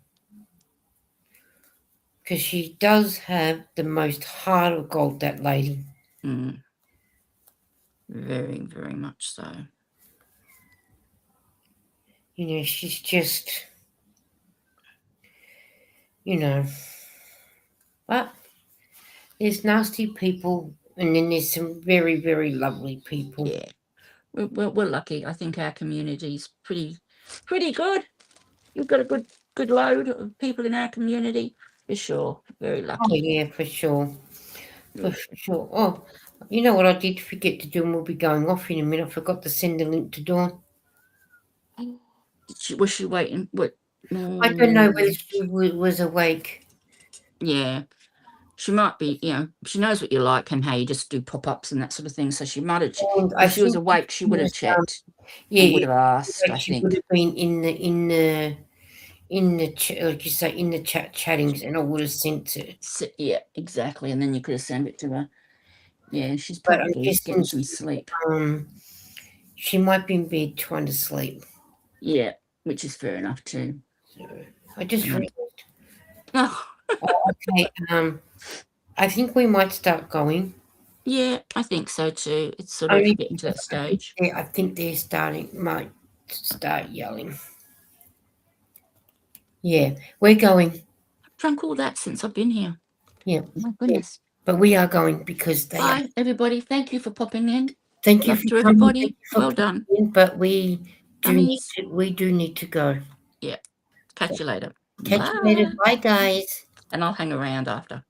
B: Because she does have the most heart of gold, that lady.
A: Mm. Very, very much so.
B: She's just, you know, but there's nasty people, and then there's some very, very lovely people.
A: Yeah, we're lucky. I think our community's pretty good. You've got a good load of people in our community, for sure. Very
B: Oh,
A: lucky.
B: yeah, for sure. For
A: Yeah.
B: sure. Oh, you know what I did forget to do, and we'll be going off in a minute. I forgot to send a link to Dawn.
A: Was she waiting? What?
B: I don't know whether she was awake.
A: Yeah, she might be. She knows what you like and how you just do pop-ups and that sort of thing. So she might have.
B: And I
A: If she was
B: think
A: awake, she would have
B: was,
A: checked
B: yeah,
A: and would have asked.
B: like
A: I
B: she would
A: think.
B: have been like you say, in the chattings, and I would have sent it.
A: Yeah, exactly. And then you could have sent it to her. Yeah, she's
B: But I'm
A: probably
B: guessing
A: getting some sleep.
B: she might be in bed trying to sleep.
A: Yeah, which is fair enough too.
B: So I just realized.
A: Oh,
B: Okay. I think we might start going.
A: yeah, I think so too. It's sort of getting to that stage.
B: I think they might start yelling. Yeah, we're going.
A: I've drunk all that since I've been here.
B: Yeah.
A: My goodness.
B: But we are going because they are.
A: Bye, everybody. Thank you for popping in.
B: Thank you
A: Love
B: for
A: to
B: coming.
A: everybody.
B: Thank you for
A: Well done.
B: in, but we
A: Dummies.
B: do need to go.
A: Yeah. Catch you later.
B: Catch you later.
A: Bye.
B: Bye, guys.
A: And I'll hang around after.